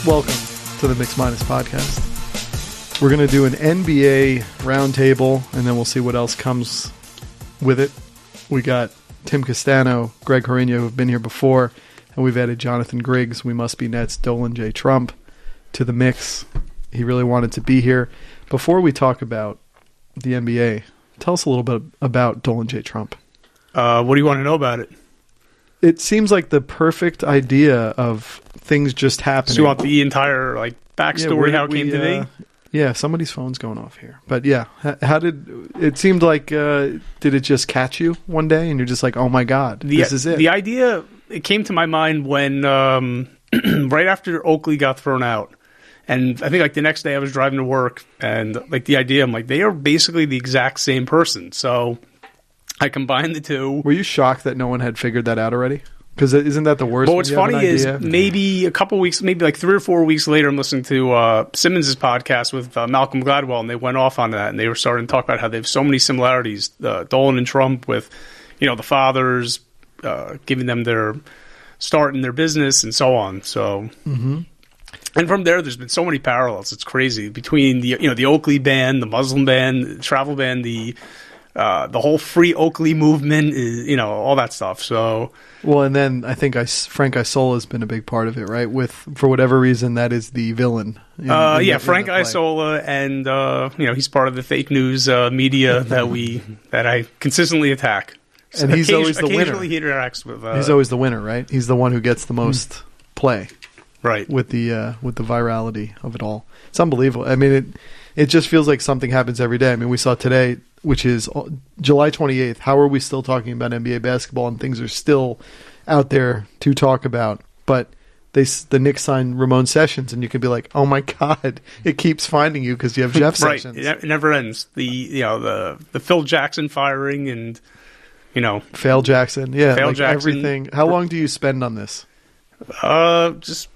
Welcome to the Mix Minus podcast. We're going to do an NBA roundtable, and then we'll see what else comes with it. We got Tim Castano, Greg Hrinya, who have been here before, and we've added Jonathan Griggs, We Must Be Nets, Dolan J. Trump to the mix. He really wanted to be here. Before we talk about the NBA, tell us a little bit about Dolan J. Trump. What do you want to know about it? It seems like the perfect idea of things just happening. So you want the entire backstory, how it came to be? Yeah, somebody's phone's going off here. But yeah, how did it seemed like? Did it just catch you one day, and you're just like, "Oh my God, this is it"? The idea it came to my mind when right after Oakley got thrown out, and I think the next day I was driving to work, and the idea, I'm like, they are basically the exact same person. So I combined the two. Were you shocked that no one had figured that out already? Because isn't that the worst? Well, what's funny is maybe a couple weeks, maybe 3 or 4 weeks later, I'm listening to Simmons' podcast with Malcolm Gladwell, and they went off on that, and they were starting to talk about how they have so many similarities, Dolan and Trump, with the fathers giving them their start in their business and so on. So, and from there's been so many parallels. It's crazy between the Oakley ban, the Muslim ban, the travel ban, the whole free Oakley movement, all that stuff. So, well, and then I think Frank Isola has been a big part of it, right? For whatever reason, that is the villain. Frank Isola, and he's part of the fake news media that I consistently attack. And he's always the winner. Occasionally he interacts with. He's always the winner, right? He's the one who gets the most play, right? With the virality of it all. It's unbelievable. I mean, it just feels like something happens every day. I mean, we saw today, which is July 28th. How are we still talking about NBA basketball and things are still out there to talk about? But the Knicks signed Ramon Sessions, and you can be like, oh my God, it keeps finding you because you have Jeff Sessions. Right, it never ends. The Phil Jackson firing and Fail Jackson, Jackson. Everything. How long do you spend on this? Just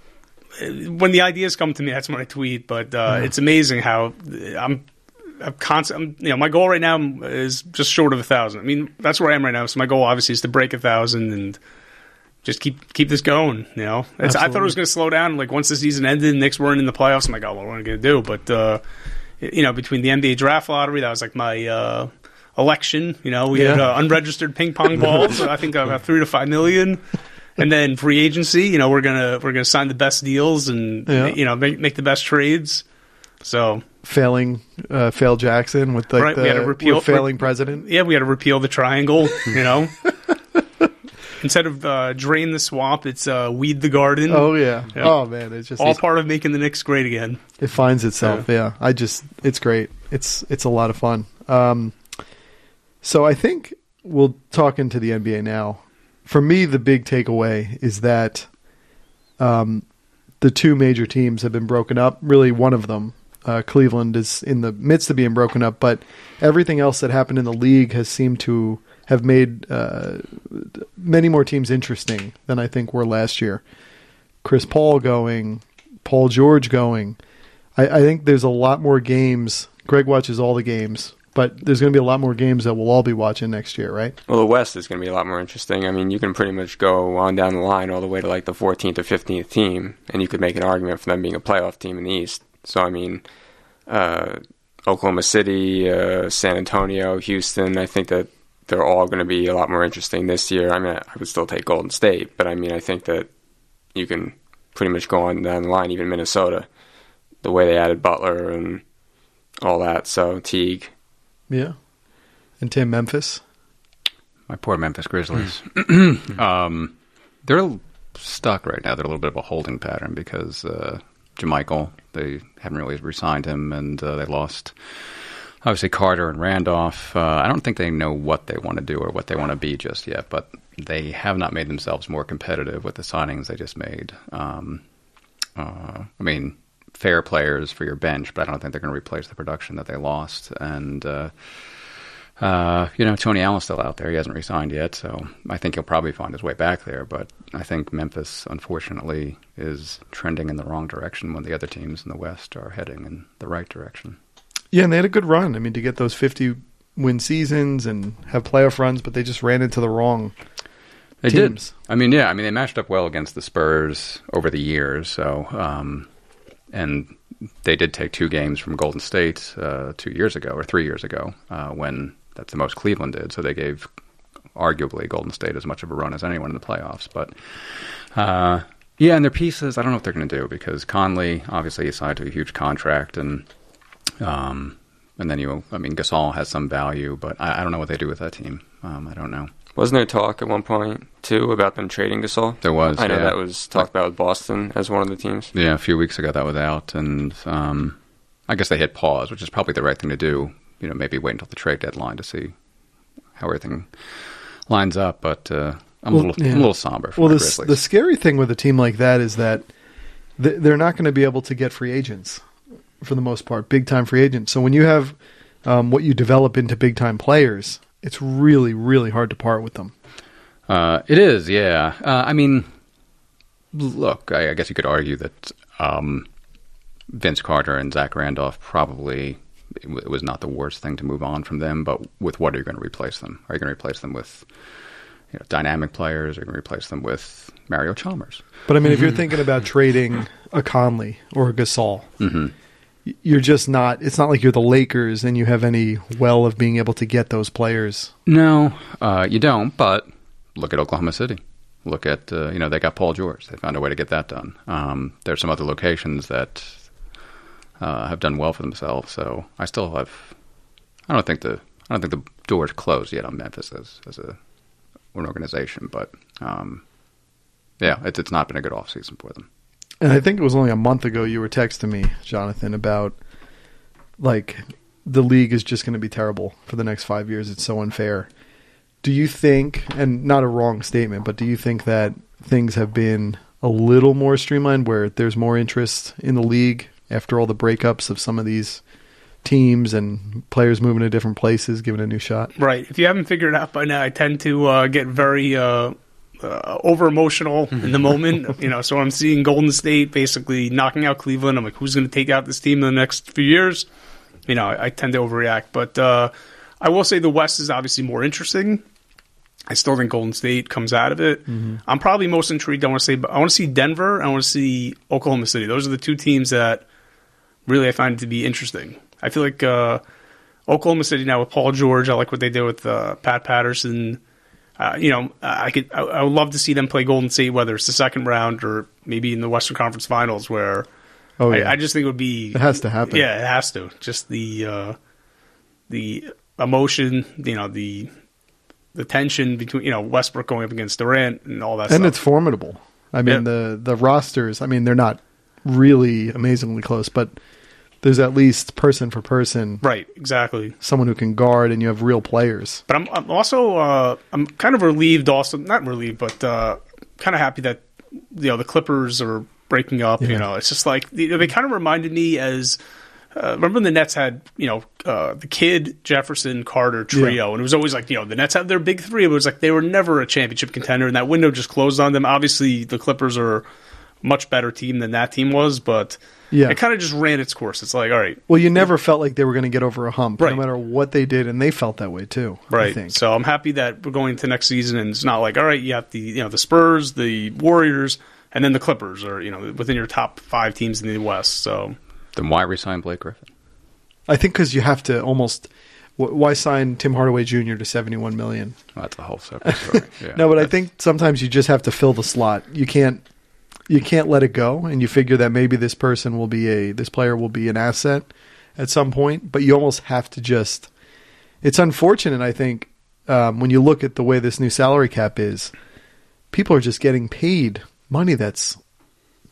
when the ideas come to me, that's when I tweet. But it's amazing how I'm constant. My goal right now is just short of 1,000. I mean, that's where I am right now. So my goal obviously is to break 1,000 and just keep this going. I thought it was going to slow down. Once the season ended, Knicks weren't in the playoffs. I'm like, oh, what am I going to do? But between the NBA draft lottery, that was my election. We had unregistered ping pong balls. I think about 3 to 5 million. And then free agency, we're gonna sign the best deals and make the best trades. So fail Jackson with we had to repeal failing president. Yeah, we had to repeal the triangle. Instead of drain the swamp, it's weed the garden. Oh yeah. Oh man, it's just all part of making the Knicks great again. It finds itself. Yeah. It's great. It's a lot of fun. So I think we'll talk into the NBA now. For me, the big takeaway is that the two major teams have been broken up. Really, one of them, Cleveland, is in the midst of being broken up, but everything else that happened in the league has seemed to have made many more teams interesting than I think were last year. Chris Paul going, Paul George going. I think there's a lot more games. Greg watches all the games. But there's going to be a lot more games that we'll all be watching next year, right? Well, the West is going to be a lot more interesting. I mean, you can pretty much go on down the line all the way to the 14th or 15th team, and you could make an argument for them being a playoff team in the East. So, I mean, Oklahoma City, San Antonio, Houston, I think that they're all going to be a lot more interesting this year. I mean, I would still take Golden State, but I mean, I think that you can pretty much go on down the line, even Minnesota, the way they added Butler and all that. So, Teague. Yeah. And Tim, Memphis? My poor Memphis Grizzlies. They're stuck right now. They're a little bit of a holding pattern because JaMychal, they haven't really re-signed him, and they lost, obviously, Carter and Randolph. I don't think they know what they want to do or what they want to be just yet, but they have not made themselves more competitive with the signings they just made. I mean, fair players for your bench, but I don't think they're going to replace the production that they lost. And, Tony Allen's still out there. He hasn't re-signed yet, so I think he'll probably find his way back there. But I think Memphis, unfortunately, is trending in the wrong direction when the other teams in the West are heading in the right direction. Yeah, and they had a good run. I mean, to get those 50-win seasons and have playoff runs, but they just ran into the wrong They teams. did. I mean, they matched up well against the Spurs over the years. So, And they did take 2 games from Golden State 2 years ago or 3 years ago when that's the most Cleveland did. So they gave arguably Golden State as much of a run as anyone in the playoffs. But yeah, and their pieces, I don't know what they're going to do because Conley obviously he signed to a huge contract, and then Gasol has some value, but I don't know what they do with that team. I don't know. Wasn't there talk at one point, too, about them trading Gasol? There was, I know yeah. that was talked about with Boston as one of the teams. Yeah, a few weeks ago that was out, and I guess they hit pause, which is probably the right thing to do. Maybe wait until the trade deadline to see how everything lines up, but I'm a little somber for the Grizzlies. The scary thing with a team like that is that they're not going to be able to get free agents for the most part, big-time free agents. So when you have what you develop into big-time players, it's really, really hard to part with them. It is, yeah. Look, I guess you could argue that Vince Carter and Zach Randolph probably it was not the worst thing to move on from them, but with what are you going to replace them? Are you going to replace them with dynamic players? Are you going to replace them with Mario Chalmers? But, if you're thinking about trading a Conley or a Gasol, you're just not – it's not like you're the Lakers and you have any well of being able to get those players. No, you don't, but look at Oklahoma City. Look at, they got Paul George. They found a way to get that done. There's some other locations that have done well for themselves. So I still have, I don't think the door's closed yet on Memphis as an organization. But yeah, it's not been a good offseason for them. And I think it was only a month ago you were texting me, Jonathan, about like the league is just going to be terrible for the next 5 years. It's so unfair. Do you think, and not a wrong statement, but do you think that things have been a little more streamlined where there's more interest in the league after all the breakups of some of these teams and players moving to different places, given a new shot? Right. If you haven't figured it out by now, I tend to get very over emotional in the moment. So I'm seeing Golden State basically knocking out Cleveland. I'm like, who's going to take out this team in the next few years? I tend to overreact. But I will say the West is obviously more interesting. I still think Golden State comes out of it. Mm-hmm. I'm probably most intrigued. I want to see Denver. I want to see Oklahoma City. Those are the two teams that really I find to be interesting. I feel like Oklahoma City now with Paul George. I like what they did with Pat Patterson. I would love to see them play Golden State, whether it's the second round or maybe in the Western Conference Finals, where I just think it would be. It has to happen. Yeah, it has to. Just the emotion, the tension between Westbrook going up against Durant and all that stuff. And it's formidable. The rosters, they're not really amazingly close, but there's at least person for person. Right, exactly. Someone who can guard, and you have real players. But I'm also I'm kind of relieved also, not relieved, but kind of happy that the Clippers are breaking up. Yeah. It's just like they kind of reminded me as remember when the Nets had the Kidd, Jefferson, Carter trio, and it was always like the Nets had their big three, but it was like they were never a championship contender, and that window just closed on them. Obviously, the Clippers are a much better team than that team was, but it kind of just ran its course. It's like, all right. Well, you never felt like they were going to get over a hump, right, no matter what they did, and they felt that way too. Right. I think. So I'm happy that we're going to next season, and it's not like, all right, you have the Spurs, the Warriors, and then the Clippers are within your top 5 teams in the West. So then why resign Blake Griffin? I think because you have to almost. Why sign Tim Hardaway Jr. to $71 million? Well, that's a whole separate story. Yeah, no, but I think sometimes you just have to fill the slot. You can't let it go, and you figure that maybe this player will be an asset at some point. But you almost have to just. It's unfortunate, I think, when you look at the way this new salary cap is. People are just getting paid money that's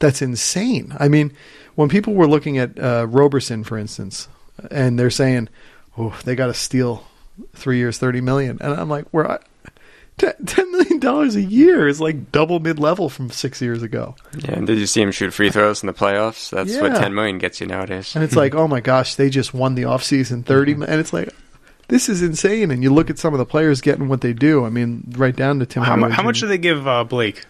insane. When people were looking at Roberson, for instance, and they're saying, "Oh, they got to steal 3 years, $30 million," and I'm like, "We're $10 million a year is like double mid-level from 6 years ago." Yeah, and did you see him shoot free throws in the playoffs? That's what $10 million gets you nowadays. And it's like, oh my gosh, they just won the offseason $30 million, and it's like, this is insane. And you look at some of the players getting what they do. Right down to Tim. How much do they give Blake?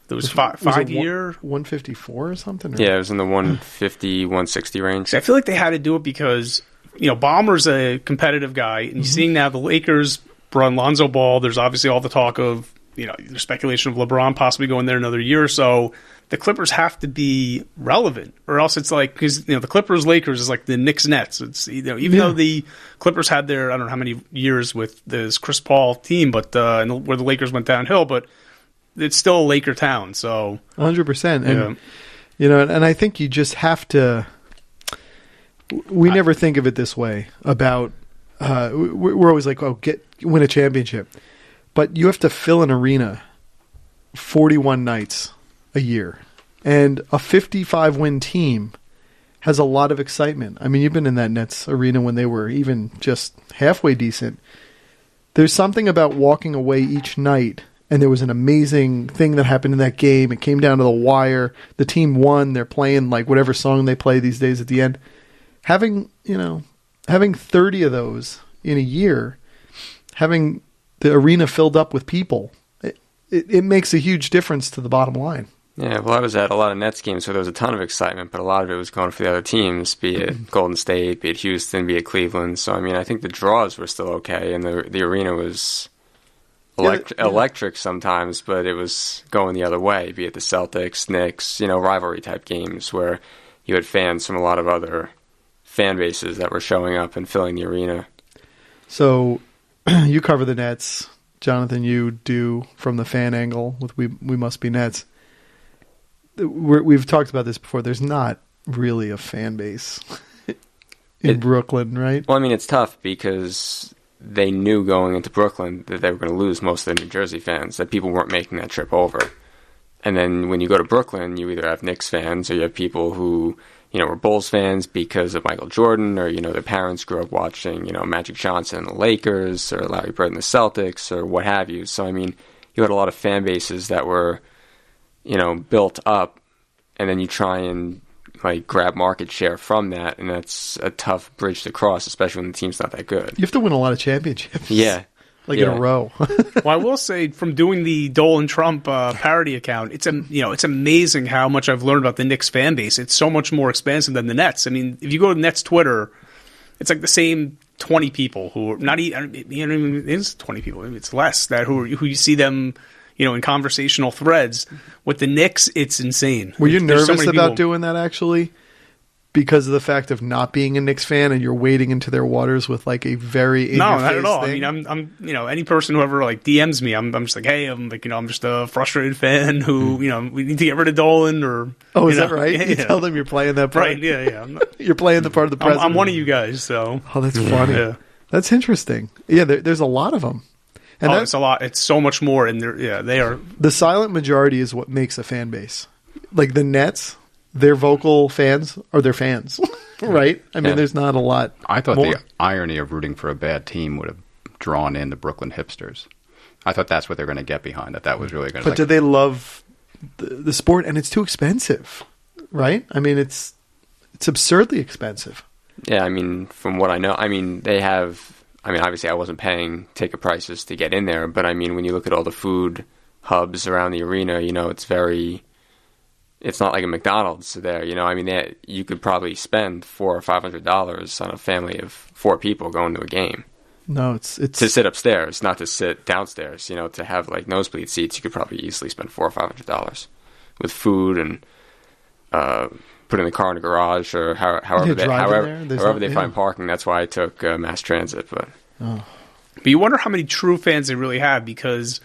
There was 5 year 154 or something. Yeah, it was in the 150, 160 range. I feel like they had to do it because Ballmer's a competitive guy, and you're seeing now the Lakers run Lonzo Ball. There's obviously all the talk of there's speculation of LeBron possibly going there another year or so. The Clippers have to be relevant, or else it's like, because the Clippers Lakers is like the Knicks Nets. It's even though the Clippers had their I don't know how many years with this Chris Paul team, but where the Lakers went downhill, but it's still a Laker town. So 100%, and and I think you just have to. We never think of it this way about. We're always like, win a championship, but you have to fill an arena 41 nights a year, and a 55-win team has a lot of excitement. I mean, you've been in that Nets arena when they were even just halfway decent. There's something about walking away each night, and there was an amazing thing that happened in that game. It came down to the wire. The team won. They're playing like whatever song they play these days at the end. Having 30 of those in a year, having the arena filled up with people, it makes a huge difference to the bottom line. Yeah, well, I was at a lot of Nets games, so there was a ton of excitement, but a lot of it was going for the other teams, be it Golden State, be it Houston, be it Cleveland. So, I mean, I think the draws were still okay, and the arena was electric sometimes, but it was going the other way, be it the Celtics, Knicks, rivalry-type games where you had fans from a lot of other fan bases that were showing up and filling the arena. So, you cover the Nets. Jonathan, you do from the fan angle with We Must Be Nets. We've talked about this before. There's not really a fan base in Brooklyn, right? Well, I mean, it's tough because they knew going into Brooklyn that they were going to lose most of the New Jersey fans, that people weren't making that trip over. And then when you go to Brooklyn, you either have Knicks fans or you have people who, were Bulls fans because of Michael Jordan, or, their parents grew up watching, Magic Johnson and the Lakers, or Larry Bird and the Celtics, or what have you. So, I mean, you had a lot of fan bases that were built up, and then you try and grab market share from that, and that's a tough bridge to cross, especially when the team's not that good. You have to win a lot of championships. Yeah. In a row. Well, I will say, from doing the Dolan Trump parody account, it's amazing how much I've learned about the Knicks fan base. It's so much more expansive than the Nets. I mean, if you go to Nets Twitter, it's like the same 20 people who are not even, it is 20 people, maybe it's less, who you see them in conversational threads. With the Knicks, it's insane. Were you There's nervous so many about people. doing that, actually? Because of the fact of not being a Knicks fan, and you're wading into their waters with a very no, not at all. Thing? I mean, I'm any person who ever DMs me, I'm just like, hey, I'm just a frustrated fan who we need to get rid of Dolan, or is that right? Yeah, you tell them you're playing that part, right? Yeah. You're playing the part of the president. I'm one of you guys, so that's funny. Yeah. That's interesting. Yeah, there's a lot of them. And it's a lot. It's so much more, and they are. The silent majority is what makes a fan base. Like the Nets, their vocal fans are their fans, right? I mean, there's not a lot. I thought more. The irony of rooting for a bad team would have drawn in the Brooklyn hipsters. I thought that's what they're going to get behind. That was really going to. But do they love the sport? And it's too expensive, right? I mean, it's absurdly expensive. Yeah, I mean, from what I know, they have. Obviously, I wasn't paying ticket prices to get in there, but when you look at all the food hubs around the arena, it's not like a McDonald's there, you could probably spend $400 or $500 on a family of 4 people going to a game. No, it's to sit upstairs, not to sit downstairs. To have nosebleed seats, you could probably easily spend $400 or $500 with food and putting the car in the garage, or however they find parking. That's why I took mass transit. But you wonder how many true fans they really have, because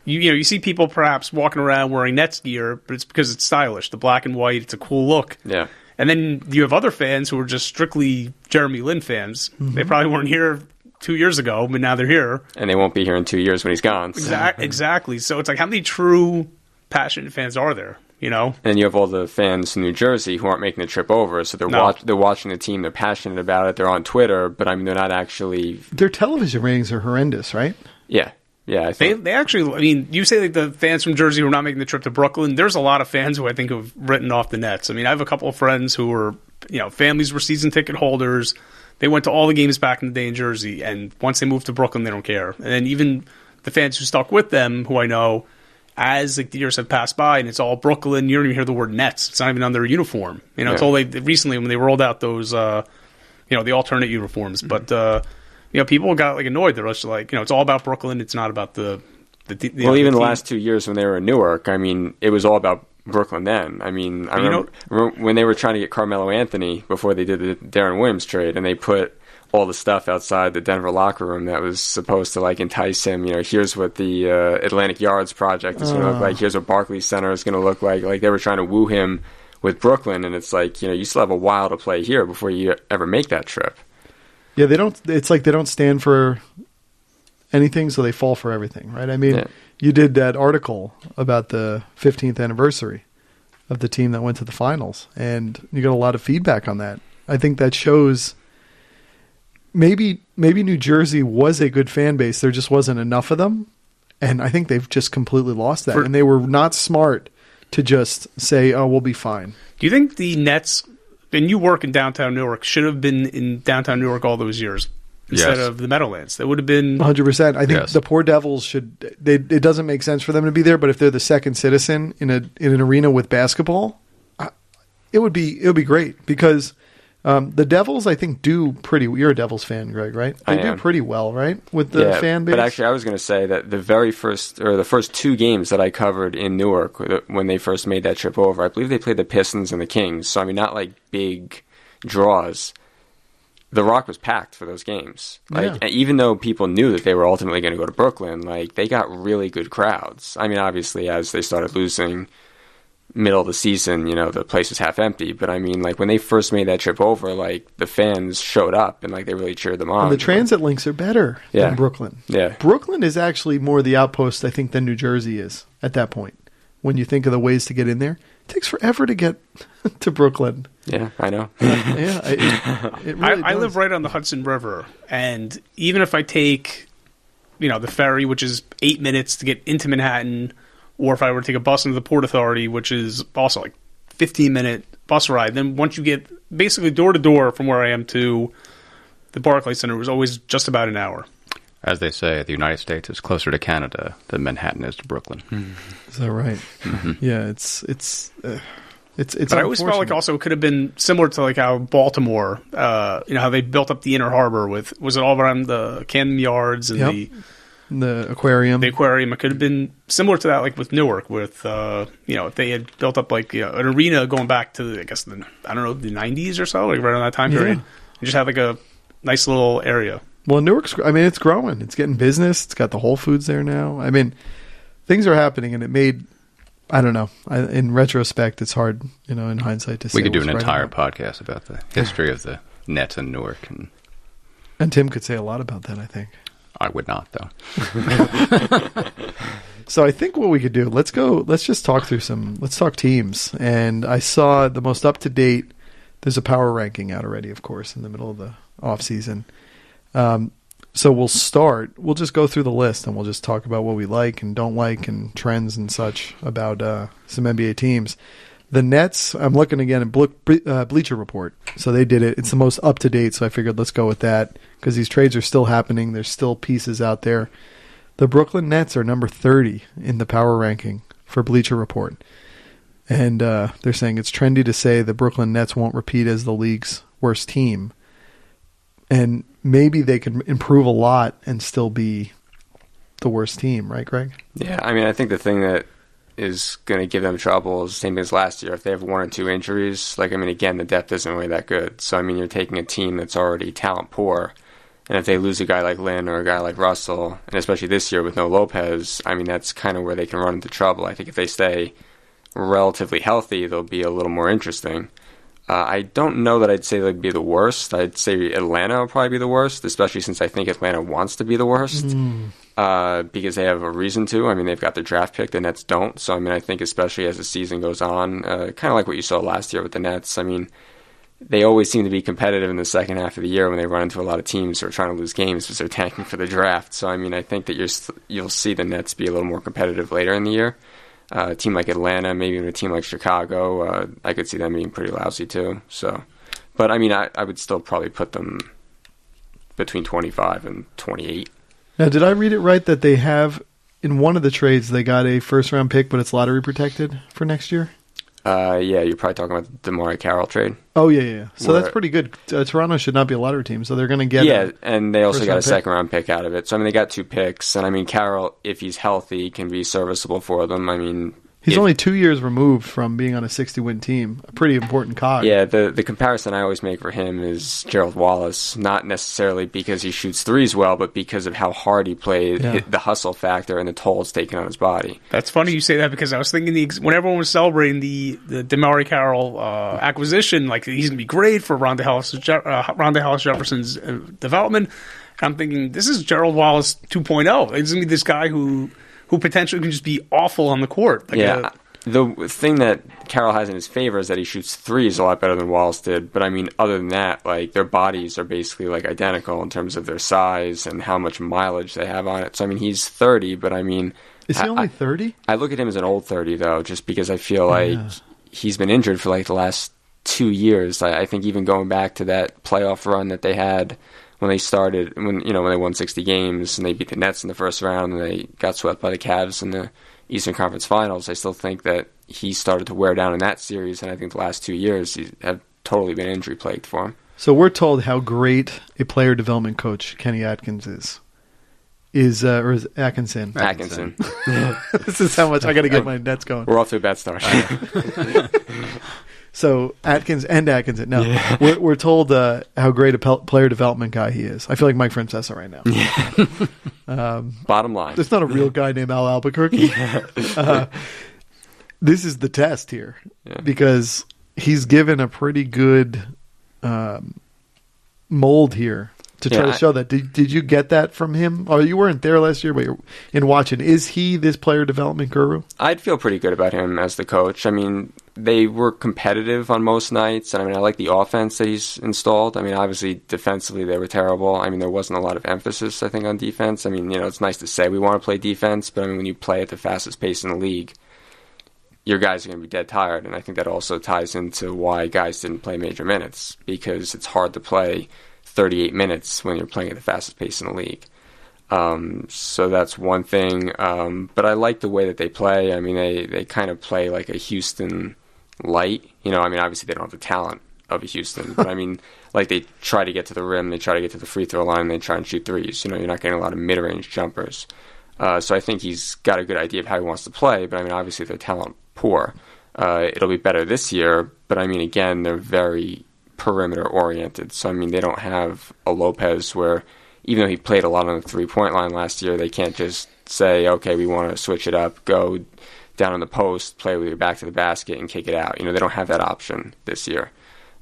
you see people perhaps walking around wearing Nets gear, but it's because it's stylish, the black and white. It's a cool look. Yeah. And then you have other fans who are just strictly Jeremy Lin fans. Mm-hmm. They probably weren't here 2 years ago, but now they're here, and they won't be here in 2 years when he's gone. So. Exactly. So it's how many true passionate fans are there? And you have all the fans in New Jersey who aren't making the trip over, so they're watching the team, they're passionate about it, they're on Twitter, but they're not actually. Their television ratings are horrendous, right? Yeah, I think they actually. You say the fans from Jersey who are not making the trip to Brooklyn. There's a lot of fans who I think have written off the Nets. I have a couple of friends who were, families were season ticket holders. They went to all the games back in the day in Jersey, and once they moved to Brooklyn, they don't care. And then even the fans who stuck with them, who I know, as the years have passed by and it's all Brooklyn, you don't even hear the word Nets. It's not even on their uniform. Until recently when they rolled out those, the alternate uniforms. Mm-hmm. But, people got annoyed. They're just it's all about Brooklyn. It's not about the Even the last 2 years when they were in Newark, I mean, it was all about Brooklyn then. I mean, I remember when they were trying to get Carmelo Anthony before they did the Darren Williams trade, and they put all the stuff outside the Denver locker room that was supposed to like entice him. You know, here's what the Atlantic Yards project is going to look like. Here's what Barclays Center is going to look like. Like they were trying to woo him with Brooklyn, and it's like, you know, you still have a while to play here before you ever make that trip. Yeah, they don't. It's like they don't stand for anything, so they fall for everything, right? I mean, you did that article about the 15th anniversary of the team that went to the finals, and you got a lot of feedback on that. I think that shows maybe New Jersey was a good fan base. There just wasn't enough of them, and I think they've just completely lost that. And they were not smart to just say, "Oh, we'll be fine." Do you think the Nets, and you work in downtown Newark, should have been in downtown Newark all those years instead of the Meadowlands? That would have been 100%. I think the poor Devils should. It doesn't make sense for them to be there, but if they're the second citizen in an arena with basketball, it would be great because the Devils, I think, do pretty. You're a Devils fan, Greg, right? They do pretty well, right, with the fan base. But actually, I was going to say that the first 2 games that I covered in Newark when they first made that trip over, I believe they played the Pistons and the Kings. So I mean, not like big draws. The Rock was packed for those games. Like even though people knew that they were ultimately going to go to Brooklyn, like they got really good crowds. I mean, obviously, as they started losing middle of the season, you know, the place was half empty. But I mean, like when they first made that trip over, like the fans showed up and like they really cheered them on. And the transit links are better than Brooklyn. Yeah, Brooklyn is actually more the outpost, I think, than New Jersey is at that point. When you think of the ways to get in there, it takes forever to get to Brooklyn. Yeah, I know. It really I live right on the Hudson River, and even if I take, you know, the ferry, which is 8 minutes to get into Manhattan, or if I were to take a bus into the Port Authority, which is also like 15-minute bus ride, then once you get basically door to door from where I am to the Barclays Center, it was always just about an hour. As they say, the United States is closer to Canada than Manhattan is to Brooklyn. Is that right? Yeah, it's. But I always felt like also it could have been similar to like how Baltimore, you know, how they built up the inner harbor with, was it all around the Camden Yards and the aquarium? The aquarium. It could have been similar to that, like with Newark, with you know, if they had built up like, you know, an arena going back to, I guess, the 90s or so, like right around that time period. You just had like a nice little area. Well, Newark's, I mean, it's growing. It's getting business. It's got the Whole Foods there now. I mean, things are happening, and it made, I don't know. In retrospect, it's hard, you know, in hindsight to say. We could do an entire podcast about the history of the Nets in Newark. And Tim could say a lot about that, I think. I would not, though. So I think what we could do, let's just talk let's talk teams. And I saw the most up-to-date, there's a power ranking out already, of course, in the middle of the off-season. So we'll just go through the list and we'll just talk about what we like and don't like and trends and such about some NBA teams. The Nets, I'm looking again at Bleacher Report. So they did it. It's the most up-to-date, so I figured let's go with that because these trades are still happening. There's still pieces out there. The Brooklyn Nets are number 30 in the power ranking for Bleacher Report. And they're saying it's trendy to say the Brooklyn Nets won't repeat as the league's worst team. And maybe they could improve a lot and still be the worst team, right, Greg? Yeah, I mean, I think the thing that is going to give them trouble is the same as last year. If they have 1 or 2 injuries, like, I mean, again, the depth isn't really that good. So, I mean, you're taking a team that's already talent poor, and if they lose a guy like Lynn or a guy like Russell, and especially this year with no Lopez, I mean, that's kind of where they can run into trouble. I think if they stay relatively healthy, they'll be a little more interesting. I don't know that I'd say they'd be the worst. I'd say Atlanta will probably be the worst, especially since I think Atlanta wants to be the worst because they have a reason to. I mean, they've got their draft pick. The Nets don't. So, I mean, I think especially as the season goes on, kind of like what you saw last year with the Nets, I mean, they always seem to be competitive in the second half of the year when they run into a lot of teams who are trying to lose games because they're tanking for the draft. So, I mean, I think that you'll see the Nets be a little more competitive later in the year. A team like Atlanta, maybe even a team like Chicago, I could see them being pretty lousy too. So, but I mean, I would still probably put them between 25 and 28. Now, did I read it right that they have, in one of the trades, they got a first-round pick, but it's lottery protected for next year? Yeah, you're probably talking about the Damari Carroll trade. Oh, yeah. So that's pretty good. Toronto should not be a lottery team, so they're going to get and they also got a pick. second-round pick out of it. So, I mean, they got 2 picks. And, I mean, Carroll, if he's healthy, can be serviceable for them. I mean... He's only 2 years removed from being on a 60-win team. A pretty important cog. Yeah, the comparison I always make for him is Gerald Wallace, not necessarily because he shoots threes well, but because of how hard he played, the hustle factor, and the toll it's taken on his body. That's funny you say that, because I was thinking when everyone was celebrating the Damari Carroll acquisition, like he's going to be great for Ronda Hollis Jefferson's development. I'm thinking, this is Gerald Wallace 2.0. It's going to be this guy who potentially can just be awful on the court. The thing that Carroll has in his favor is that he shoots threes a lot better than Wallace did. But, I mean, other than that, like, their bodies are basically, like, identical in terms of their size and how much mileage they have on it. So, I mean, he's 30, but, I mean... Is he only 30? I look at him as an old 30, though, just because I feel like he's been injured for, like, the last 2 years. I think even going back to that playoff run that they had... when they started, when they won 60 games and they beat the Nets in the first round and they got swept by the Cavs in the Eastern Conference Finals, I still think that he started to wear down in that series, and I think the last 2 years have totally been injury plagued for him. So we're told how great a player development coach Kenny Atkins is. Or is Atkinson? Atkinson. This is how much I got to get my Nets going. We're off to a bad start. So Atkins and Atkinson. No, we're told how great a player development guy he is. I feel like Mike Francesa right now. Bottom line, there's not a real guy named Al Albuquerque. This is the test here because he's given a pretty good mold here to try to show that. Did you get that from him? Oh, you weren't there last year, but you're in watching. Is he this player development guru? I'd feel pretty good about him as the coach. I mean, they were competitive on most nights, and I mean, I like the offense that he's installed. I mean, obviously, defensively, they were terrible. I mean, there wasn't a lot of emphasis, I think, on defense. I mean, it's nice to say we want to play defense, but I mean, when you play at the fastest pace in the league, your guys are going to be dead tired, and I think that also ties into why guys didn't play major minutes, because it's hard to play 38 minutes when you're playing at the fastest pace in the league. So that's one thing. But I like the way that they play. I mean, they kind of play like a Houston light. I mean, obviously they don't have the talent of a Houston, but I mean, like they try to get to the rim, they try to get to the free throw line, and they try and shoot threes. You're not getting a lot of mid-range jumpers. So I think he's got a good idea of how he wants to play, but I mean, obviously they're talent poor. It'll be better this year, but I mean, again, they're very perimeter oriented. So I mean, they don't have a Lopez where, even though he played a lot on the 3-point line last year, they can't just say, okay, we want to switch it up, go down on the post, play with your back to the basket, and kick it out. They don't have that option this year.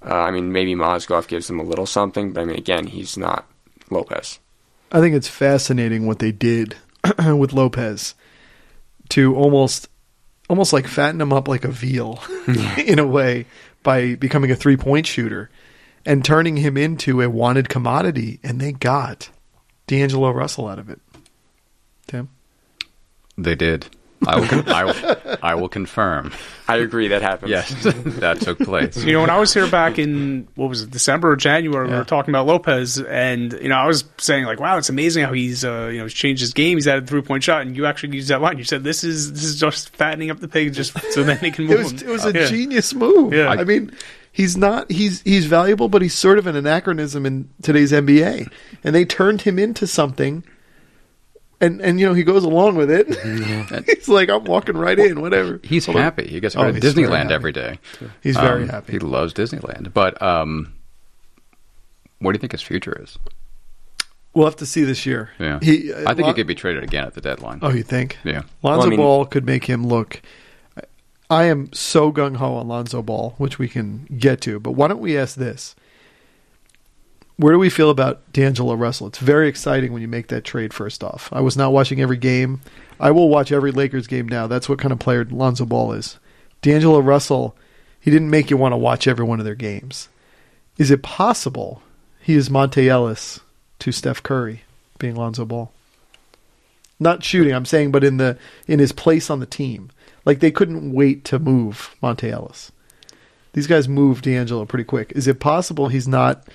I mean, maybe Mozgov gives them a little something, but I mean, again, he's not Lopez. I think it's fascinating what they did with Lopez to almost like fatten him up like a veal in a way by becoming a 3-point shooter and turning him into a wanted commodity, and they got D'Angelo Russell out of it. Tim? They did. I will confirm. I agree that happened. Yes, that took place. When I was here back in, December or January, we were talking about Lopez, and, I was saying, like, wow, it's amazing how he's, he's changed his game. He's added a 3-point shot, and you actually used that line. You said, this is just fattening up the pig just so then they can move him. It was a genius move. Yeah. I mean, he's valuable, but he's sort of an anachronism in today's NBA. And they turned him into something. And he goes along with it. He's like, I'm walking right in, whatever. He's happy. He gets to go to Disneyland every day. He's very happy. He loves Disneyland. But what do you think his future is? We'll have to see this year. Yeah, I think he could be traded again at the deadline. Oh, you think? Yeah. Lonzo Ball could make him look... I am so gung-ho on Lonzo Ball, which we can get to. But why don't we ask this? Where do we feel about D'Angelo Russell? It's very exciting when you make that trade, first off. I was not watching every game. I will watch every Lakers game now. That's what kind of player Lonzo Ball is. D'Angelo Russell, he didn't make you want to watch every one of their games. Is it possible he is Monte Ellis to Steph Curry, being Lonzo Ball? Not shooting, I'm saying, but in his place on the team. Like, they couldn't wait to move Monte Ellis. These guys moved D'Angelo pretty quick. Is it possible he's not...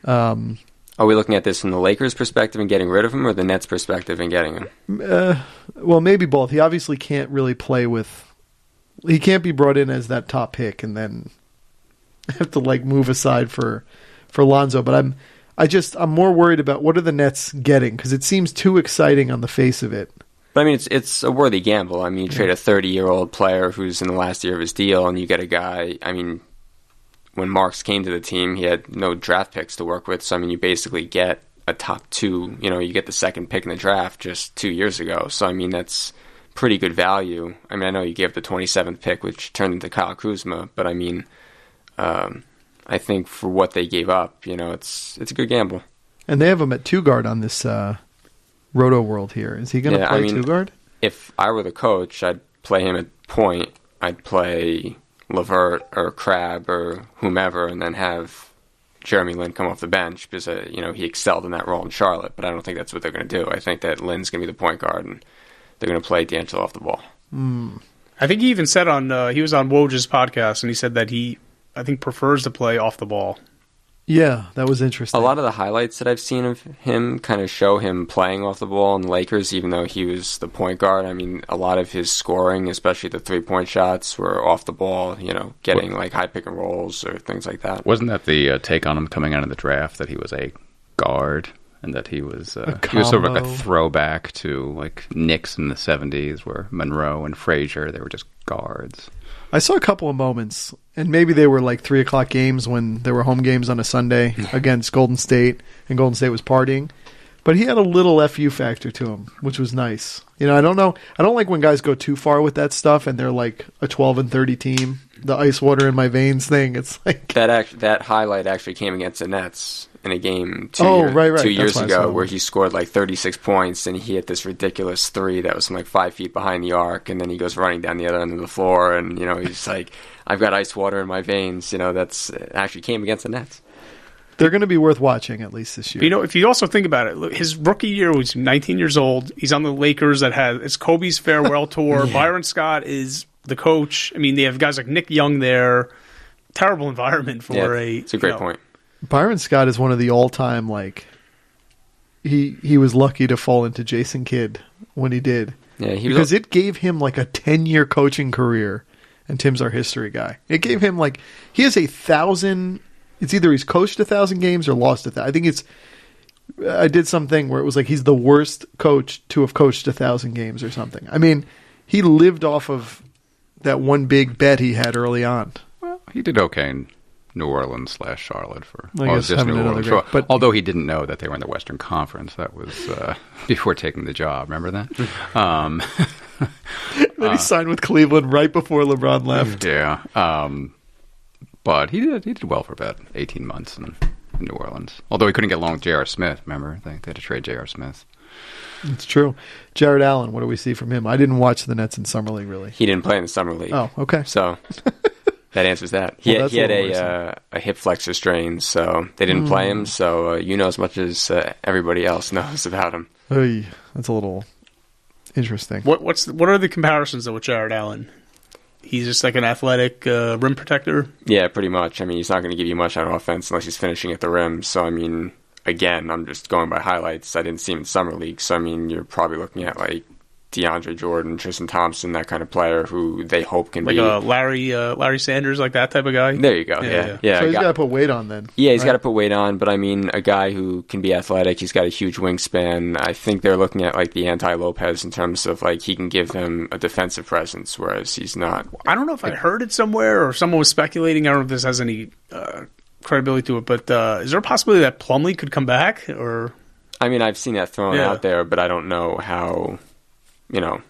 Are we looking at this from the Lakers' perspective and getting rid of him, or the Nets' perspective and getting him? Well, maybe both. He obviously can't really play with he can't be brought in as that top pick and then have to like move aside for Lonzo. But I'm more worried about what are the Nets getting, because it seems too exciting on the face of it. But I mean, it's a worthy gamble. I mean, you trade a 30-year-old player who's in the last year of his deal, and you get a guy. I mean, when Marks came to the team, he had no draft picks to work with. So I mean, you basically get a top 2. You know, you get the second pick in the draft just 2 years ago. So I mean, that's pretty good value. I mean, I know you gave the 27th pick, which turned into Kyle Kuzma, but I mean, I think for what they gave up, you know, it's a good gamble. And they have him at 2 guard on this Roto World here. Is he going to play 2 guard? If I were the coach, I'd play him at point. I'd play LeVert or Crabbe or whomever, and then have Jeremy Lin come off the bench because you know, he excelled in that role in Charlotte. But I don't think that's what they're going to do. I think that Lin's going to be the point guard, and they're going to play D'Angelo off the ball. I think he even said he was on Woj's podcast, and he said that he, I think, prefers to play off the ball. Yeah, that was interesting. A lot of the highlights that I've seen of him kind of show him playing off the ball in the Lakers, even though he was the point guard. I mean, a lot of his scoring, especially the 3-point shots, were off the ball, you know, getting like high pick and rolls or things like that. Wasn't that the take on him coming out of the draft, that he was a guard and that he was sort of like a throwback to like Knicks in the 70s where Monroe and Frazier, they were just guards? I saw a couple of moments, and maybe they were like 3 o'clock games when there were home games on a Sunday against Golden State, and Golden State was partying. But he had a little FU factor to him, which was nice. You know, I don't know. I don't like when guys go too far with that stuff, and they're like a 12-30 team. The ice water in my veins thing. It's like that highlight actually came against the Nets in a game 2 years ago where he scored like 36 points, and he hit this ridiculous 3 that was from like 5 feet behind the arc, and then he goes running down the other end of the floor, and you know, he's like, I've got ice water in my veins. You know, that's actually came against the Nets. They're going to be worth watching at least this year. But, you know, if you also think about it, look, his rookie year was 19 years old. He's on the Lakers it's Kobe's farewell tour. Yeah. Byron Scott is the coach. I mean, they have guys like Nick Young there. Terrible environment for it's a great point. Byron Scott is one of the all-time, like, he was lucky to fall into Jason Kidd when he did. Yeah, because it gave him like a 10-year coaching career, and Tim's our history guy. It gave him like, he has 1,000, it's either he's coached 1,000 games or lost 1,000. I think I did something where it was like he's the worst coach to have coached 1,000 games or something. I mean, he lived off of that one big bet he had early on. Well, he did okay in New Orleans / Charlotte for just New Orleans. But although he didn't know that they were in the Western Conference, that was before taking the job. Remember that? Then he signed with Cleveland right before LeBron left. Yeah, but he did well for about 18 months in New Orleans. Although he couldn't get along with J.R. Smith. Remember, they had to trade J.R. Smith. It's true. Jared Allen, what do we see from him? I didn't watch the Nets in Summer League, really. He didn't play in the Summer League. Oh, okay. So that answers that. He had a hip flexor strain, so they didn't play him. So you know as much as everybody else knows about him. Oy, that's a little interesting. What are the comparisons, though, with Jared Allen? He's just like an athletic rim protector? Yeah, pretty much. I mean, he's not going to give you much on offense unless he's finishing at the rim. So, I mean, again, I'm just going by highlights. I didn't see him in Summer League. So, I mean, you're probably looking at, like, DeAndre Jordan, Tristan Thompson, that kind of player who they hope can be... Like Larry Sanders, like that type of guy? There you go, yeah. So he's got to put weight on then. Yeah, he's got to put weight on, but I mean, a guy who can be athletic, he's got a huge wingspan. I think they're looking at like the anti-Lopez in terms of like he can give them a defensive presence, whereas he's not... I don't know if I heard it somewhere or someone was speculating. I don't know if this has any credibility to it, but is there a possibility that Plumlee could come back? Or I mean, I've seen that thrown out there, but I don't know how... You know,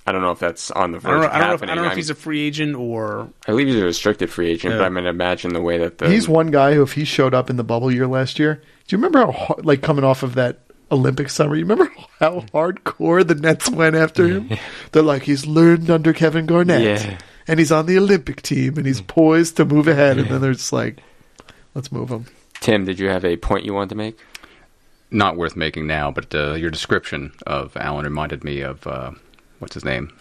I don't know if that's on the verge of happening. I don't know if he's a free agent or... I believe he's a restricted free agent, but I mean, imagine the way that He's one guy who, if he showed up in the bubble year last year, do you remember how, like, coming off of that Olympic summer, you remember how hardcore the Nets went after him? They're like, he's learned under Kevin Garnett, and he's on the Olympic team, and he's poised to move ahead, and then they're just like, let's move him. Tim, did you have a point you wanted to make? Not worth making now, but your description of Allen reminded me of, what's his name?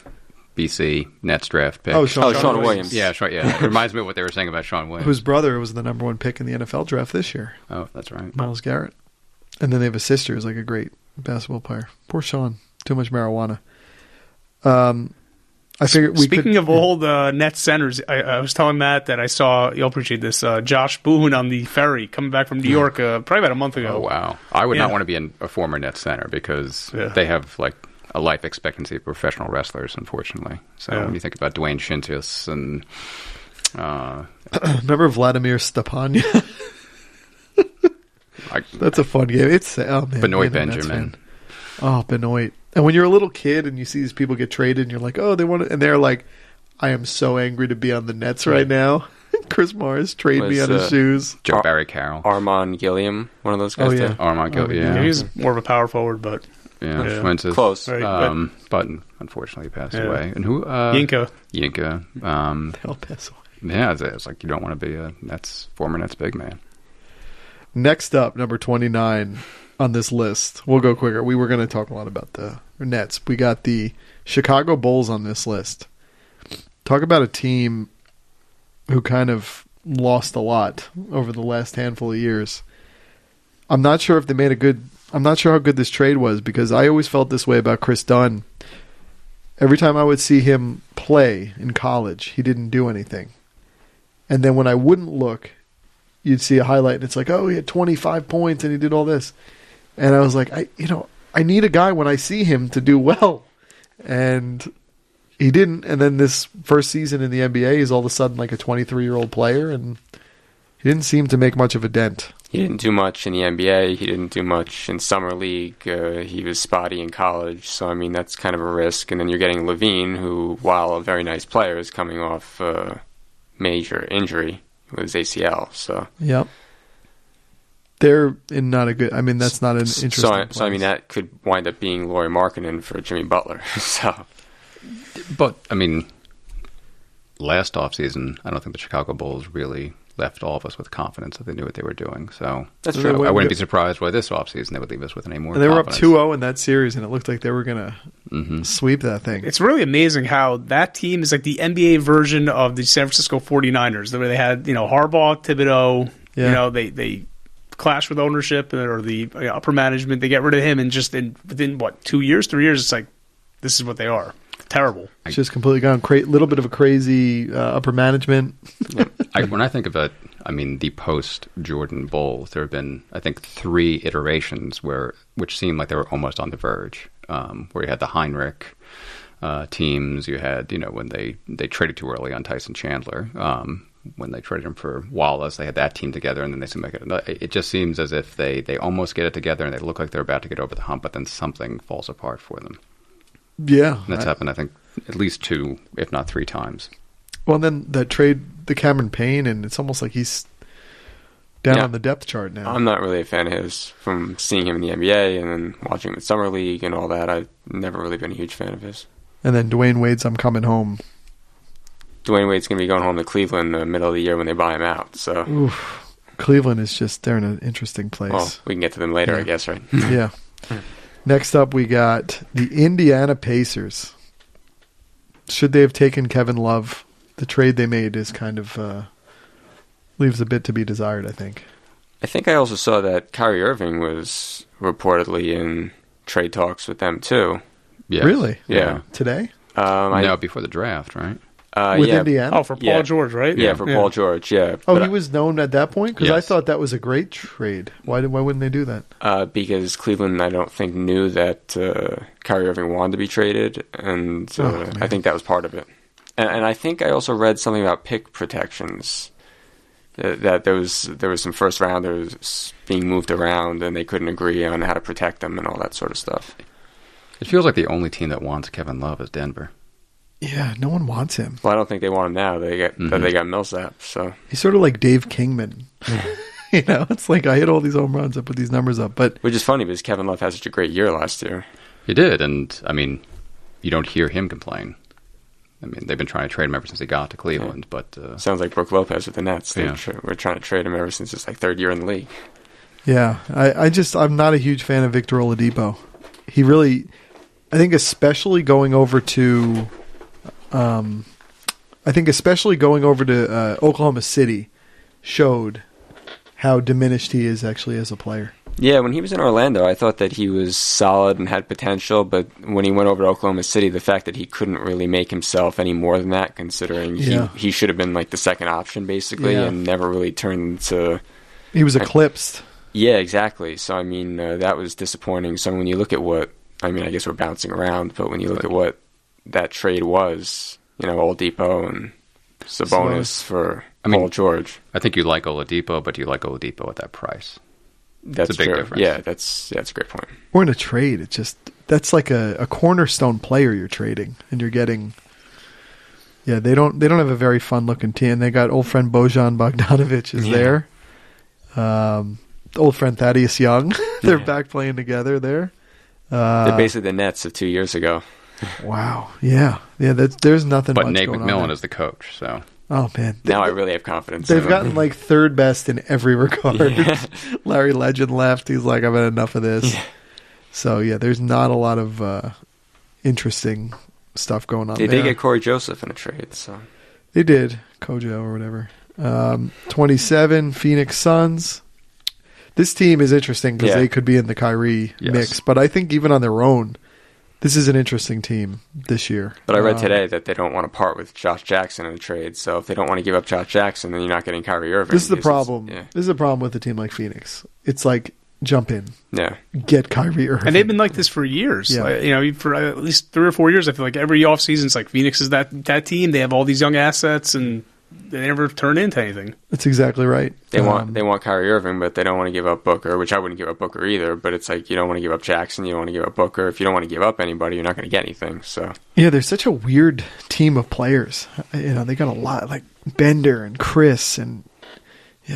BC, Nets draft pick. Sean Williams. Yeah, it reminds me of what they were saying about Sean Williams. Whose brother was the number 1 pick in the NFL draft this year. Oh, that's right. Myles Garrett. And then they have a sister who's like a great basketball player. Poor Sean. Too much marijuana. I figured Speaking of old Nets centers, I was telling Matt that I saw, you'll appreciate this, Josh Boone on the ferry coming back from New York probably about a month ago. Oh, wow. I would not want to be a former Nets center because they have like a life expectancy of professional wrestlers, unfortunately. So when you think about Dwayne Shintis and... remember Vladimir Stepanya? That's a fun game. It's Benoit Benjamin. Oh, Benoit. And when you're a little kid and you see these people get traded and you're like, oh, they want to, and they're like, I am so angry to be on the Nets right now. Chris Morris, trade me on his shoes. Joe Barry Carroll. Armand Gilliam, one of those guys. Oh, yeah. Armand Gilliam. Yeah, he's more of a power forward, but... Yeah, Wentz is close. Right, but unfortunately passed away. And who? Yinka. They'll pass away. Yeah, it's like you don't want to be a former Nets big man. Next up, number 29 on this list. We'll go quicker. We were going to talk a lot about the Nets. We got the Chicago Bulls on this list. Talk about a team who kind of lost a lot over the last handful of years. I'm not sure if they made I'm not sure how good this trade was because I always felt this way about Chris Dunn. Every time I would see him play in college, he didn't do anything. And then when I wouldn't look, you'd see a highlight and it's like, oh, he had 25 points and he did all this. And I was like, I need a guy when I see him to do well. And he didn't. And then this first season in the NBA, he's all of a sudden like a 23-year-old player and he didn't seem to make much of a dent. He didn't do much in the NBA. He didn't do much in summer league. He was spotty in college. So, I mean, that's kind of a risk. And then you're getting Levine, who, while a very nice player, is coming off major injury with his ACL. So, yep. They're in not a good... I mean, that's not an interesting place. So, I mean, that could wind up being Lauri Markkanen for Jimmy Butler. But, I mean, last offseason, I don't think the Chicago Bulls really... left all of us with confidence that they knew what they were doing. So that's true. I wouldn't be surprised why this offseason they would leave us with any more confidence. And they were up 2-0 in that series, and it looked like they were going to sweep that thing. It's really amazing how that team is like the NBA version of the San Francisco 49ers, the way they had, Harbaugh, Thibodeau, they clash with ownership or the upper management. They get rid of him, and just within, 2 years, 3 years, it's like, this is what they are. Terrible. It's just completely gone. Little bit of a crazy upper management. When I think about, the post-Jordan Bulls, there have been, I think, 3 iterations which seemed like they were almost on the verge. Where you had the Heinrich teams, you had, when they traded too early on Tyson Chandler. When they traded him for Wallace, they had that team together, and then they seem like it just seems as if they almost get it together, and they look like they're about to get over the hump, but then something falls apart for them. Yeah. And that's happened, I think, at least 2, if not 3 times. Well, and then that trade, the Cameron Payne, and it's almost like he's down on the depth chart now. I'm not really a fan of his from seeing him in the NBA and then watching him in Summer League and all that. I've never really been a huge fan of his. And then Dwayne Wade's I'm coming home. Dwayne Wade's going to be going home to Cleveland in the middle of the year when they buy him out. So Cleveland is just, they're in an interesting place. Well, we can get to them later, I guess, right? Yeah. Next up, we got the Indiana Pacers. Should they have taken Kevin Love? The trade they made is kind of leaves a bit to be desired, I think. I think I also saw that Kyrie Irving was reportedly in trade talks with them, too. Yes. Really? Yeah. Today? No, before the draft, right? With Indiana? Oh, for Paul George, right? Yeah, for Paul George, yeah. Oh, he was known at that point? Because yes. I thought that was a great trade. Why wouldn't they do that? Because Cleveland, I don't think, knew that Kyrie Irving wanted to be traded, and I think that was part of it. And I think I also read something about pick protections, that there was some first rounders being moved around, and they couldn't agree on how to protect them and all that sort of stuff. It feels like the only team that wants Kevin Love is Denver. Yeah, no one wants him. Well, I don't think they want him now. They got Millsap, so he's sort of like Dave Kingman. It's like I hit all these home runs, I put these numbers up, but which is funny because Kevin Love had such a great year last year. He did, and you don't hear him complain. They've been trying to trade him ever since he got to Cleveland, but sounds like Brook Lopez with the Nets. We're trying to trade him ever since his third year in the league. Yeah, I'm not a huge fan of Victor Oladipo. He really, I think, especially going over to. Oklahoma City showed how diminished he is actually as a player. Yeah, when he was in Orlando, I thought that he was solid and had potential, but when he went over to Oklahoma City, the fact that he couldn't really make himself any more than that, considering he should have been like the second option, basically, and never really turned into... He was eclipsed. Yeah, exactly. So, I mean, that was disappointing. So when you look at what... I mean, I guess we're bouncing around, but when you look at what that trade was, Oladipo and Sabonis for Paul George. I think you like Oladipo, but do you like Oladipo at that price? That's a big true. difference. Yeah, that's a great point. Or in a trade, it's just that's like a cornerstone player you're trading, and you're getting. Yeah, they don't have a very fun looking team. They got old friend Bojan Bogdanovic is there. Old friend Thaddeus Young. They're back playing together there. They're basically the Nets of 2 years ago. Wow. Yeah. There's nothing. But much Nate going McMillan on is the coach, so. Oh man! Now I really have confidence. They've gotten like third best in every regard. Yeah. Larry Legend left. He's like, I've had enough of this. Yeah. So yeah, there's not a lot of interesting stuff going on. They did get Corey Joseph in a trade, so they did Kojo or whatever. 27 Phoenix Suns. This team is interesting because they could be in the Kyrie mix, but I think even on their own, this is an interesting team this year. But I read today that they don't want to part with Josh Jackson in the trade. So if they don't want to give up Josh Jackson, then you're not getting Kyrie Irving. This is the problem. This is the problem with a team like Phoenix. It's like jump in, get Kyrie Irving, and they've been like this for years. Yeah. Like, for at least 3 or 4 years. I feel like every offseason, it's like Phoenix is that team. They have all these young assets and they never turn into anything. That's exactly right. They want Kyrie Irving, but they don't want to give up Booker, which I wouldn't give up Booker either. But it's like you don't want to give up Jackson, you don't want to give up Booker. If you don't want to give up anybody, you're not going to get anything. So yeah, they're such a weird team of players. They got a lot like Bender and Chris and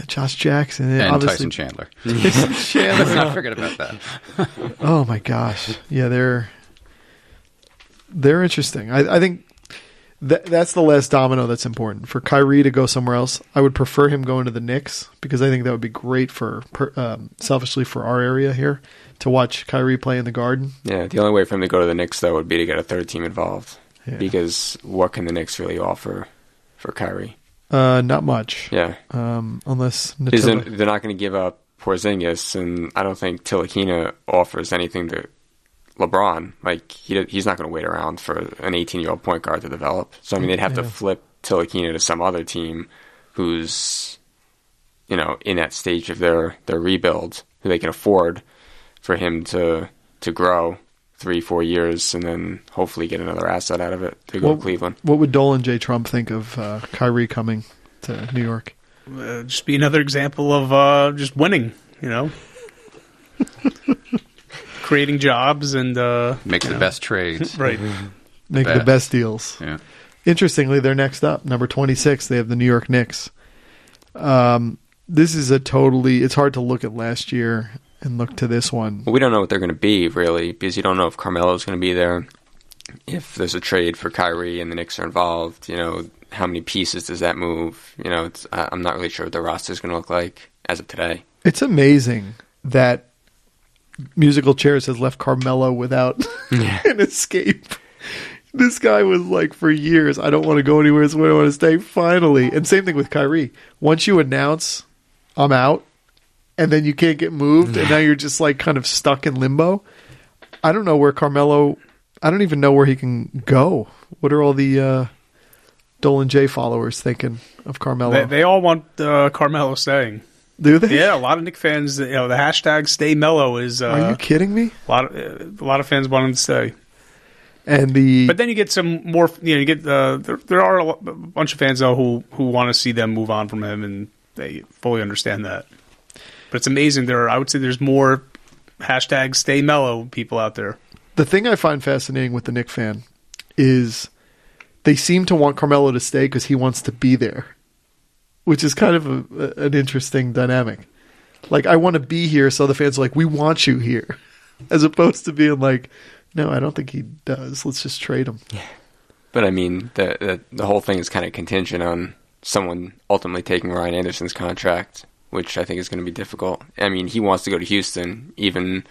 Josh Jackson and Tyson Chandler. Tyson Chandler. Let's not forget about that. Oh my gosh, yeah, they're interesting. I think. That's the last domino that's important. For Kyrie to go somewhere else, I would prefer him going to the Knicks because I think that would be great for selfishly for our area here to watch Kyrie play in the Garden. Yeah, the only way for him to go to the Knicks, though, would be to get a third team involved because what can the Knicks really offer for Kyrie? Not much. Yeah. Unless they're not going to give up Porzingis, and I don't think Tilakina offers anything to LeBron. Like he's not going to wait around for an 18-year-old point guard to develop. So I mean, they'd have to flip Tilakina to some other team who's in that stage of their rebuild, who they can afford for him to grow 3-4 years and then hopefully get another asset out of it to go to Cleveland. What would Dolan J. Trump think of Kyrie coming to New York? Just be another example of just winning. Creating jobs and make the best trades, right? Make the best deals. Yeah. Interestingly, they're next up, number 26. They have the New York Knicks. This is it's hard to look at last year and look to this one. Well, we don't know what they're going to be really because you don't know if Carmelo's going to be there. If there's a trade for Kyrie and the Knicks are involved, how many pieces does that move? I'm not really sure what the roster is going to look like as of today. It's amazing that Musical Chairs has left Carmelo without an escape. This guy was like, for years, I don't want to go anywhere, so I want to stay. Finally. And same thing with Kyrie. Once you announce, I'm out, and then you can't get moved, and now you're just like kind of stuck in limbo. I don't know where Carmelo, I don't even know where he can go. What are all the Dolan J followers thinking of Carmelo? They all want Carmelo staying. Do they? Yeah, a lot of Knick fans. The hashtag Stay Mellow is. Are you kidding me? A lot of fans want him to stay. But then you get some more. You get there are a bunch of fans though who want to see them move on from him, and they fully understand that. But it's amazing. I would say there's more hashtag Stay Mellow people out there. The thing I find fascinating with the Knick fan is they seem to want Carmelo to stay because he wants to be there. Which is kind of an interesting dynamic. Like, I want to be here, so the fans are like, we want you here. As opposed to being like, no, I don't think he does. Let's just trade him. Yeah. But, I mean, the whole thing is kind of contingent on someone ultimately taking Ryan Anderson's contract, which I think is going to be difficult. I mean, he wants to go to Houston, even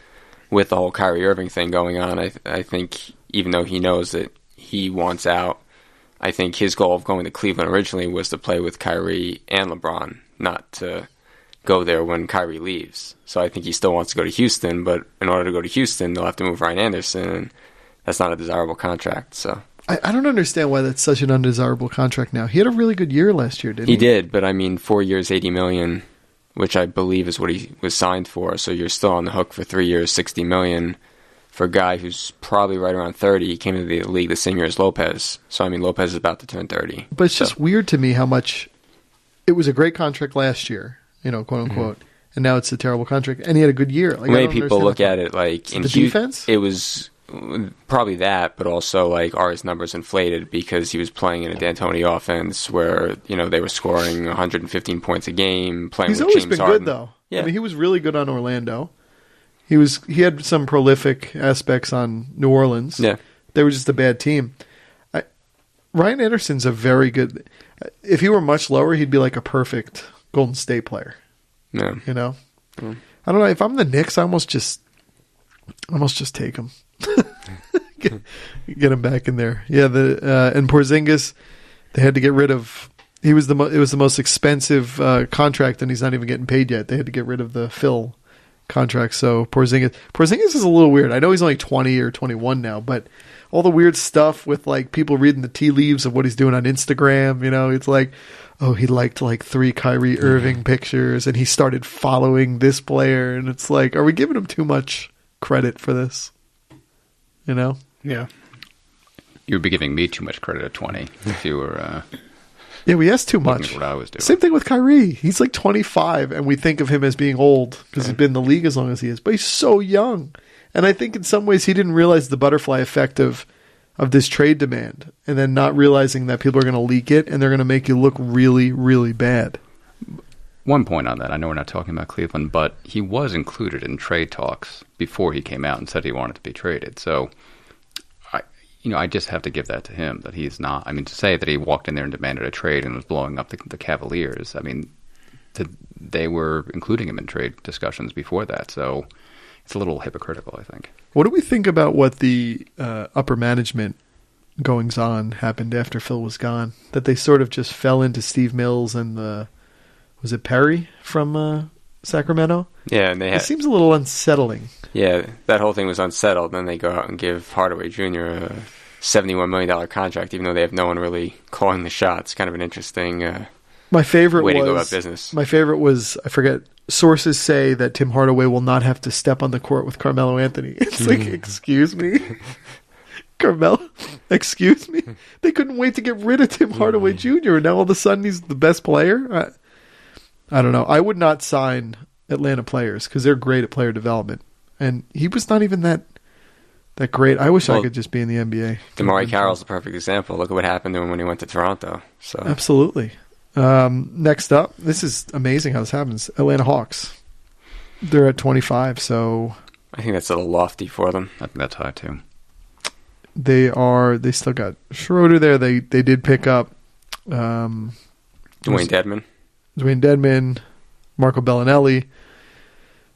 with the whole Kyrie Irving thing going on. I think even though he knows that he wants out, I think his goal of going to Cleveland originally was to play with Kyrie and LeBron, not to go there when Kyrie leaves. So I think he still wants to go to Houston, but in order to go to Houston, they'll have to move Ryan Anderson, and that's not a desirable contract. So I don't understand why that's such an undesirable contract now. He had a really good year last year, didn't he? He did, but I mean, 4 years, $80 million, which I believe is what he was signed for. So you're still on the hook for 3 years, $60 million for a guy who's probably right around 30. He came into the league the same year as Lopez. So I mean, Lopez is about to turn 30. But it's just weird to me how much it was a great contract last year, quote unquote, and now it's a terrible contract. And he had a good year. Like, many people look at it like in the defense. It was probably that, but also like are his numbers inflated because he was playing in a D'Antoni offense where they were scoring 115 points a game. Playing He's with always James been Harden. good though. Yeah, I mean, he was really good on Orlando. He had some prolific aspects on New Orleans. Yeah, they were just a bad team. Ryan Anderson's a very good. If he were much lower, he'd be like a perfect Golden State player. Yeah, I don't know. If I'm the Knicks, I almost just take him. Get him back in there. Yeah, and Porzingis, they had to get rid of. It was the most expensive contract, and he's not even getting paid yet. They had to get rid of the Phil contract. So Porzingis is a little weird. I know he's only 20 or 21 now, but all the weird stuff with like people reading the tea leaves of what he's doing on Instagram. It's like, oh, he liked like 3 Kyrie Irving pictures, and he started following this player, and it's like, are we giving him too much credit for this? Yeah. You would be giving me too much credit at 20 if you were. Yeah, we asked too much. What I was doing. Same thing with Kyrie. He's like 25, and we think of him as being old because he's been in the league as long as he is. But he's so young, and I think in some ways he didn't realize the butterfly effect of this trade demand, and then not realizing that people are going to leak it and they're going to make you look really, really bad. One point on that, I know we're not talking about Cleveland, but he was included in trade talks before he came out and said he wanted to be traded. So, I just have to give that to him, that he's not. I mean, to say that he walked in there and demanded a trade and was blowing up the Cavaliers, I mean, they were including him in trade discussions before that. So it's a little hypocritical, I think. What do we think about what the upper management goings-on happened after Phil was gone? That they sort of just fell into Steve Mills and was it Perry from Sacramento? Yeah, and it seems a little unsettling. Yeah, that whole thing was unsettled. Then they go out and give Hardaway Jr. a $71 million contract, even though they have no one really calling the shots. Kind of an interesting my favorite way to go about business. My favorite was, I forget, sources say that Tim Hardaway will not have to step on the court with Carmelo Anthony. It's like, excuse me? Carmelo, excuse me? They couldn't wait to get rid of Tim Hardaway Jr., and now all of a sudden he's the best player? I don't know. I would not sign Atlanta players because they're great at player development. And he was not even that great. I wish I could just be in the NBA. DeMar Carroll's a perfect example. Look at what happened to him when he went to Toronto. So absolutely. Next up, this is amazing how this happens. Atlanta Hawks. They're at 25, so I think that's a little lofty for them. I think that's high too. They still got Schroeder there. They did pick up Dwayne Dedmon, Marco Bellinelli.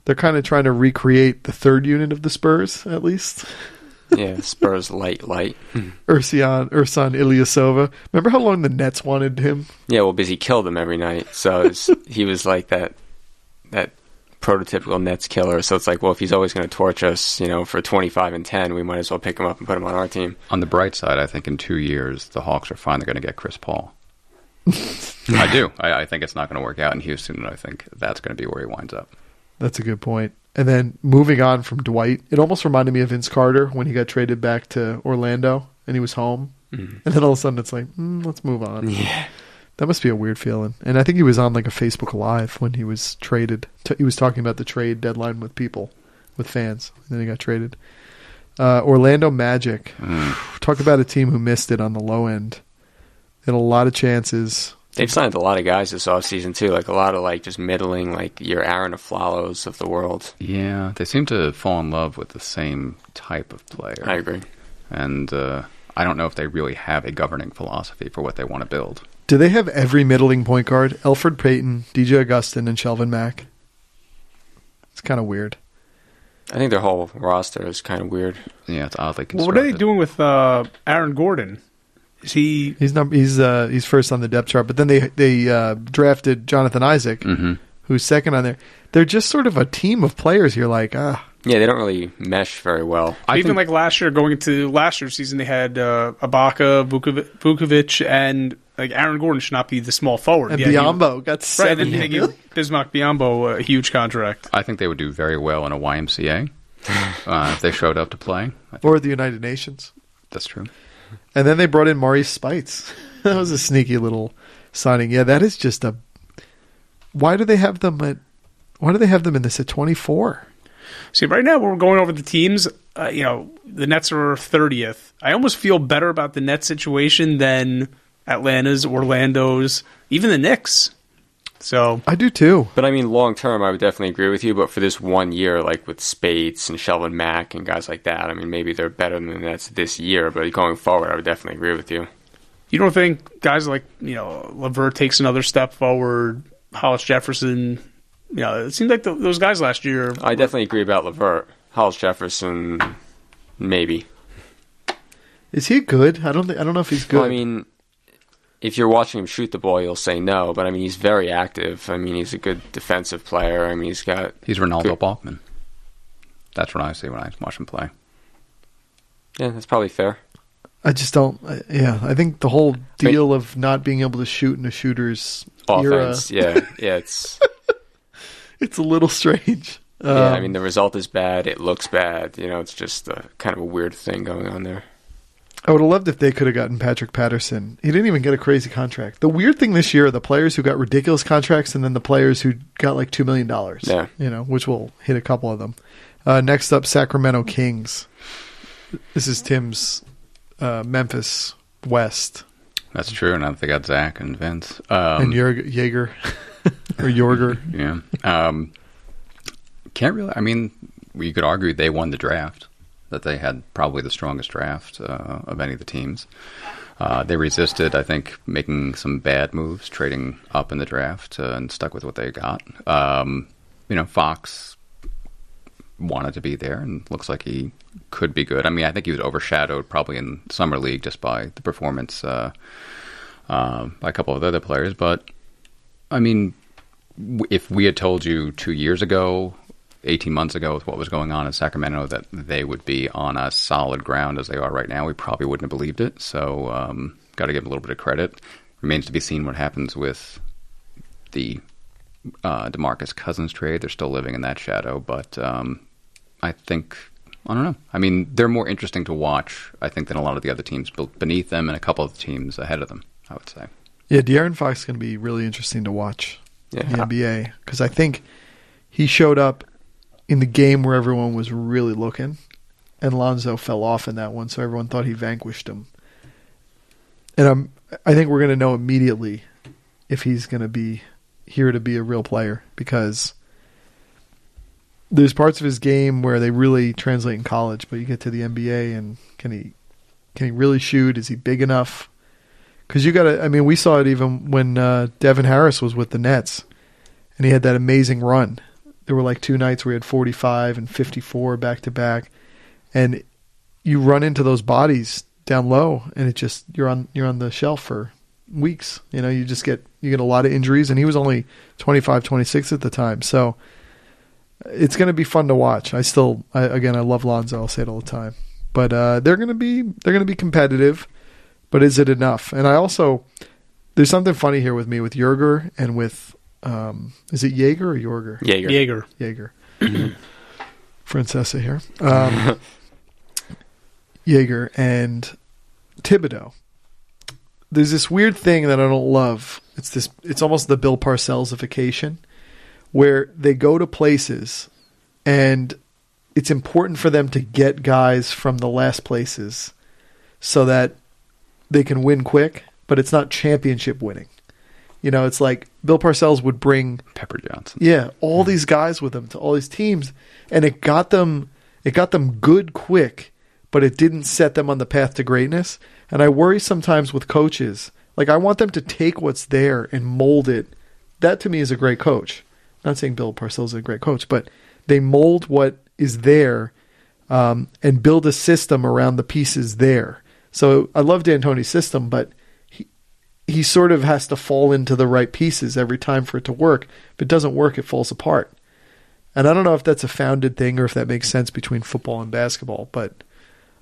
They're kind of trying to recreate the third unit of the Spurs, at least. Yeah, Spurs light. Ersan Ilyasova. Remember how long the Nets wanted him? Yeah, well, because he killed them every night. So he was like that prototypical Nets killer. So it's like, well, if he's always going to torch us, for 25 and 10, we might as well pick him up and put him on our team. On the bright side, I think in 2 years, the Hawks are finally going to get Chris Paul. I do. I think it's not going to work out in Houston, and I think that's going to be where he winds up. That's a good point. And then moving on from Dwight, it almost reminded me of Vince Carter when he got traded back to Orlando and he was home. Mm-hmm. And then all of a sudden it's like, let's move on. Yeah. That must be a weird feeling. And I think he was on like a Facebook Live when he was traded. He was talking about the trade deadline with people, with fans. And then he got traded. Orlando Magic. Talk about a team who missed it on the low end. They had a lot of chances. They've signed a lot of guys this offseason, too. Like, a lot of, just middling, your Aaron Aflalos of the world. Yeah, they seem to fall in love with the same type of player. I agree. And I don't know if they really have a governing philosophy for what they want to build. Do they have every middling point guard? Elfrid Payton, DJ Augustin, and Shelvin Mack? It's kind of weird. I think their whole roster is kind of weird. Yeah, it's oddly constructed. Well, what are they doing with Aaron Gordon? Is he? He's first on the depth chart, but then they drafted Jonathan Isaac, who's second on there. They're just sort of a team of players. You're like, Yeah, they don't really mesh very well. Even like last year, going into last year's season, they had Ibaka, Vukovic, and like Aaron Gordon should not be the small forward. and Biyombo got Right, 7 and Bismack Biyombo, a huge contract. I think they would do very well in a YMCA if they showed up to play. or the United Nations. That's true. And then they brought in Maurice Spites. That was a sneaky little signing. Yeah, that is just a. Why do they have them in this at 24? See, right now we're going over the teams. The Nets are 30th. I almost feel better about the Nets situation than Atlanta's, Orlando's, even the Knicks. So I do too. But I mean, long term, I would definitely agree with you. But for this 1 year, like with Spates and Shelvin Mack and guys like that, I mean, maybe they're better than the Nets this year. But going forward, I would definitely agree with you. you don't think guys like LeVert takes another step forward, Hollis Jefferson? It seemed like those guys last year. I definitely agree about LeVert. Hollis Jefferson, maybe. Is he good? I don't know if he's good. Well, I mean, if you're watching him shoot the ball, you'll say no. But I mean, he's very active. I mean, he's a good defensive player. I mean, He's Ronaldo Bachman. That's what I see when I watch him play. Yeah, that's probably fair. I just don't. I think the whole deal of not being able to shoot in a shooter's Offense, era, it's it's a little strange. I mean, the result is bad. It looks bad. It's just kind of a weird thing going on there. I would have loved if they could have gotten Patrick Patterson. He didn't even get a crazy contract. The weird thing this year are the players who got ridiculous contracts and then the players who got like $2 million. Yeah. Which will hit a couple of them. Next up, Sacramento Kings. This is Tim's Memphis West. That's true. Now that they got Zach and Vince. And Jaeger. Or Jorger. Yeah. Can't really. I mean, you could argue they won the draft. That they had probably the strongest draft of any of the teams. They resisted, I think, making some bad moves, trading up in the draft, and stuck with what they got. Fox wanted to be there, and looks like he could be good. I mean, I think he was overshadowed probably in Summer League just by the performance by a couple of other players. But, I mean, if we had told you 2 years ago, 18 months ago with what was going on in Sacramento that they would be on a solid ground as they are right now, we probably wouldn't have believed it. So got to give them a little bit of credit. Remains to be seen what happens with the DeMarcus Cousins trade. They're still living in that shadow. But I think, I don't know. I mean, they're more interesting to watch, I think, than a lot of the other teams beneath them and a couple of the teams ahead of them, I would say. Yeah, De'Aaron Fox is going to be really interesting to watch in the NBA because I think he showed up in the game where everyone was really looking, and Lonzo fell off in that one, so everyone thought he vanquished him. And I think we're going to know immediately if he's going to be here to be a real player, because there's parts of his game where they really translate in college, but you get to the NBA and can he really shoot? Is he big enough? Because you got to. I mean, we saw it even when Devin Harris was with the Nets, and he had that amazing run. There were like 2 nights where he had 45 and 54 back to back, and you run into those bodies down low, and it just you're on the shelf for weeks. You get a lot of injuries, and he was only 25, 26 at the time, so it's going to be fun to watch. I love Lonzo. I'll say it all the time, but they're going to be competitive. But is it enough? And there's something funny here with me with Jorger and with. Is it Jaeger or Jorger? Jaeger. Francesa here. Jaeger and Thibodeau. There's this weird thing that I don't love. It's almost the Bill Parcells-ification, where they go to places and it's important for them to get guys from the last places so that they can win quick, but it's not championship winning. It's like Bill Parcells would bring Pepper Johnson. Yeah, all these guys with him to all these teams, and it got them good quick, but it didn't set them on the path to greatness. And I worry sometimes with coaches, like I want them to take what's there and mold it. That to me is a great coach. I'm not saying Bill Parcells is a great coach, but they mold what is there and build a system around the pieces there. So I love D'Antoni's system, but he he sort of has to fall into the right pieces every time for it to work. If it doesn't work, it falls apart. And I don't know if that's a founded thing or if that makes sense between football and basketball, but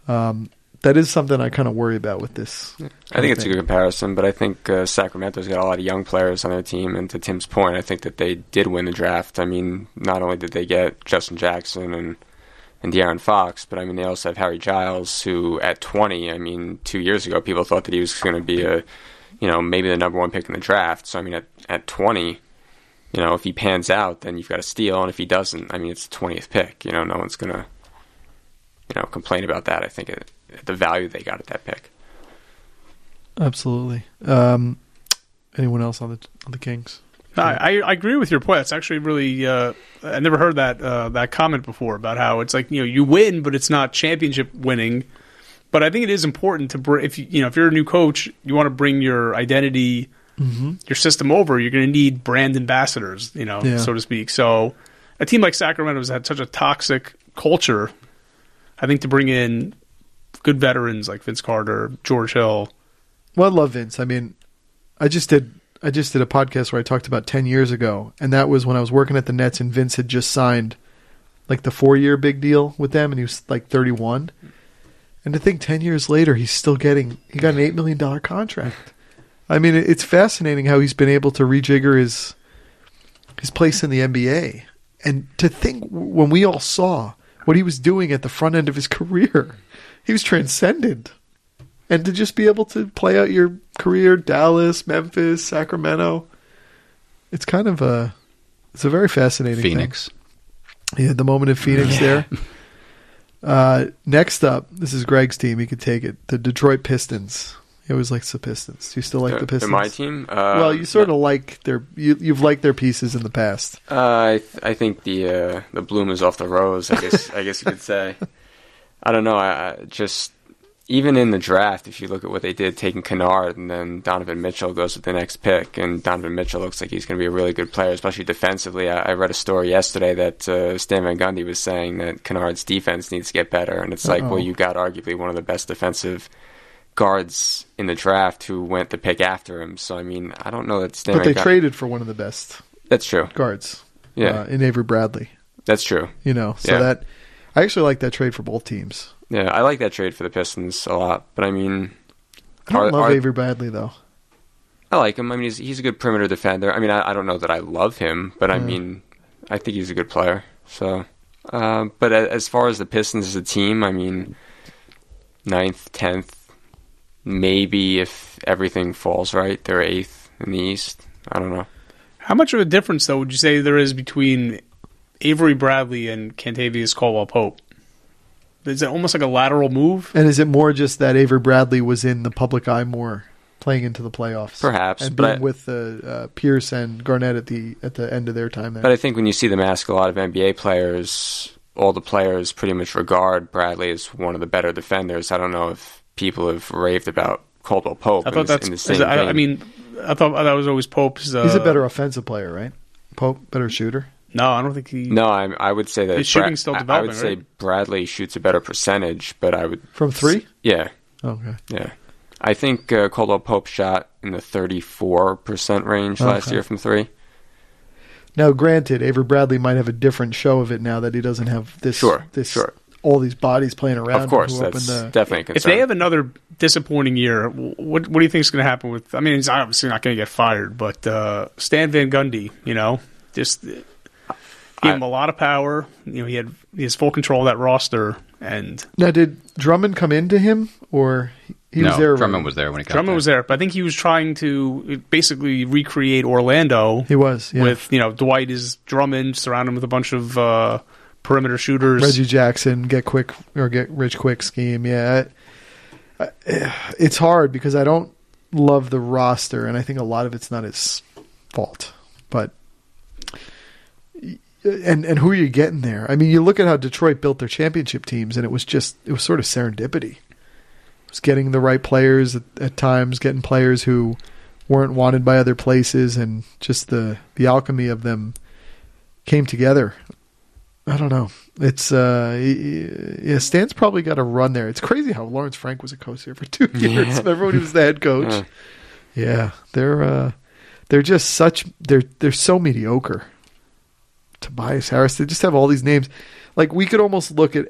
that is something I kind of worry about with this. I think it's a good comparison, but I think Sacramento's got a lot of young players on their team, and to Tim's point, I think that they did win the draft. I mean, not only did they get Justin Jackson and De'Aaron Fox, but I mean, they also have Harry Giles, who at 20, I mean, 2 years ago, people thought that he was going to be maybe the number one pick in the draft. So, I mean, at 20, if he pans out, then you've got a steal, and if he doesn't, I mean, it's the 20th pick. No one's going to, complain about that. I think the value they got at that pick. Absolutely. Anyone else on the Kings? I agree with your point. It's actually really I never heard that comment before about how it's like you win, but it's not championship winning. But I think it is important to if you're a new coach, you want to bring your identity, your system over. You're going to need brand ambassadors, so to speak. So a team like Sacramento has had such a toxic culture. I think to bring in good veterans like Vince Carter, George Hill. Well, I love Vince. I mean, I just did a podcast where I talked about 10 years ago, and that was when I was working at the Nets, and Vince had just signed like the 4-year big deal with them, and he was like 31. And to think 10 years later, he got an $8 million contract. I mean, it's fascinating how he's been able to rejigger his place in the NBA. And to think when we all saw what he was doing at the front end of his career, he was transcendent. And to just be able to play out your career, Dallas, Memphis, Sacramento, it's kind of it's a very fascinating Phoenix. thing. Yeah, the moment of Phoenix there. Next up, this is Greg's team. He could take it. The Detroit Pistons. He always likes the Pistons. Do you still like the Pistons? They're my team. Well, you sort of like you've liked their pieces in the past. I think the bloom is off the rose. I guess you could say. I don't know. I just even in the draft, if you look at what they did, taking Kennard and then Donovan Mitchell goes with the next pick, and Donovan Mitchell looks like he's going to be a really good player, especially defensively. I read a story yesterday that Stan Van Gundy was saying that Kennard's defense needs to get better, and it's like, well, you got arguably one of the best defensive guards in the draft who went the pick after him. So, I mean, I don't know that Stan But they traded for one of the best That's true. guards. Yeah. In Avery Bradley. That's true. That I actually like that trade for both teams. Yeah, I like that trade for the Pistons a lot, but I mean, I don't love Avery Bradley though. I like him. I mean, he's a good perimeter defender. I mean, I don't know that I love him, but I mean, I think he's a good player. So, but as far as the Pistons as a team, I mean, 9th, 10th, maybe if everything falls right, they're 8th in the East. I don't know. How much of a difference, though, would you say there is between Avery Bradley and Kentavious Caldwell-Pope? Is it almost like a lateral move? And is it more just that Avery Bradley was in the public eye more, playing into the playoffs? Perhaps. And being with Pierce and Garnett at the end of their time there. But I think when you see them ask a lot of NBA players, all the players pretty much regard Bradley as one of the better defenders. I don't know if people have raved about Caldwell-Pope in the same vein. I mean, I thought that was always Pope's... He's a better offensive player, right? Pope, better shooter? No, I don't think he... No, I would say that... His shooting's still developing, I would say Bradley shoots a better percentage, but I would... From 3? Yeah. Okay. Yeah. I think Caldwell-Pope shot in the 34% range last year from 3. Now, granted, Avery Bradley might have a different show of it now that he doesn't have this... Sure. All these bodies playing around. Of course, that's definitely a concern. If they have another disappointing year, what do you think is going to happen with... I mean, he's obviously not going to get fired, but Stan Van Gundy, just... Gave him a lot of power. He has full control of that roster. And now, did Drummond come into him, or he was there? Drummond was there when he got Drummond was there, but I think he was trying to basically recreate Orlando. He was, yeah. With Dwight is Drummond, surround him with a bunch of perimeter shooters. Reggie Jackson, get rich quick scheme. Yeah, it's hard because I don't love the roster, and I think a lot of it's not his fault, but. And who are you getting there? I mean, you look at how Detroit built their championship teams, and it was sort of serendipity. It was getting the right players at times, getting players who weren't wanted by other places, and just the alchemy of them came together. I don't know. It's Stan's probably got a run there. It's crazy how Lawrence Frank was a coach here for 2 years. Remember when he was the head coach? Yeah, they're just they're so mediocre. Tobias Harris, they just have all these names. Like, we could almost look at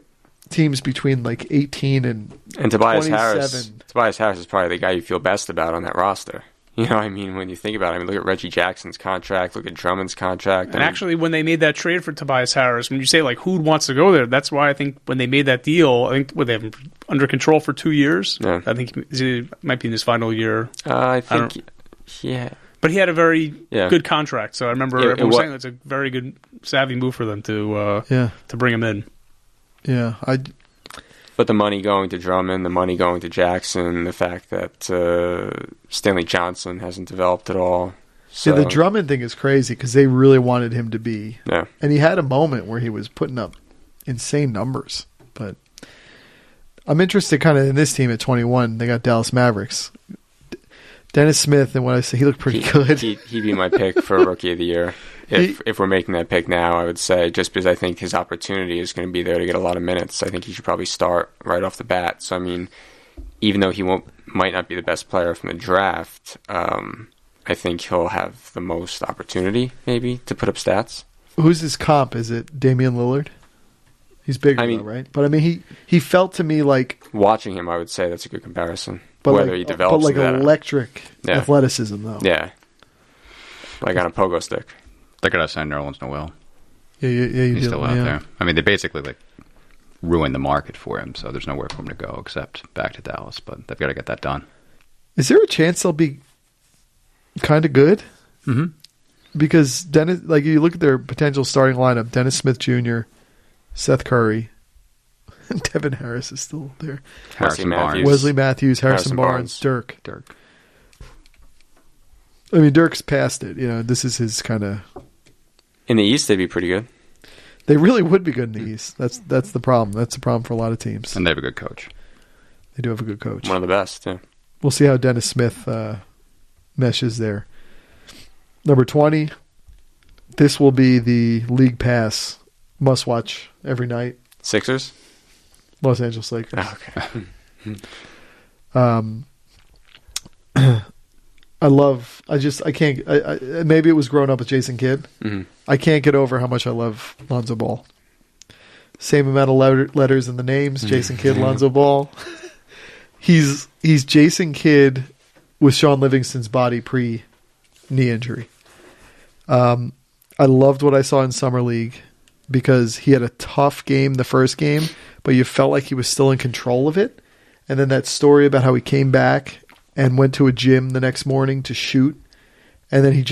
teams between like 18 and Tobias 27. Harris. Tobias Harris is probably the guy you feel best about on that roster. You know what I mean? When you think about it, I mean, look at Reggie Jackson's contract, look at Drummond's contract. And actually, when they made that trade for Tobias Harris, when you say, like, who wants to go there, that's why I think when they made that deal, I think they have him under control for 2 years. Yeah. I think he might be in his final year. I think, yeah. But he had a very good contract, so I remember everyone saying it's a very good, savvy move for them to bring him in. Yeah, But the money going to Drummond, the money going to Jackson, the fact that Stanley Johnson hasn't developed at all. So. Yeah, the Drummond thing is crazy because they really wanted him to be. Yeah. And he had a moment where he was putting up insane numbers. But I'm interested kind of in this team at 21. They got Dallas Mavericks. Dennis Smith, and what I say, he looked pretty good. He'd be my pick for Rookie of the Year. If we're making that pick now, I would say, just because I think his opportunity is going to be there to get a lot of minutes, I think he should probably start right off the bat. So, I mean, even though he might not be the best player from the draft, I think he'll have the most opportunity, maybe, to put up stats. Who's his comp? Is it Damian Lillard? He's bigger, though, right? But, I mean, he felt to me like... Watching him, I would say that's a good comparison. But whether he develops but like electric athleticism, though. Yeah. Like on a pogo stick. They're going to sign Nerlens Noel. Yeah, he's still out there. I mean, they basically like ruined the market for him, so there's nowhere for him to go except back to Dallas. But they've got to get that done. Is there a chance they'll be kind of good? Mm-hmm. Because Dennis, like, you look at their potential starting lineup: Dennis Smith Jr., Seth Curry, Devin Harris is still there. Wesley Matthews, Harrison Barnes, Dirk. I mean, Dirk's past it. You know, this is his kind of... In the East, they'd be pretty good. They really would be good in the East. That's the problem. That's the problem for a lot of teams. And they have a good coach. They do have a good coach. One of the best, yeah. We'll see how Dennis Smith meshes there. Number 20, this will be the League Pass must-watch every night. Sixers? Los Angeles Lakers. Oh, okay. I can't, maybe it was growing up with Jason Kidd. Mm-hmm. I can't get over how much I love Lonzo Ball. Same amount of letters in the names, Jason Kidd, Lonzo Ball. He's Jason Kidd with Sean Livingston's body pre-knee injury. I loved what I saw in Summer League because he had a tough game the first game, but you felt like he was still in control of it. And then that story about how he came back and went to a gym the next morning to shoot, and then he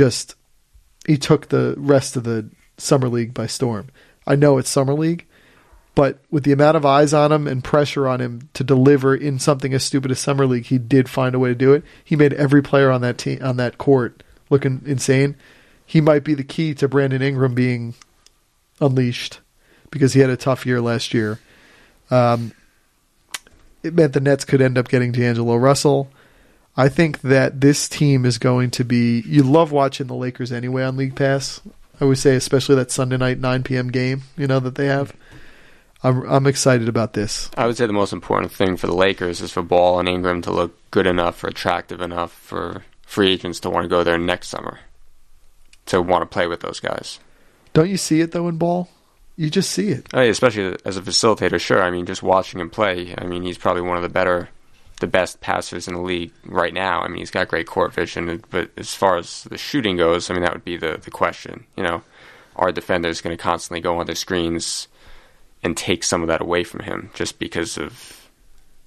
took the rest of the Summer League by storm. I know it's Summer League, but with the amount of eyes on him and pressure on him to deliver in something as stupid as Summer League, he did find a way to do it. He made every player on that team, on that court, looking insane. He might be the key to Brandon Ingram being unleashed because he had a tough year last year. It meant the Nets could end up getting D'Angelo Russell. I think that this team is going to be... You love watching the Lakers anyway on League Pass. I would say especially that Sunday night 9 p.m. game, that they have. I'm excited about this. I would say the most important thing for the Lakers is for Ball and Ingram to look good enough or attractive enough for free agents to want to go there next summer, to want to play with those guys. Don't you see it, though, in Ball? You just see it. Oh, yeah, especially as a facilitator, sure. I mean, just watching him play, I mean, he's probably one of the best passers in the league right now. I mean, he's got great court vision, but as far as the shooting goes, I mean, that would be the question. Are defenders going to constantly go on their screens and take some of that away from him just because of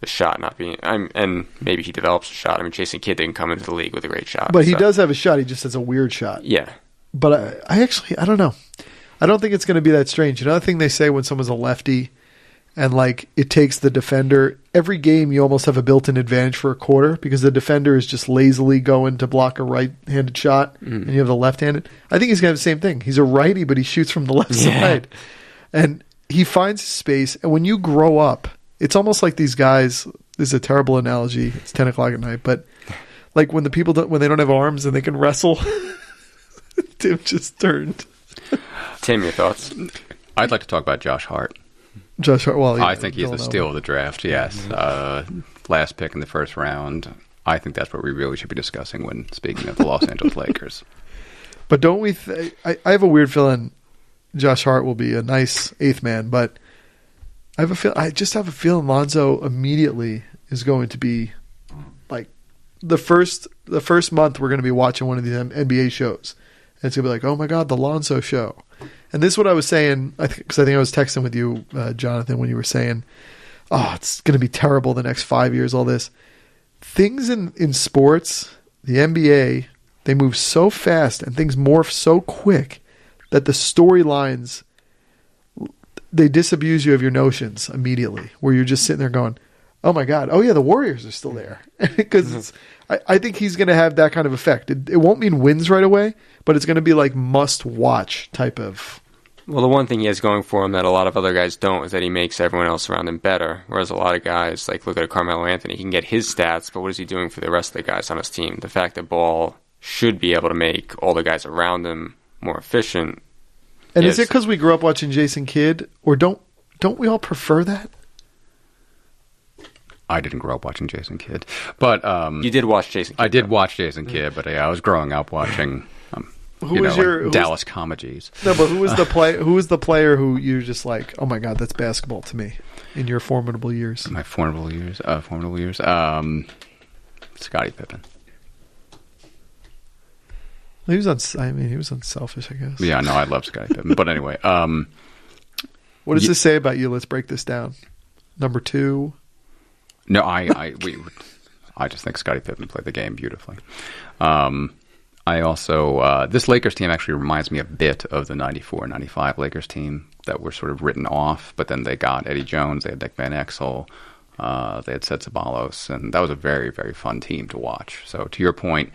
the shot not being... and maybe he develops a shot. I mean, Jason Kidd didn't come into the league with a great shot. But he does have a shot. He just has a weird shot. Yeah. But I don't know. I don't think it's going to be that strange. Another thing they say when someone's a lefty and it takes the defender, every game you almost have a built-in advantage for a quarter because the defender is just lazily going to block a right-handed shot and you have the left-handed. I think he's going to have the same thing. He's a righty, but he shoots from the left side. And he finds his space. And when you grow up, it's almost like these guys, this is a terrible analogy, it's 10 o'clock at night, but when when they don't have arms and they can wrestle, Tim just turned. Tim, your thoughts? I'd like to talk about Josh Hart. Josh Hart, I think he's the steal of the draft, yes. Last pick in the first round. I think that's what we really should be discussing when speaking of the Los Angeles Lakers. But don't we? I have a weird feeling Josh Hart will be a nice eighth man, but I just have a feeling Lonzo immediately is going to be like the first month we're going to be watching one of these NBA shows, and it's going to be like, oh my God, the Lonzo show. And this is what I was saying, because I think I was texting with you, Jonathan, when you were saying, oh, it's going to be terrible the next 5 years, all this. Things in sports, the NBA, they move so fast and things morph so quick that the storylines, they disabuse you of your notions immediately, where you're just sitting there going, oh my God, oh yeah, the Warriors are still there. Because I think he's going to have that kind of effect. It won't mean wins right away, but it's going to be like must-watch type of... Well, the one thing he has going for him that a lot of other guys don't is that he makes everyone else around him better. Whereas a lot of guys, like look at Carmelo Anthony, he can get his stats, but what is he doing for the rest of the guys on his team? The fact that Ball should be able to make all the guys around him more efficient. And is it because we grew up watching Jason Kidd, or don't we all prefer that? I didn't grow up watching Jason Kidd, but you did watch Jason Kidd. I did watch Jason Kidd, but yeah, I was growing up watching Dallas comedies. No, but who was the play? Who was the player who you're just like, oh my God, that's basketball to me in your formidable years? My formidable years. Scottie Pippen. He was unselfish, I guess. Yeah, no, I love Scottie Pippen. But anyway, what does this say about you? Let's break this down. Number 2. No, I just think Scottie Pippen played the game beautifully. I also this Lakers team actually reminds me a bit of the 94-95 Lakers team that were sort of written off, but then they got Eddie Jones, they had Nick Van Exel, they had Seth Zabalos, and that was a very, very fun team to watch. So to your point,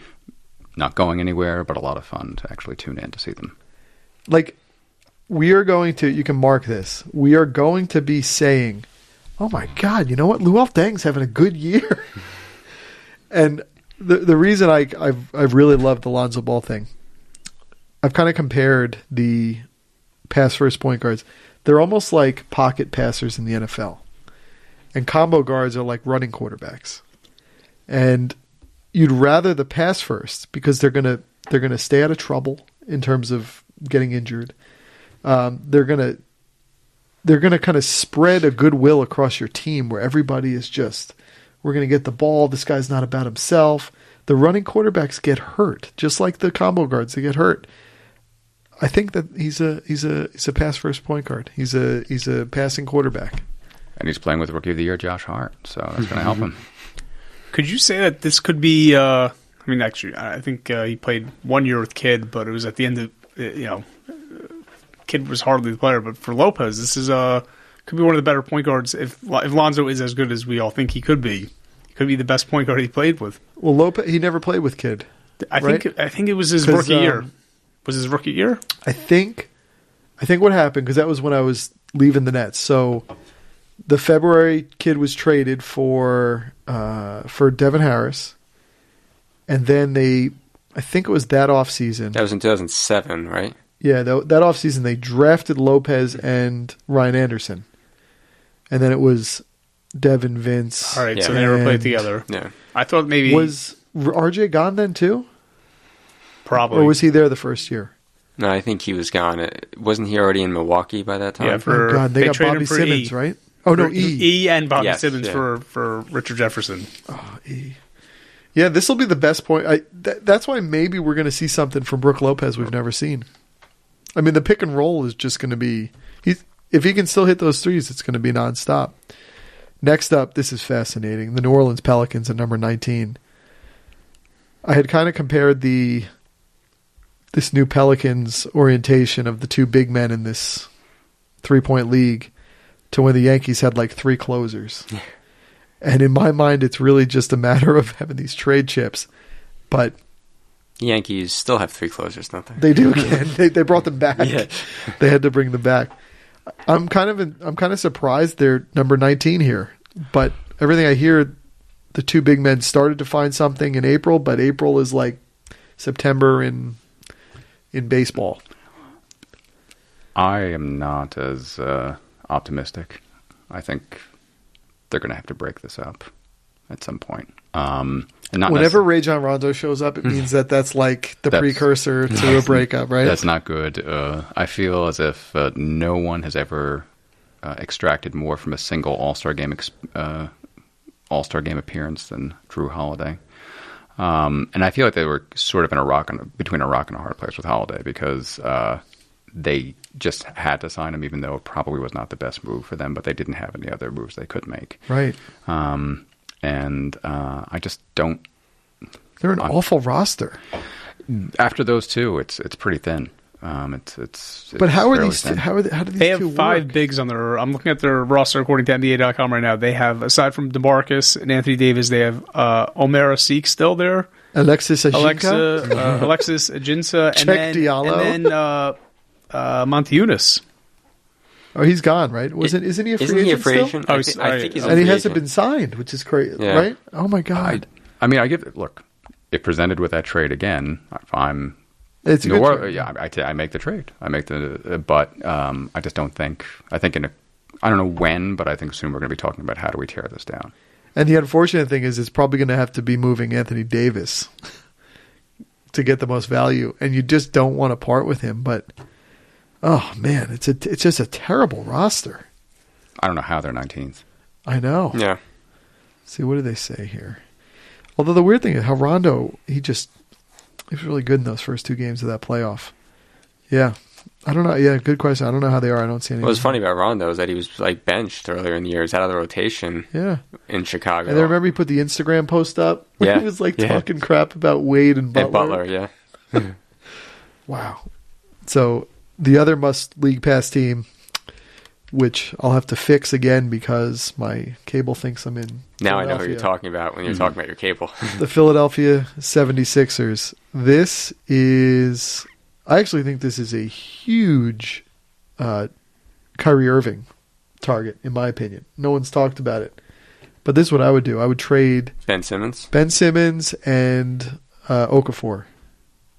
not going anywhere, but a lot of fun to actually tune in to see them. Like, we are going to, you can mark this, we are going to be saying, oh my God, you know what? Luol Deng's having a good year. And the reason I've really loved the Lonzo Ball thing, I've kind of compared the pass first point guards. They're almost like pocket passers in the NFL. And combo guards are like running quarterbacks. And you'd rather the pass first because they're gonna stay out of trouble in terms of getting injured. They're gonna kind of spread a goodwill across your team where everybody is just, we're gonna get the ball. This guy's not about himself. The running quarterbacks get hurt, just like the combo guards. They get hurt. I think that he's a pass first point guard. He's a passing quarterback. And he's playing with Rookie of the Year Josh Hart, so that's going to help him. Could you say that this could be? Actually, I think he played 1 year with Kidd, but it was at the end of Kidd was hardly the player. But for Lopez, this is could be one of the better point guards. If Lonzo is as good as we all think he could be the best point guard he played with. Well, Lopez, he never played with Kidd. I think it was his rookie year. Was his rookie year? I think what happened, because that was when I was leaving the Nets. So the February Kidd was traded for Devin Harris, and then I think it was that offseason. That was in 2007, right? Yeah, that offseason they drafted Lopez and Ryan Anderson, and then it was Devin, Vince. All right, so they never played together. Yeah, I thought maybe was RJ gone then too? Probably. Or was he there the first year? No, I think he was gone. Wasn't he already in Milwaukee by that time? Yeah, oh God, they got traded Bobby him for Simmons, E. right? Oh no, E and Bobby Yes, Simmons yeah. for Richard Jefferson. Oh, E. Yeah, this will be the best point. That's why maybe we're going to see something from Brook Lopez we've never seen. I mean, the pick and roll is just going to be, if he can still hit those threes, it's going to be nonstop. Next up, this is fascinating. The New Orleans Pelicans at number 19. I had kind of compared this new Pelicans orientation of the two big men in this 3-point league to when the Yankees had like 3 closers. And in my mind, it's really just a matter of having these trade chips. But The Yankees still have 3 closers, don't they? they do again. They brought them back. Yeah. They had to bring them back. I'm kind of surprised they're number 19 here. But everything I hear, the two big men started to find something in April, but April is like September in baseball. I am not as optimistic. I think they're going to have to break this up at some point. And not Whenever Rajon Rondo shows up, it means that's like the precursor to a breakup, right? That's not good. I feel as if no one has ever extracted more from a single All-Star game appearance than Drew Holiday. And I feel like they were sort of between a rock and a hard place with Holiday because they just had to sign him, even though it probably was not the best move for them, but they didn't have any other moves they could make. Right. And I just don't. They're an awful roster. After those two, it's pretty thin. It's but how are these? thin. How do these? They have two 5 work? bigs on their. I'm looking at their roster according to NBA.com right now. They have, aside from DeMarcus and Anthony Davis, they have Omer Asik still there. Alexis Ajinca, Alexis Ajinca, Check Diallo. and then Montejunas. Oh, he's gone, right? Isn't he a free Isn't he a agent free still? agent? Oh, I think he's a And he free hasn't agent. been signed, which is crazy, Yeah. right? Oh my god! I mean, look. If presented with that trade again, if I'm It's a good trade. yeah, I make the trade. But I just don't think. I think I don't know when, but I think soon we're going to be talking about how do we tear this down. And the unfortunate thing is, it's probably going to have to be moving Anthony Davis to get the most value, and you just don't want to part with him. But oh man, it's just a terrible roster. I don't know how they're 19th. I know. Yeah. See, what do they say here? Although the weird thing is how Rondo, he was really good in those first 2 games of that playoff. Yeah. I don't know. Yeah, good question. I don't know how they are. I don't see anything. What was funny about Rondo is that he was like benched earlier in the year. He's out of the rotation in Chicago. And I remember he put the Instagram post up where Yeah. he was like Yeah. talking crap about Wade and Butler. And Butler, yeah. Wow. So the other must-league pass team, which I'll have to fix again because my cable thinks I'm in Now I know who Philadelphia. you're talking about when you're talking about your cable. The Philadelphia 76ers. This is... I actually think this is a huge Kyrie Irving target, in my opinion. No one's talked about it. But this is what I would do. I would trade Ben Simmons? Ben Simmons and Okafor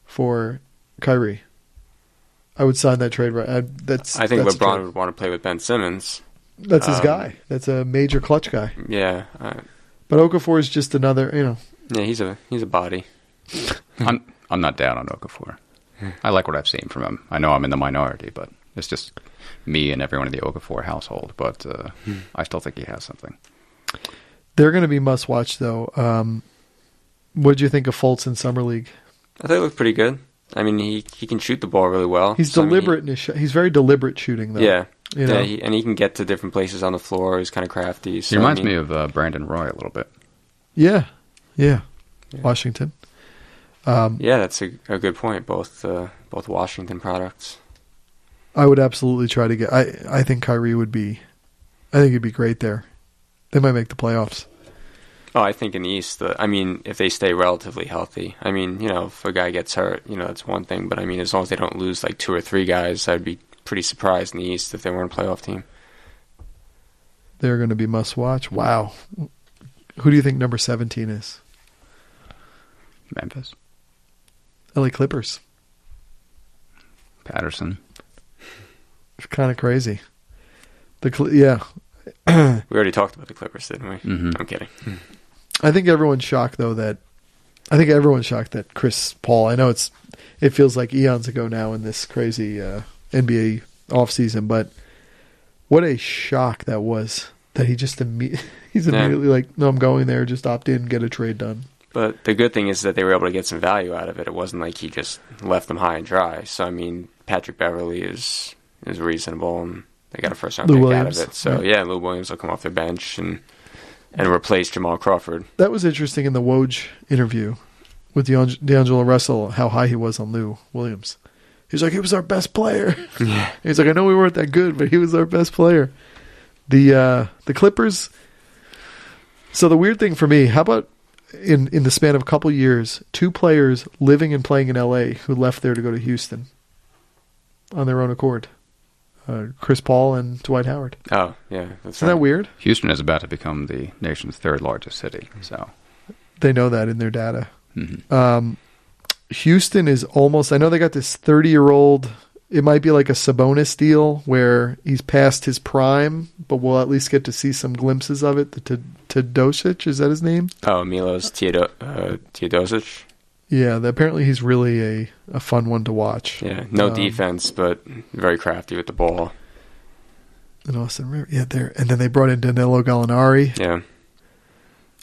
for Kyrie. I would sign that trade. Right. I think that's a LeBron trade. would want to play with Ben Simmons. That's his guy. That's a major clutch guy. Yeah. But Okafor is just another, Yeah, he's a body. I'm not down on Okafor. I like what I've seen from him. I know I'm in the minority, but it's just me and everyone in the Okafor household. But I still think he has something. They're going to be must-watch, though. What did you think of Fultz in Summer League? I thought he looked pretty good. I mean, he can shoot the ball really well. He's So, I mean, deliberate in his shot. He's very deliberate shooting, though. Yeah. You know? Yeah, and he can get to different places on the floor. He's kind of crafty. So, He reminds me of Brandon Roy a little bit. Yeah. Washington. Yeah, that's a good point. Both Washington products. I would absolutely try to get... I think Kyrie would be... I think he'd be great there. They might make the playoffs. Oh, I think in the East, if they stay relatively healthy. I mean, if a guy gets hurt, that's one thing. But, as long as they don't lose like 2 or 3 guys, I'd be pretty surprised in the East if they weren't a playoff team. They're going to be must-watch. Wow. Who do you think number 17 is? Memphis. LA Clippers. Patterson. It's kind of crazy. Yeah. We already talked about the Clippers, didn't we? Mm-hmm. I'm kidding. I think everyone's shocked, though, that Chris Paul, I know it feels like eons ago now in this crazy NBA offseason, but what a shock that was that he just he's immediately like, no, I'm going there, just opt in, get a trade done. But the good thing is that they were able to get some value out of it. It wasn't like he just left them high and dry. So, Patrick Beverly is reasonable, and they got a first-round pick Williams, out of it. So, right. yeah, Lou Williams will come off their bench and replace Jamal Crawford. That was interesting in the Woj interview with D'Angelo Russell, how high he was on Lou Williams. He's like, he was our best player. Yeah. He's like, I know we weren't that good, but he was our best player. The Clippers. So the weird thing for me, how about in the span of a couple years, 2 players living and playing in LA who left there to go to Houston on their own accord? Chris Paul and Dwight Howard. Oh, yeah. That's Isn't that weird? Houston is about to become the nation's 3rd largest city. So They know that in their data. mm-hmm. Houston is almost... I know they got this 30-year-old... It might be like a Sabonis deal where he's past his prime, but we'll at least get to see some glimpses of it to Teodosic, is that his name? Oh, Milos Teodosic. Yeah, apparently he's really a fun one to watch. Yeah, no defense, but very crafty with the ball. And Austin Rivers, and then they brought in Danilo Gallinari. Yeah.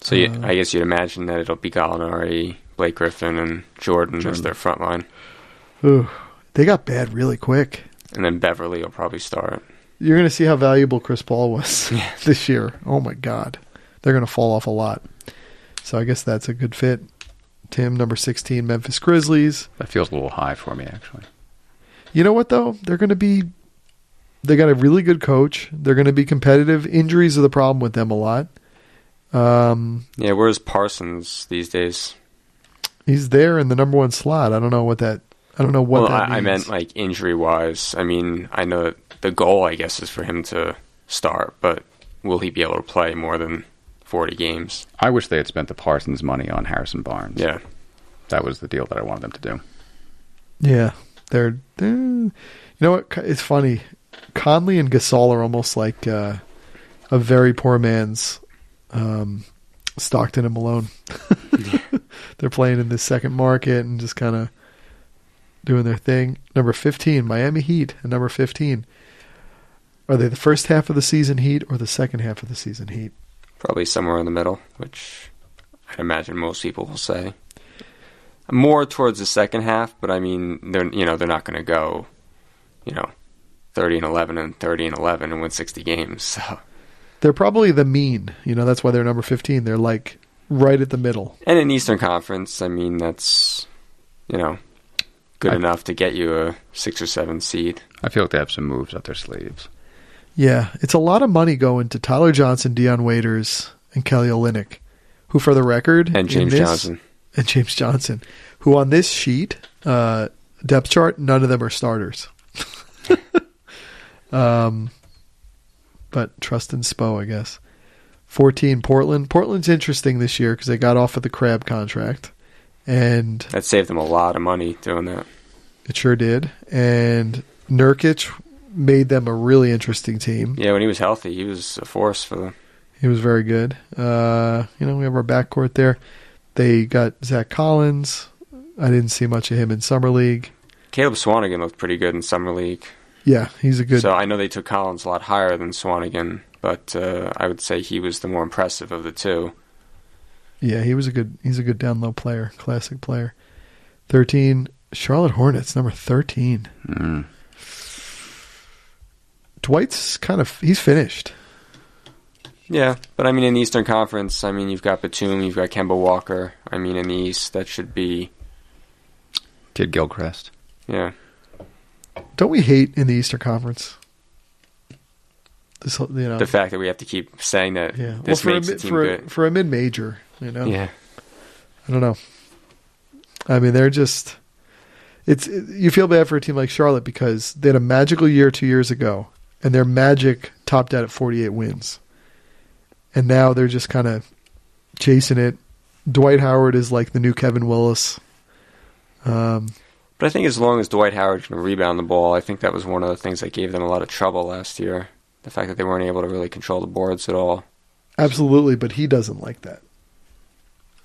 So I guess you'd imagine that it'll be Gallinari, Blake Griffin, and Jordan as their front line. Ooh, they got bad really quick. And then Beverly will probably start. You're going to see how valuable Chris Paul was this year. Oh, my God. They're going to fall off a lot. So I guess that's a good fit. Tim, number 16, Memphis Grizzlies. That feels a little high for me, actually. You know what, though? They got a really good coach. They're going to be competitive. Injuries are the problem with them a lot. Yeah, where's Parsons these days? He's there in the number 1 slot. I don't know what that means. I meant like injury-wise. I mean, I know that the goal, I guess, is for him to start, but will he be able to play more than 40 games? I wish they had spent the Parsons money on Harrison Barnes. Yeah. That was the deal that I wanted them to do. Yeah. They're you know what? It's funny. Conley and Gasol are almost like a very poor man's Stockton and Malone. They're playing in this second market and just kind of doing their thing. Number 15, Miami Heat, and number 15. Are they the first half of the season Heat or the second half of the season Heat? Probably somewhere in the middle, which I imagine most people will say. More towards the second half, but I mean, they're not going to go, 30-11 and 30-11 and win 60 games. So. They're probably the mean. That's why they're number 15. They're like right at the middle. And in Eastern Conference, I mean, that's, good enough to get you a 6 or 7 seed. I feel like they have some moves up their sleeves. Yeah, it's a lot of money going to Tyler Johnson, Dion Waiters, and Kelly Olynyk, who, for the record, and James Johnson, who on this sheet, depth chart, none of them are starters. But trust in Spo, I guess. 14, Portland. Portland's interesting this year because they got off of the Crab contract, and that saved them a lot of money doing that. It sure did. And Nurkic made them a really interesting team. Yeah, when he was healthy, he was a force for them. He was very good. We have our backcourt there. They got Zach Collins. I didn't see much of him in Summer League. Caleb Swanigan looked pretty good in Summer League. Yeah, he's a good... So I know they took Collins a lot higher than Swanigan, but I would say he was the more impressive of the two. Yeah, he's a good down-low player, classic player. 13, Charlotte Hornets, number 13. Dwight's he's finished. Yeah, but I mean, in the Eastern Conference, I mean, you've got Batum, you've got Kemba Walker. I mean, in the East, that should be... Kid Gilchrist. Yeah. Don't we hate in the Eastern Conference? The fact that we have to keep saying that this makes the team good. For a mid-major, Yeah. I don't know. I mean, they're just... You feel bad for a team like Charlotte because they had a magical year 2 years ago, and their magic topped out at 48 wins. And now they're just kind of chasing it. Dwight Howard is like the new Kevin Willis. But I think as long as Dwight Howard can rebound the ball, I think that was one of the things that gave them a lot of trouble last year. The fact that they weren't able to really control the boards at all. Absolutely, but he doesn't like that.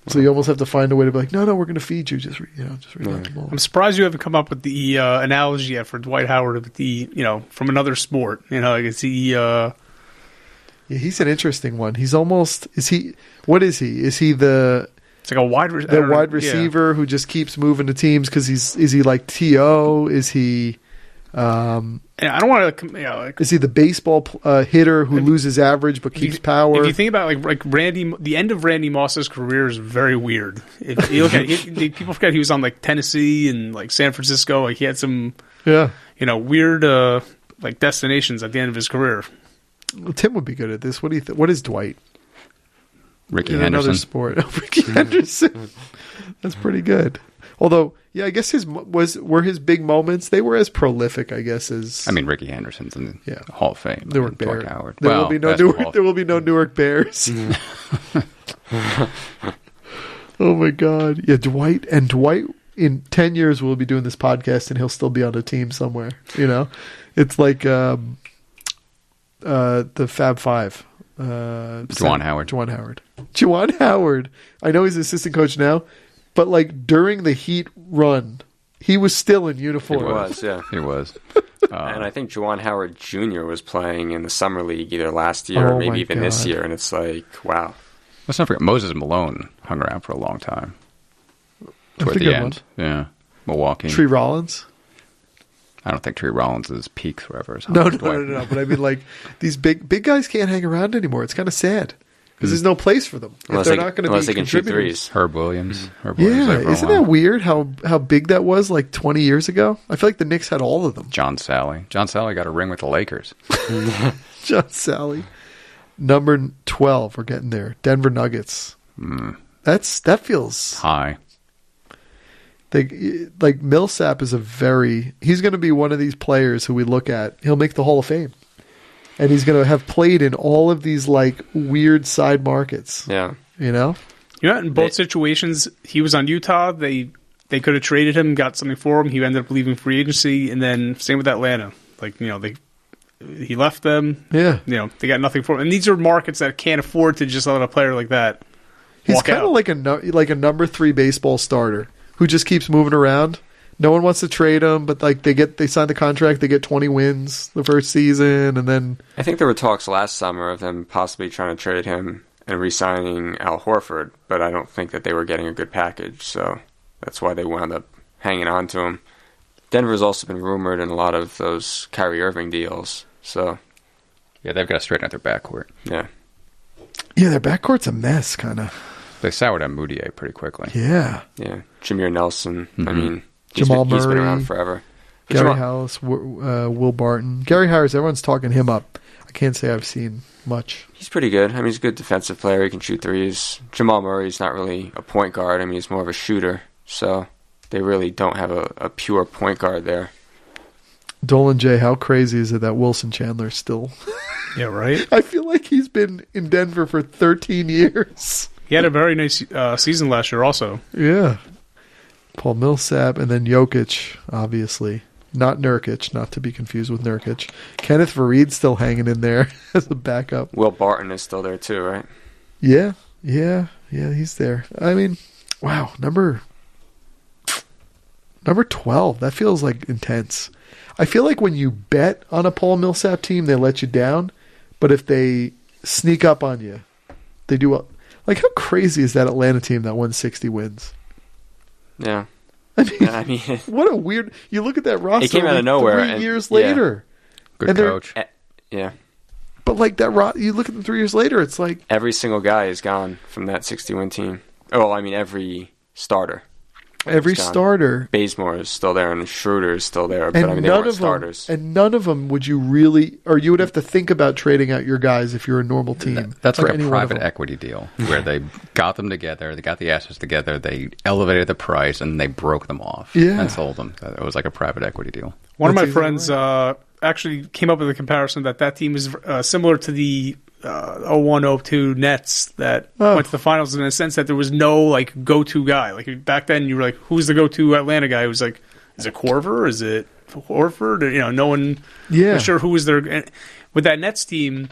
So you almost have to find a way to be like, no, we're going to feed you. Just rebound the ball. I'm surprised you haven't come up with the analogy yet for Dwight Howard with the from another sport. Like it's the. Yeah, he's an interesting one. He's almost what is he? Is he the? It's like a wide receiver who just keeps moving to teams because is he like T.O.? Is he? I don't want to. Is he the baseball hitter who loses average but keeps power? If you think about like Randy, the end of Randy Moss's career is very weird. If you look at people forget he was on like Tennessee and like San Francisco. Like he had some weird like destinations at the end of his career. Well, Tim would be good at this. What do you what is Dwight? Ricky in Henderson. Another sport. Ricky Henderson. That's pretty good. Although, yeah, I guess were his big moments. They were as prolific, I guess, as. I mean, Ricky Henderson's in the Hall of Fame. Newark Bears. Howard. There will be no Newark Bears. Oh my God! Yeah, Dwight in 10 years we'll be doing this podcast and he'll still be on a team somewhere. It's like the Fab Five. Juwan Howard. Juwan Howard. I know he's assistant coach now, but like during the Heat run, he was still in uniform. He was, yeah. He was. And I think Juwan Howard Jr. was playing in the summer league either last year or maybe even this year, and it's like, wow. Let's not forget, Moses Malone hung around for a long time. That's Toward a the good end. one. Yeah. Milwaukee. Tree Rollins? I don't think Tree Rollins is peak forever. No. But I mean, like, these big guys can't hang around anymore. It's kind of sad. Because there's no place for them. Unless they're not going to be they can shoot contributors. threes. Herb Williams. Yeah, isn't that weird how big that was like 20 years ago? I feel like the Knicks had all of them. John Sally. John Sally got a ring with the Lakers. John Sally. Number 12, we're getting there. Denver Nuggets. That feels high. Like Millsap is he's going to be one of these players who we look at. He'll make the Hall of Fame. And he's going to have played in all of these like weird side markets. Yeah. You know? Yeah, in both situations, he was on Utah. They could have traded him, got something for him. He ended up leaving free agency, and then same with Atlanta. Like, he left them. Yeah. They got nothing for him. And these are markets that can't afford to just let a player like that He's kind of like a number 3 baseball starter who just keeps moving around. No one wants to trade him, but like they sign the contract, they get 20 wins the first season, and then I think there were talks last summer of them possibly trying to trade him and re-signing Al Horford, but I don't think that they were getting a good package, so that's why they wound up hanging on to him. Denver's also been rumored in a lot of those Kyrie Irving deals, so yeah, they've got to straighten out their backcourt. Yeah, their backcourt's a mess, kind of. They soured on Moutier pretty quickly. Yeah. Jameer Nelson. I mean, he's Jamal been Murray, around forever. But Gary Harris, Will Barton. Gary Harris, everyone's talking him up. I can't say I've seen much. He's pretty good. I mean, he's a good defensive player. He can shoot threes. Jamal Murray's not really a point guard. I mean, he's more of a shooter. So they really don't have a pure point guard there. Dolan J, how crazy is it that Wilson Chandler's still... Yeah, right? I feel like he's been in Denver for 13 years. He had a very nice season last year also. Yeah. Paul Millsap, and then Jokic, obviously. Not Nurkic, not to be confused with Nurkic. Kenneth Faried's still hanging in there as a backup. Will Barton is still there too, right? Yeah, he's there. I mean, wow, number 12, that feels like intense. I feel like when you bet on a Paul Millsap team, they let you down, but if they sneak up on you, they do well. Like, how crazy is that Atlanta team that won 60 wins? Yeah. I mean, what a weird... You look at that roster... It came out of nowhere. 3 years later. Good coach. Yeah. But, like, you look at them 3 years later, it's like... Every single guy is gone from that 60-win team. Oh, I mean, every starter. Every starter. Bazemore is still there, and Schroeder is still there. But, I mean, they weren't starters. And none of them would you really... Or you would have to think about trading out your guys if you're a normal team. That's like a private equity deal where they got them together, they got the assets together, they elevated the price, and they broke them off and sold them. It was like a privent equity deal. One of my friends actually came up with a comparison that team is similar to the 01-02 Nets that went to the finals in a sense that there was no like go-to guy. Like back then, you were like, "Who's the go-to Atlanta guy?" It was like, "Is it Korver? Is it Horford?" No one was sure who was there. And with that Nets team,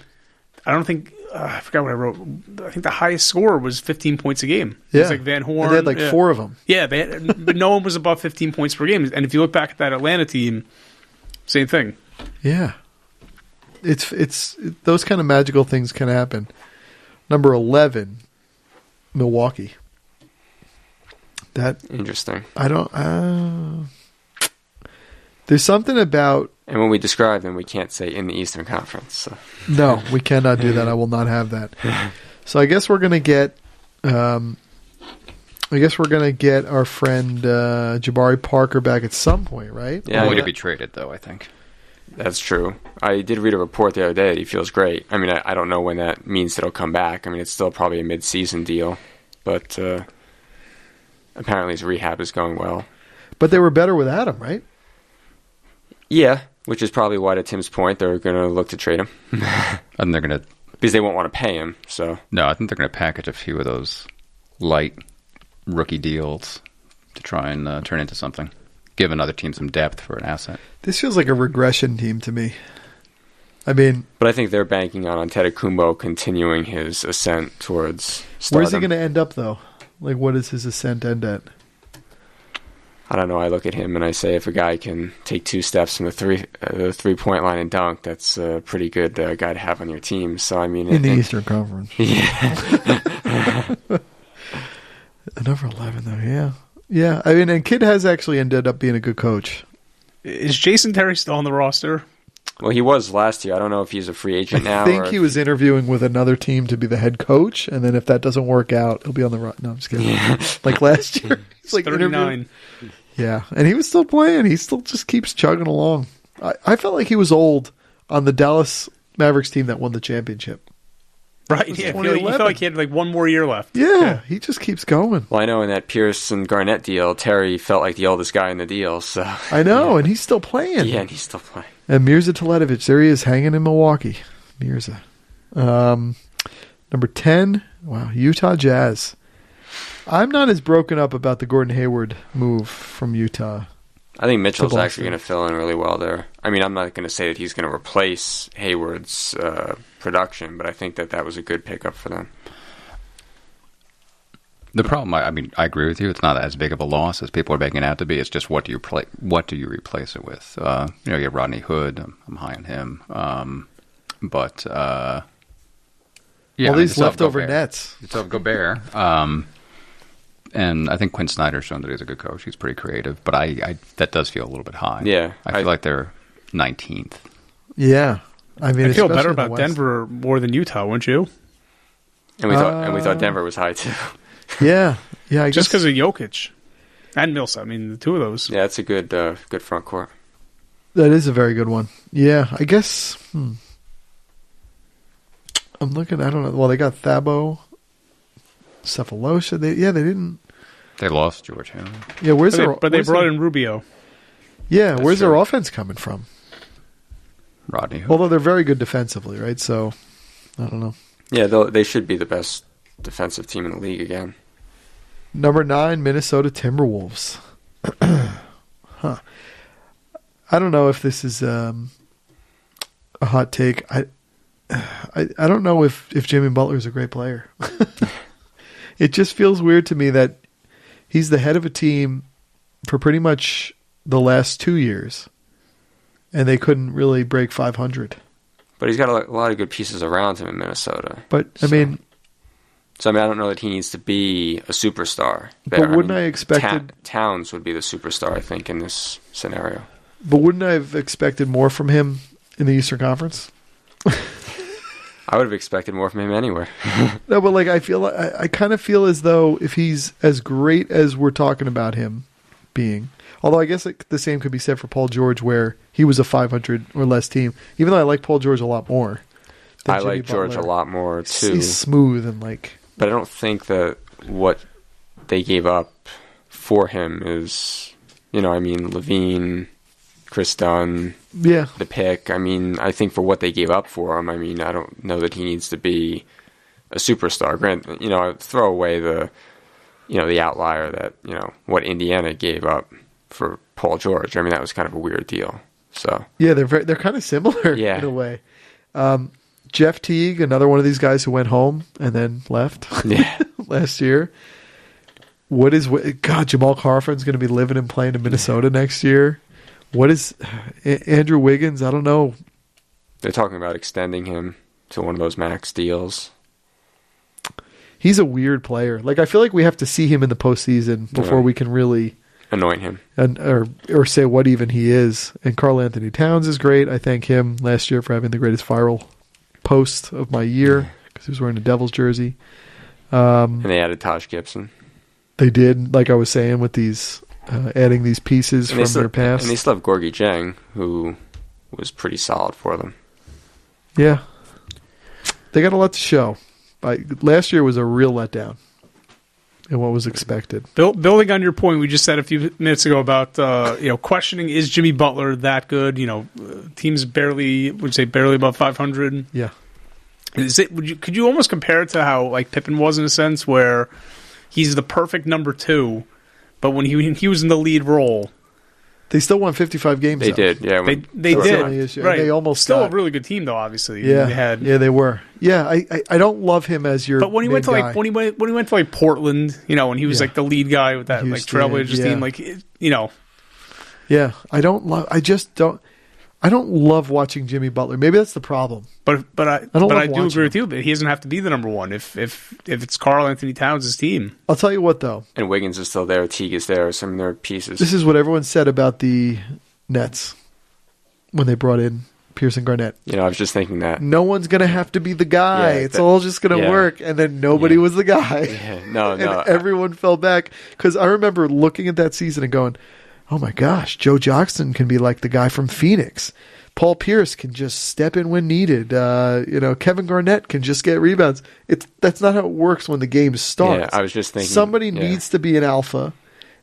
I don't think I forgot what I wrote. I think the highest score was 15 points a game. Yeah, it was like Van Horn. And they had like 4 of them. Yeah, but no one was above 15 points per game. And if you look back at that Atlanta team, same thing. Yeah. It's those kind of magical things can happen. Number 11, Milwaukee. That interesting. I don't. There's something about. And when we describe them, we can't say in the Eastern Conference. So. No, we cannot do that. I will not have that. So I guess we're gonna get. I guess we're gonna get our friend Jabari Parker back at some point, right? Yeah, Going to be traded though, I think. That's true. I did read a report the other day that he feels great. I mean, I don't know when that means that he'll come back. I mean, it's still probably a mid-season deal, but apparently his rehab is going well. But they were better without him, right? Yeah, which is probably why, to Tim's point, they're going to look to trade him. And they're going to... Because they won't want to pay him, so... No, I think they're going to package a few of those light rookie deals to try and turn into something. Give another team some depth for an asset. This feels like a regression team to me. I mean, but I think they're banking on Antetokounmpo continuing his ascent towards stardom. Where's he going to end up, though? Like, what does his ascent end at? I don't know. I look at him and I say, if a guy can take 2 steps from the 3-point line and dunk, that's a pretty good guy to have on your team. So I mean, in the Eastern Conference, yeah. Number 11, though, yeah. I mean, and Kidd has actually ended up being a good coach. Is Jason Terry still on the roster? Well, he was last year. I don't know if he's a free agent now. I think he was interviewing with another team to be the head coach, and then if that doesn't work out, he'll be on the right. No, I'm just kidding. Yeah. Like last year, he's like 39. Yeah, and he was still playing. He still just keeps chugging along. I felt like he was old on the Dallas Mavericks team that won the championship. Right, yeah. You felt like he had like one more year left. Yeah, he just keeps going. Well, I know in that Pierce and Garnett deal, Terry felt like the oldest guy in the deal. So I know, and he's still playing. Yeah, and he's still playing. And Mirza Teletovic, there he is, hanging in Milwaukee. Mirza. Number 10, wow, Utah Jazz. I'm not as broken up about the Gordon Hayward move from Utah. I think Mitchell's actually going to fill in really well there. I mean, I'm not going to say that he's going to replace Hayward's production, but I think that was a good pickup for them. The problem, I mean, I agree with you. It's not as big of a loss as people are making it out to be. It's just what do you replace it with? You have Rodney Hood. I'm high on him, but all these leftover nets. You still have Gobert, and I think Quinn Snyder's shown that he's a good coach. He's pretty creative, but I that does feel a little bit high. Yeah, I feel like they're 19th. Yeah, I mean, I feel better about Denver more than Utah, wouldn't you? And we thought Denver was high too. Yeah. I just guess because of Jokic and Millsap. I mean, the two of those. Yeah, it's a good front court. That is a very good one. Yeah, I guess. I'm looking. I don't know. Well, they got Thabo, Cephalosha. They didn't. They lost George Hill. Yeah, but they brought in Rubio. Yeah, where's their offense coming from? Rodney Hood. Although they're very good defensively, right? So I don't know. Yeah, they should be the best defensive team in the league again. Number 9, Minnesota Timberwolves. Huh. I don't know if this is a hot take. I don't know if Jimmy Butler is a great player. It just feels weird to me that he's the head of a team for pretty much the last 2 years, and they couldn't really break 500. But he's got a lot of good pieces around him in Minnesota. But, I mean, I don't know that he needs to be a superstar there. But wouldn't I expected Towns would be the superstar, I think, in this scenario. But wouldn't I have expected more from him in the Eastern Conference? I would have expected more from him anywhere. No, but I kind of feel as though if he's as great as we're talking about him being, although I guess the same could be said for Paul George, where he was a 500 or less team. Even though I like Paul George a lot more. I like George a lot more too. He's smooth and But I don't think that what they gave up for him is, Levine, Chris Dunn, the pick. I think for what they gave up for him, I don't know that he needs to be a superstar. Granted, throw away the outlier that, what Indiana gave up for Paul George. That was kind of a weird deal. So yeah, they're kind of similar in a way. Jeff Teague, another one of these guys who went home and then left last year. Jamal Crawford's going to be living and playing in Minnesota next year. What is Andrew Wiggins? I don't know. They're talking about extending him to one of those max deals. He's a weird player. I feel like we have to see him in the postseason before we can really anoint him or say what even he is. And Karl Anthony Towns is great. I thank him last year for having the greatest viral post of my year because he was wearing a Devils jersey. And they added Taj Gibson. They did, like I was saying, with these adding these pieces from their past. And they still have Gorgie Jang, who was pretty solid for them. Yeah. They got a lot to show. Last year was a real letdown in what was expected. Building on your point we just said a few minutes ago about questioning, is Jimmy Butler that good? Teams barely above 500. Yeah. Could you almost compare it to how Pippen was in a sense, where he's the perfect number 2, but when he was in the lead role, They still won 55 games. They though. did, yeah. They That's the did. only issue. Right. They almost still got- a really good team though. Obviously, Yeah, they had. yeah, they were. Yeah, I don't love him as your. But when he main went to guy. when he went to like Portland, when he was Yeah. like the lead guy with that Houston, like Trailblazers yeah. team, like Yeah, I don't love. I just don't. I don't love watching Jimmy Butler. Maybe that's the problem. But I love do watching agree with you. But he doesn't have to be the number one if it's Karl Anthony Towns' team. I'll tell you what, though. And Wiggins is still there. Teague is there. Some of their pieces. This is what everyone said about the Nets when they brought in Pierce and Garnett. I was just thinking that. No one's going to have to be the guy. Yeah, it's all just going to yeah. work. And then nobody was the guy. Yeah, no. And everyone fell back. Because I remember looking at that season and going, oh my gosh, Joe Johnson can be like the guy from Phoenix. Paul Pierce can just step in when needed. Kevin Garnett can just get rebounds. That's not how it works when the game starts. Yeah, I was just thinking. Somebody needs to be an alpha,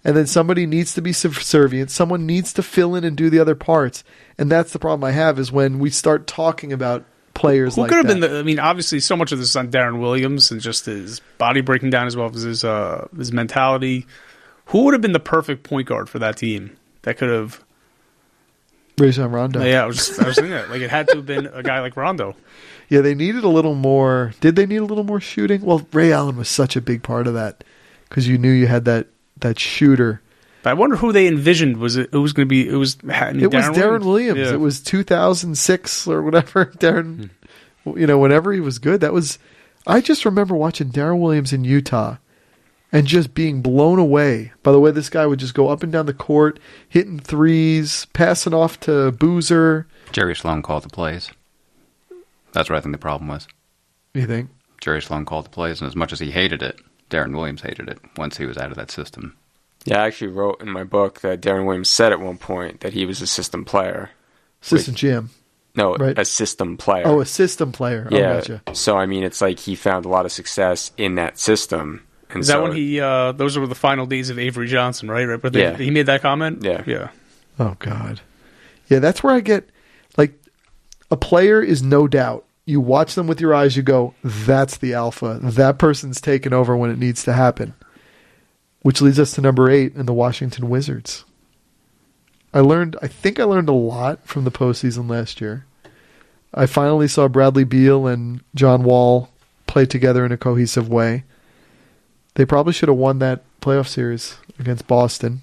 and then somebody needs to be subservient. Someone needs to fill in and do the other parts. And that's the problem I have is when we start talking about players Who like could have that. been obviously so much of this is on Darren Williams and just his body breaking down as well as his mentality. Who would have been the perfect point guard for that team that could have? Rajon Rondo. Yeah, I was thinking that. Like, it had to have been a guy like Rondo. Yeah, they needed a little more. Did they need a little more shooting? Well, Ray Allen was such a big part of that because you knew you had that shooter. But I wonder who they envisioned. Was it was going to be? It was Darren Williams. Yeah. It was 2006 or whatever. Darren, whenever he was good, that was. I just remember watching Darren Williams in Utah and just being blown away by the way this guy would just go up and down the court, hitting threes, passing off to Boozer. Jerry Sloan called the plays. That's what I think the problem was. You think? Jerry Sloan called the plays, and as much as he hated it, Darren Williams hated it once he was out of that system. Yeah, I actually wrote in my book that Darren Williams said at one point that he was a system player. Assistant GM. No, Right. a system player. Oh, a system player. yeah. Oh, gotcha. So, it's like he found a lot of success in that system. And Is that so when he? Those were the final days of Avery Johnson, right? But Yeah. he made that comment. Yeah. Yeah. Oh, God. Yeah, that's where I get, a player is no doubt. You watch them with your eyes, you go, that's the alpha. That person's taken over when it needs to happen. Which leads us to number 8 in the Washington Wizards. I think I learned a lot from the postseason last year. I finally saw Bradley Beal and John Wall play together in a cohesive way. They probably should have won that playoff series against Boston.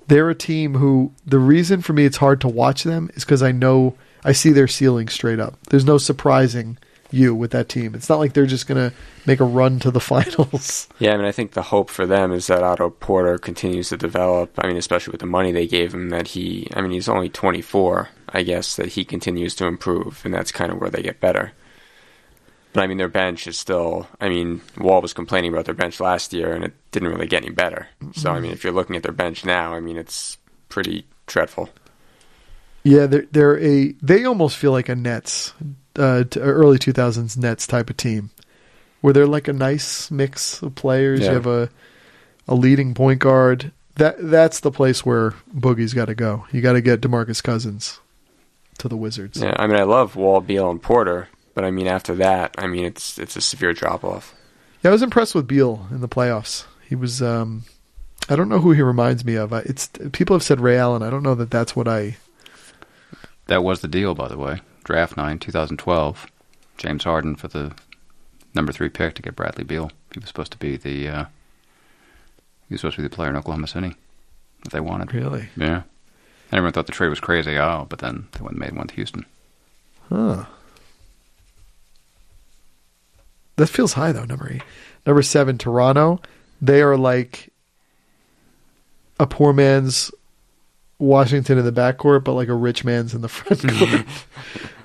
They're a team who, the reason for me it's hard to watch them is because I see their ceiling straight up. There's no surprising you with that team. It's not like they're just going to make a run to the finals. Yeah, I think the hope for them is that Otto Porter continues to develop. Especially with the money they gave him, that he's only 24, I guess, that he continues to improve, and that's kind of where they get better. But, their bench is still, Wall was complaining about their bench last year, and it didn't really get any better. So, if you're looking at their bench now, it's pretty dreadful. Yeah, they almost feel like a Nets, early 2000s Nets type of team, where they're like a nice mix of players. Yeah. You have a leading point guard. That's the place where Boogie's got to go. You got to get DeMarcus Cousins to the Wizards. Yeah, I love Wall, Beal, and Porter, but after that, it's a severe drop off. Yeah, I was impressed with Beal in the playoffs. He was, I don't know who he reminds me of. People have said Ray Allen. I don't know that that's what I. That was the deal, by the way. Draft 9, 2012. James Harden for the number 3 pick to get Bradley Beal. He was supposed to be the player in Oklahoma City that they wanted. Really? Yeah. And everyone thought the trade was crazy. But then they went and made one to Houston. Huh. That feels high, though, number 8. Number 7, Toronto. They are like a poor man's Washington in the backcourt, but like a rich man's in the front court.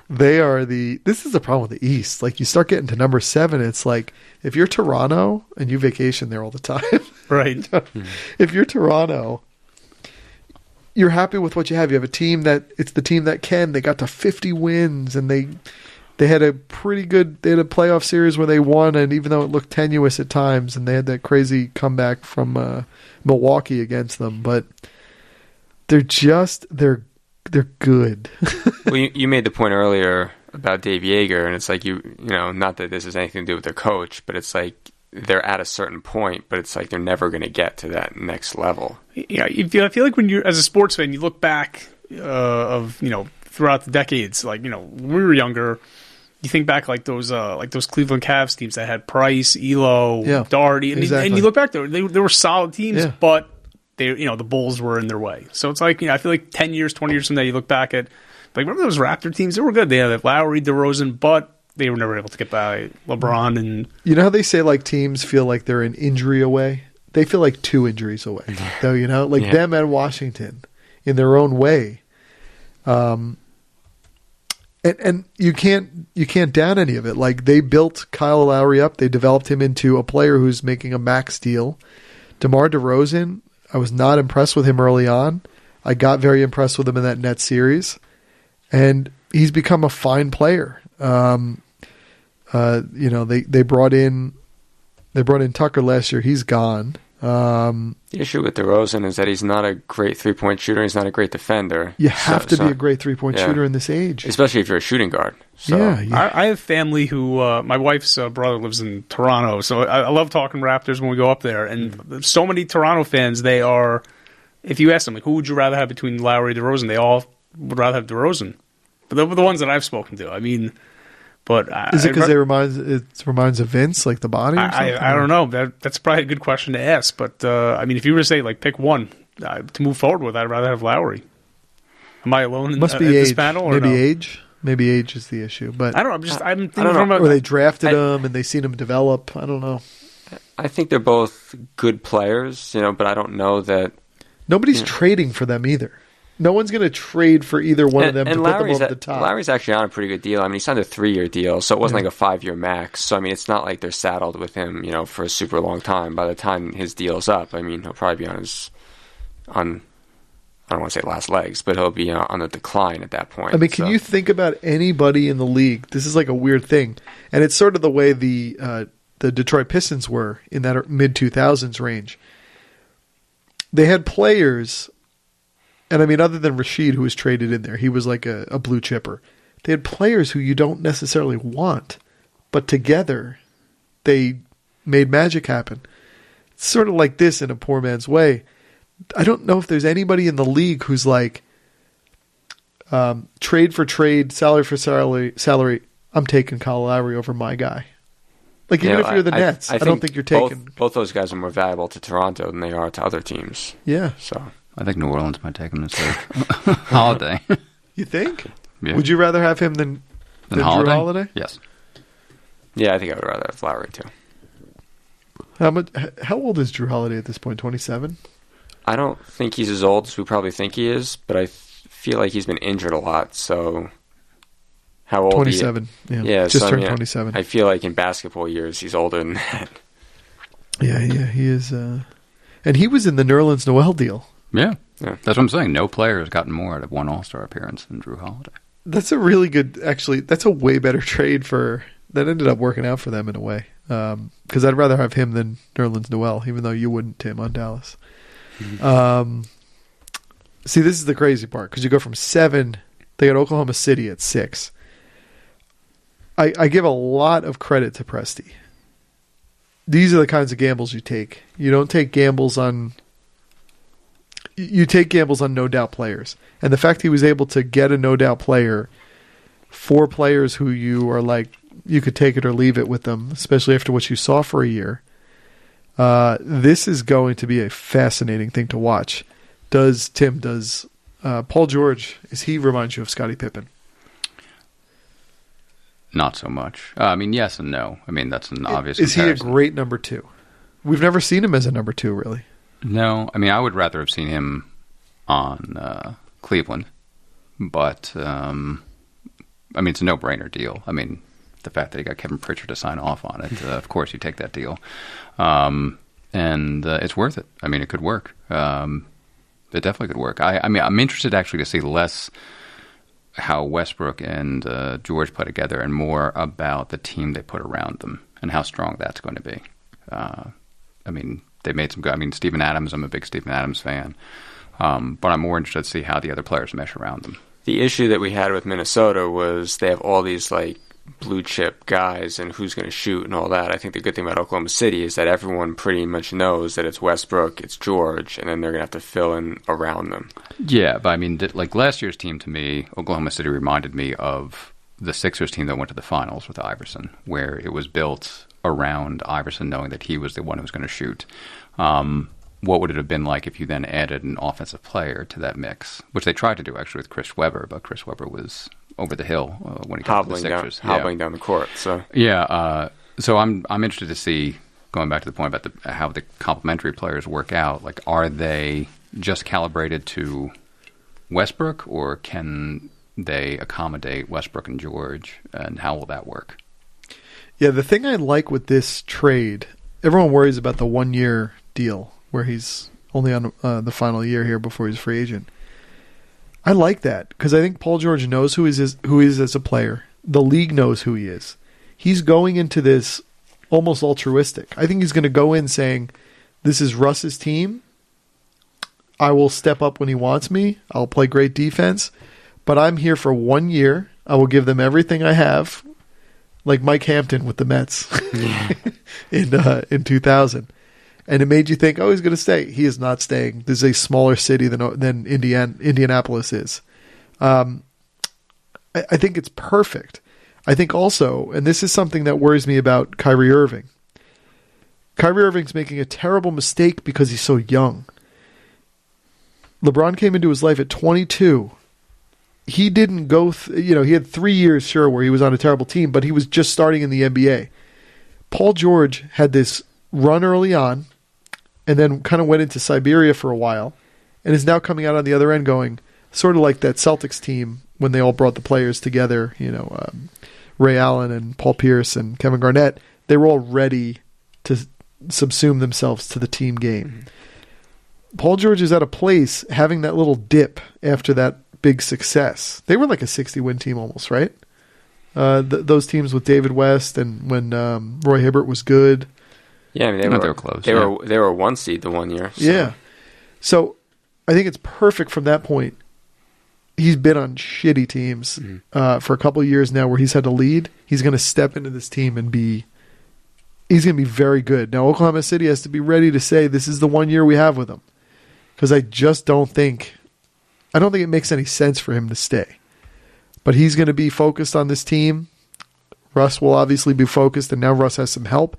This is the problem with the East. Like, you start getting to number 7, it's like, if you're Toronto, and you vacation there all the time. Right. If you're Toronto, you're happy with what you have. You have a team it's the team that can. They got to 50 wins, and they had a pretty good, they had a playoff series where they won, and even though it looked tenuous at times, and they had that crazy comeback from Milwaukee against them, but they're good. Well, you made the point earlier about Dave Yeager, and it's like, not that this has anything to do with their coach, but it's like they're at a certain point, but it's like they're never going to get to that next level. Yeah, I feel like when you're as a sports fan, you look back throughout the decades, like when we were younger. You think back like those Cleveland Cavs teams that had Price, Elo, Doherty, and you look back there, they were solid teams, but they the Bulls were in their way. So it's like I feel like 10 years, 20 years from now, you look back at like remember those Raptor teams? They were good. They had Lowry, DeRozan, but they were never able to get by LeBron. And you know how they say like teams feel like they're an injury away? They feel like 2 injuries away, though. Them and Washington in their own way. And you can't down any of it. Like they built Kyle Lowry up, they developed him into a player who's making a max deal. DeMar DeRozan, I was not impressed with him early on. I got very impressed with him in that Nets series, and he's become a fine player. They brought in Tucker last year. He's gone. The issue with DeRozan is that he's not a great 3-point shooter. He's not a great defender. You have to be a great 3-point shooter in this age, especially if you're a shooting guard. So. Yeah. I have family who my wife's brother lives in Toronto, so I love talking Raptors when we go up there. And so many Toronto fans, they are. If you ask them, like, who would you rather have between Lowry and DeRozan? They all would rather have DeRozan. But they're the ones that I've spoken to. I mean. But is it because it reminds of Vince, like the body? Or something? I don't know. That's probably a good question to ask. But if you were to say like pick one to move forward with, I'd rather have Lowry. Am I alone in this panel? Or maybe no? age. Maybe age is the issue. But I don't know. I'm thinking from or they drafted him and they seen him develop. I don't know. I think they're both good players, but I don't know that nobody's trading for them either. No one's going to trade for either one of them to put them over the top. Lowry's actually on a pretty good deal. I mean, he signed a 3-year deal, so it wasn't like a 5-year max. So, I mean, it's not like they're saddled with him, for a super long time. By the time his deal's up, I mean, he'll probably be I don't want to say last legs, but he'll be on the decline at that point. I mean, can you think about anybody in the league? This is like a weird thing. And it's sort of the way the Detroit Pistons were in that mid-2000s range. They had players... And I mean, other than Rashid, who was traded in there, he was like a blue chipper. They had players who you don't necessarily want, but together they made magic happen. It's sort of like this in a poor man's way. I don't know if there's anybody in the league who's like trade for trade, salary for salary. I'm taking Kyle Lowry over my guy. Like even if you're the Nets, I don't think you're taking both those guys are more valuable to Toronto than they are to other teams. Yeah. So. I think New Orleans might take him instead of Holiday. You think? Yeah. Would you rather have him than Drew Holiday? Yes. Yeah, I think I would rather have Lowry too. How old is Drew Holiday at this point? 27? I don't think he's as old as we probably think he is, but I feel like he's been injured a lot. So how old? 27. Yeah, just turned 27. I feel like in basketball years he's older than that. Yeah, he is. And he was in the Nerlens Noel deal. Yeah, that's what I'm saying. No player has gotten more out of one All-Star appearance than Drew Holiday. That's a really good, actually, that's a way better trade that ended up working out for them in a way. Because I'd rather have him than Nerlens Noel, even though you wouldn't, Tim, on Dallas. Mm-hmm. See, this is the crazy part, because you go from 7, they got Oklahoma City at 6. I give a lot of credit to Presti. These are the kinds of gambles you take. You don't take gambles on... You take gambles on no-doubt players. And the fact he was able to get a no-doubt player, 4 players who you are like, you could take it or leave it with them, especially after what you saw for a year, this is going to be a fascinating thing to watch. Does Paul George, is he remind you of Scottie Pippen? Not so much. I mean, yes and no. I mean, that's an obvious Is comparison. He a great number 2? We've never seen him as a number 2, really. No, I mean, I would rather have seen him on Cleveland, but I mean, it's a no-brainer deal. I mean, the fact that he got Kevin Pritchard to sign off on it, of course you take that deal, and it's worth it. I mean, it could work. It definitely could work. I mean, I'm interested actually to see less how Westbrook and George play together, and more about the team they put around them and how strong that's going to be. I mean, they made some good. I mean, Steven Adams. I'm a big Steven Adams fan, but I'm more interested to see how the other players mesh around them. The issue that we had with Minnesota was they have all these like blue chip guys and who's going to shoot and all that. I think the good thing about Oklahoma City is that everyone pretty much knows that it's Westbrook, it's George, and then they're going to have to fill in around them. Yeah, but I mean, like last year's team to me, Oklahoma City reminded me of the Sixers team that went to the finals with Iverson, where it was built around Iverson knowing that he was the one who was going to shoot. What would it have been like if you then added an offensive player to that mix, which they tried to do actually with Chris Webber, but Chris Webber was over the hill when he got to the Sixers. Hobbling down the court. So so I'm interested to see, going back to the point about how the complementary players work out. Like, are they just calibrated to Westbrook, or can they accommodate Westbrook and George, and how will that work? Yeah, the thing I like with this trade, everyone worries about the 1-year deal where he's only on the final year here before he's a free agent. I like that because I think Paul George knows who he is as a player. The league knows who he is. He's going into this almost altruistic. I think he's going to go in saying, this is Russ's team. I will step up when he wants me. I'll play great defense. But I'm here for 1 year. I will give them everything I have, like Mike Hampton with the Mets in 2000. And it made you think, oh, he's going to stay. He is not staying. This is a smaller city than Indianapolis is. I think it's perfect. I think also, and this is something that worries me about Kyrie Irving. Kyrie Irving's making a terrible mistake because he's so young. LeBron came into his life at 22. He didn't go, he had 3 years, sure, where he was on a terrible team, but he was just starting in the NBA. Paul George had this run early on, and then kind of went into Siberia for a while, and is now coming out on the other end going, sort of like that Celtics team when they all brought the players together, Ray Allen and Paul Pierce and Kevin Garnett. They were all ready to subsume themselves to the team game. Mm-hmm. Paul George is at a place having that little dip after that big success. They were like a 60-win team almost, right? Those teams with David West and when Roy Hibbert was good. Yeah, I mean, they were close. They were a 1 seed the 1 year. So. Yeah. So I think it's perfect from that point. He's been on shitty teams for a couple of years now where he's had to lead. He's going to step into this team and he's going to be very good. Now, Oklahoma City has to be ready to say this is the 1 year we have with him. Because I don't think it makes any sense for him to stay. But he's going to be focused on this team. Russ will obviously be focused, and now Russ has some help.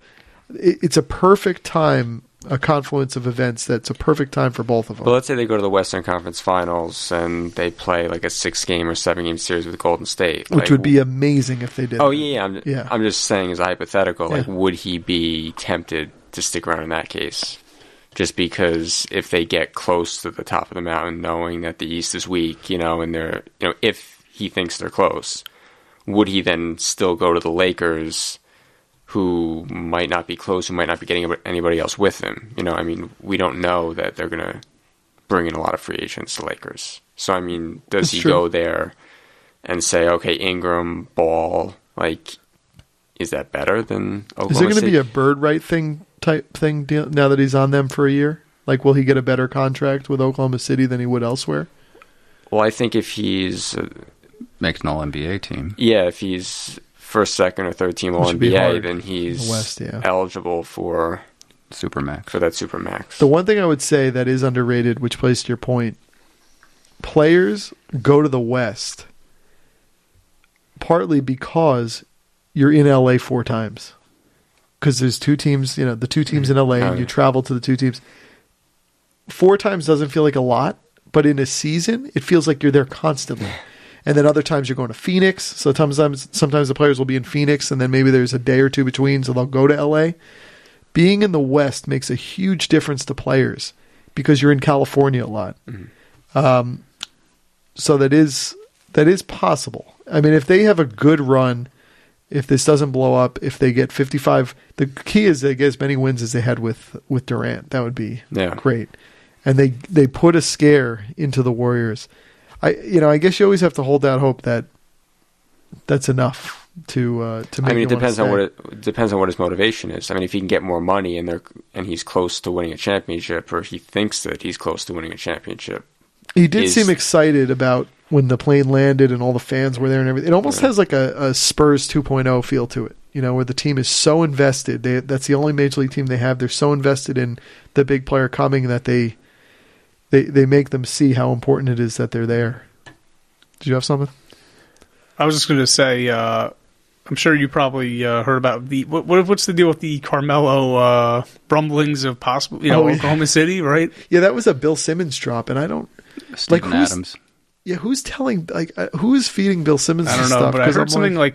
It's a perfect time, a confluence of events that's a perfect time for both of them. But let's say they go to the Western Conference Finals and they play like a 6-game or 7-game series with Golden State. Which would be amazing if they did. Oh, yeah. I'm just saying as a hypothetical, would he be tempted to stick around in that case? Just because if they get close to the top of the mountain, knowing that the East is weak, and they're, if he thinks they're close, would he then still go to the Lakers, who might not be close, who might not be getting anybody else with them? We don't know that they're going to bring in a lot of free agents to Lakers. So, does he go there and say, okay, Ingram, Ball, is that better than Oklahoma State? Is there going to be a bird right type thing now that he's on them for a year? Will he get a better contract with Oklahoma City than he would elsewhere? Well, I think if he's... makes an All-NBA team. Yeah, if he's first, second, or third team All-NBA, then he's eligible for Supermax. For that Supermax. The one thing I would say that is underrated, which plays to your point, players go to the West partly because you're in LA 4 times. Because there's 2 teams, the 2 teams in LA, and you travel to the 2 teams. 4 times doesn't feel like a lot, but in a season, it feels like you're there constantly. And then other times you're going to Phoenix. So sometimes the players will be in Phoenix, and then maybe there's a day or 2 between, so they'll go to LA. Being in the West makes a huge difference to players because you're in California a lot. Mm-hmm. So that is possible. If they have a good run, if this doesn't blow up, if they get 55, the key is they get as many wins as they had with Durant. That would be great. And they put a scare into the Warriors. I guess you always have to hold out hope that that's enough to make. It depends on what his motivation is. If he can get more money and he's close to winning a championship, or he thinks that he's close to winning a championship. He did seem excited about when the plane landed and all the fans were there and everything. It almost has like a Spurs 2.0 feel to it, where the team is so invested. That's the only Major League team they have. They're so invested in the big player coming that they make them see how important it is that they're there. Did you have something? I was just going to say, I'm sure you probably heard about what's the deal with the Carmelo rumblings of possible, Oklahoma City, right? Yeah, that was a Bill Simmons drop, and I don't Steven Adams. Yeah, who's telling? Who is feeding Bill Simmons? I don't know, stuff? but I heard something I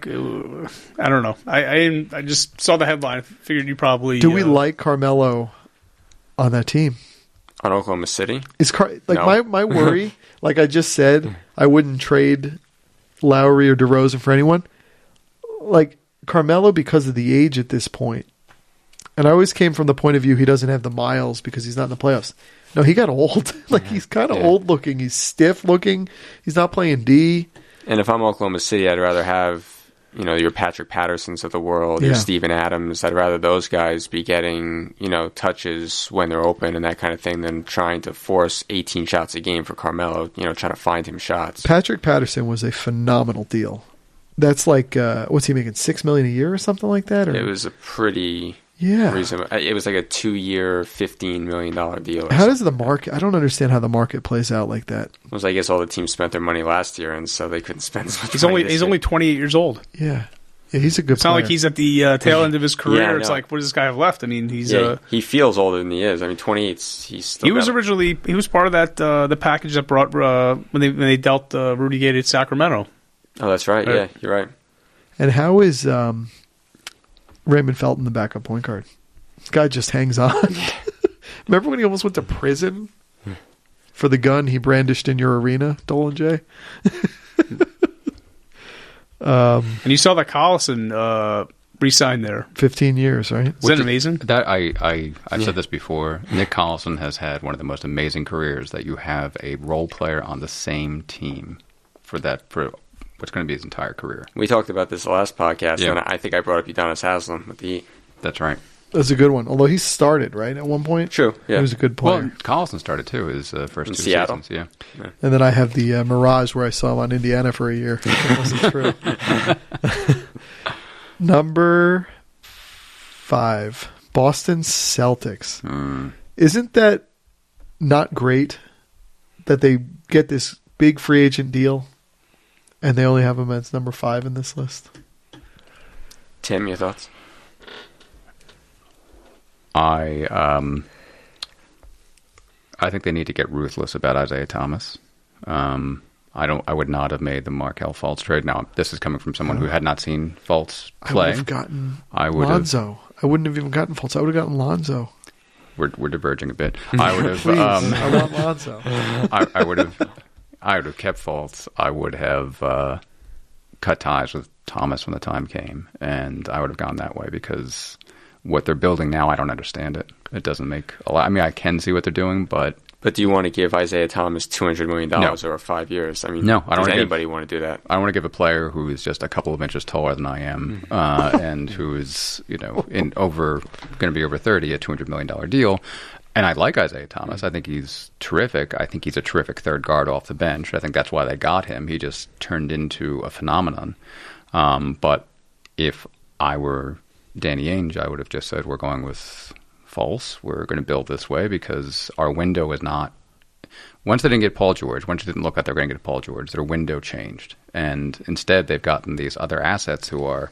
don't know. I just saw the headline. I figured you probably. Do we like Carmelo on that team? On Oklahoma City? No. my worry, like I just said, I wouldn't trade Lowry or DeRozan for anyone. Like Carmelo, because of the age at this point, and I always came from the point of view he doesn't have the miles because he's not in the playoffs. No, he got old. He's kind of old looking. He's stiff looking. He's not playing D. And if I'm Oklahoma City, I'd rather have your Patrick Pattersons of the world, your Steven Adams. I'd rather those guys be getting touches when they're open and that kind of thing than trying to force 18 shots a game for Carmelo. Trying to find him shots. Patrick Patterson was a phenomenal deal. That's like what's he making, $6 million a year or something like that? Or? It was a pretty reasonable. It was like a 2-year, $15 million deal. How does the market? I don't understand how the market plays out like that. It was, I guess, all the teams spent their money last year, and so they couldn't spend as much. He's only 28 years old. Yeah, he's a good. It's not like he's at the tail end of his career. Yeah, it's like, what does this guy have left? I mean, he's he feels older than he is. I mean, 28. He's still. He was part of that the package that brought when they dealt Rudy Gay at Sacramento. Oh, that's right. Yeah, you're right. And how is Raymond Felton the backup point guard? This guy just hangs on. Remember when he almost went to prison for the gun he brandished in your arena, Dolan J? And you saw that Collison re-signed there. 15 years, right? Isn't that amazing? I've said this before. Nick Collison has had one of the most amazing careers that you have a role player on the same team for what's going to be his entire career. We talked about this last podcast, and I think I brought up Udonis Haslem with the Heat. That's right. That's a good one. Although he started, right, at one point? True, yeah. He was a good player. Well, Collison started, too, his first in 2 Seattle. seasons. Yeah. And then I have the Mirage where I saw him on Indiana for a year. That wasn't true. Number 5, Boston Celtics. Isn't that not great that they get this big free agent deal and they only have him as number 5 in this list? Tim, your thoughts? I think they need to get ruthless about Isaiah Thomas. I would not have made the Markelle Fultz trade. Now, this is coming from someone who had not seen Fultz play. I would have gotten Lonzo. I wouldn't have even gotten Fultz. I would have gotten Lonzo. We're diverging a bit. I would have. Please, I want Lonzo. I would have kept Fultz. I would have cut ties with Thomas when the time came, and I would have gone that way because what they're building now, I don't understand it. It doesn't make a lot. I mean, I can see what they're doing, but do you want to give Isaiah Thomas $200 million over 5 years? I mean, no, I don't. Does anybody want to do that? I don't want to give a player who is just a couple of inches taller than I am, and who is going to be over 30, a $200 million deal. And I like Isaiah Thomas. I think he's terrific. I think he's a terrific third guard off the bench. I think that's why they got him. He just turned into a phenomenon. But if I were Danny Ainge, I would have just said, we're going with Fultz. We're going to build this way because our window is not... Once they didn't get Paul George, once it didn't look like they were going to get Paul George, their window changed. And instead, they've gotten these other assets who are...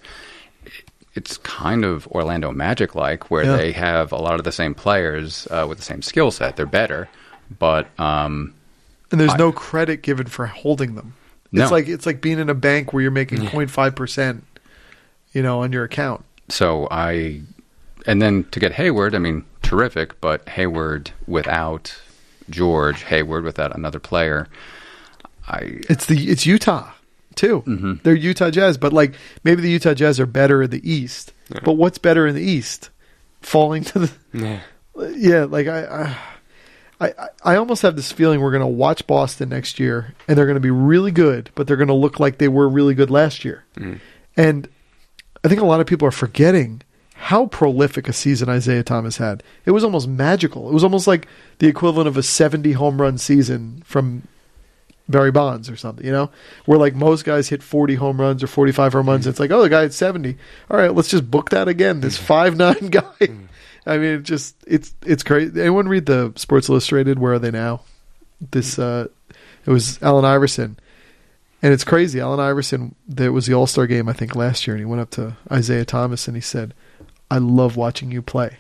It's kind of Orlando Magic-like, where they have a lot of the same players with the same skill set. They're better, but... and there's no credit given for holding them. No. It's like being in a bank where you're making 0.5%, on your account. So and then to get Hayward, I mean, terrific, but Hayward without George, Hayward without another player, it's Utah too. Mm-hmm. They're Utah Jazz, but maybe the Utah Jazz are better in the East. Yeah. But what's better in the East? Falling to the I almost have this feeling we're going to watch Boston next year, and they're going to be really good, but they're going to look like they were really good last year. Mm. And I think a lot of people are forgetting how prolific a season Isaiah Thomas had. It was almost magical. It was almost like the equivalent of a 70 home run season from Barry Bonds or something, where like most guys hit 40 home runs or 45 home runs. It's like, oh, the guy at 70. All right, let's just book that again. This 5'9" guy. I mean, it's crazy. Anyone read the Sports Illustrated? Where Are They Now? It was Allen Iverson. And it's crazy. Allen Iverson, there was the All-Star game, I think, last year, and he went up to Isaiah Thomas and he said, I love watching you play.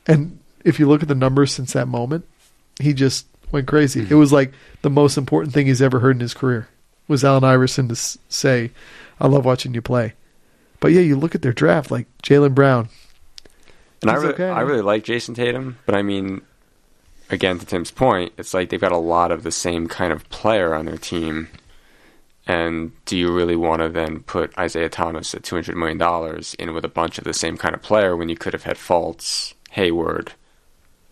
And if you look at the numbers since that moment, he just went crazy. It was like the most important thing he's ever heard in his career was Allen Iverson to say, I love watching you play. But yeah, you look at their draft, like Jaylen Brown. And I really like Jason Tatum, but I mean, again, to Tim's point, it's like they've got a lot of the same kind of player on their team. And do you really want to then put Isaiah Thomas at $200 million in with a bunch of the same kind of player when you could have had Fultz, Hayward,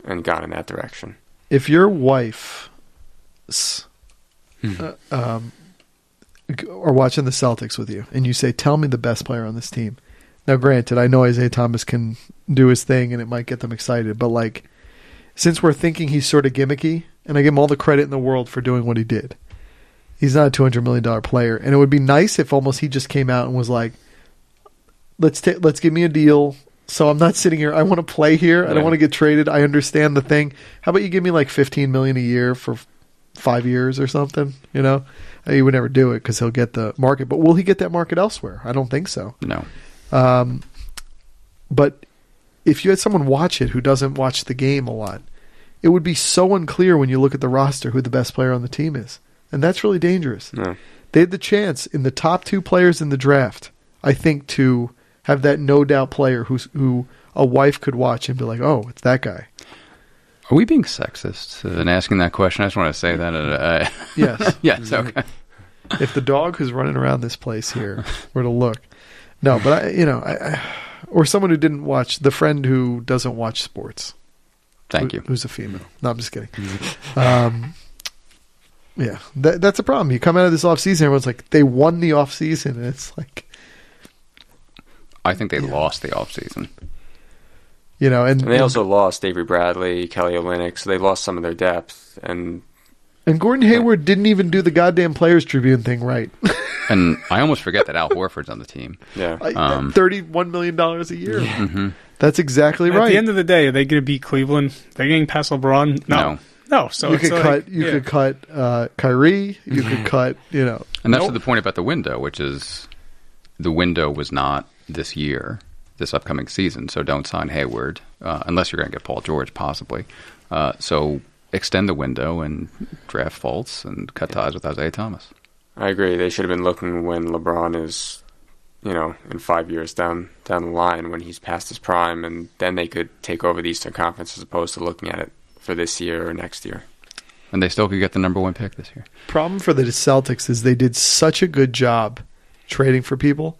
and gone in that direction? If your wife are watching the Celtics with you and you say, tell me the best player on this team. Now, granted, I know Isaiah Thomas can do his thing and it might get them excited, but like, since we're thinking he's sort of gimmicky, and I give him all the credit in the world for doing what he did, he's not a $200 million player. And it would be nice if almost he just came out and was like, let's give me a deal. So I'm not sitting here. I want to play here. I don't want to get traded. I understand the thing. How about you give me like $15 million a year for 5 years or something? He would never do it because he'll get the market. But will he get that market elsewhere? I don't think so. No. But if you had someone watch it who doesn't watch the game a lot, it would be so unclear when you look at the roster who the best player on the team is. And that's really dangerous. No. They had the chance in the top 2 players in the draft, I think, to have that no-doubt player who a wife could watch and be like, oh, it's that guy. Are we being sexist in asking that question? I just want to say that. Yes. Yes, okay. If the dog who's running around this place here were to look. No, but I or someone who didn't watch, the friend who doesn't watch sports. Thank you. Who's a female. No, I'm just kidding. Yeah, that's a problem. You come out of this offseason, everyone's like, they won the offseason, and it's like... I think they lost the offseason. And they also lost Avery Bradley, Kelly Olynyk, so they lost some of their depth. And Gordon Hayward didn't even do the goddamn Players Tribune thing right. And I almost forget that Al Horford's on the team. Yeah, $31 million a year. Yeah. Mm-hmm. That's exactly right. At the end of the day, are they going to beat Cleveland? They're getting past LeBron? No. So you could cut Kyrie. You could cut. And that's to the point about the window, which is the window was not this year, this upcoming season. So don't sign Hayward unless you're going to get Paul George, possibly. So extend the window and draft Fultz and cut ties with Isaiah Thomas. I agree. They should have been looking when LeBron is, in 5 years down the line when he's past his prime, and then they could take over the Eastern Conference as opposed to looking at it for this year or next year. And they still could get the number 1 pick this year. Problem for the Celtics is they did such a good job trading for people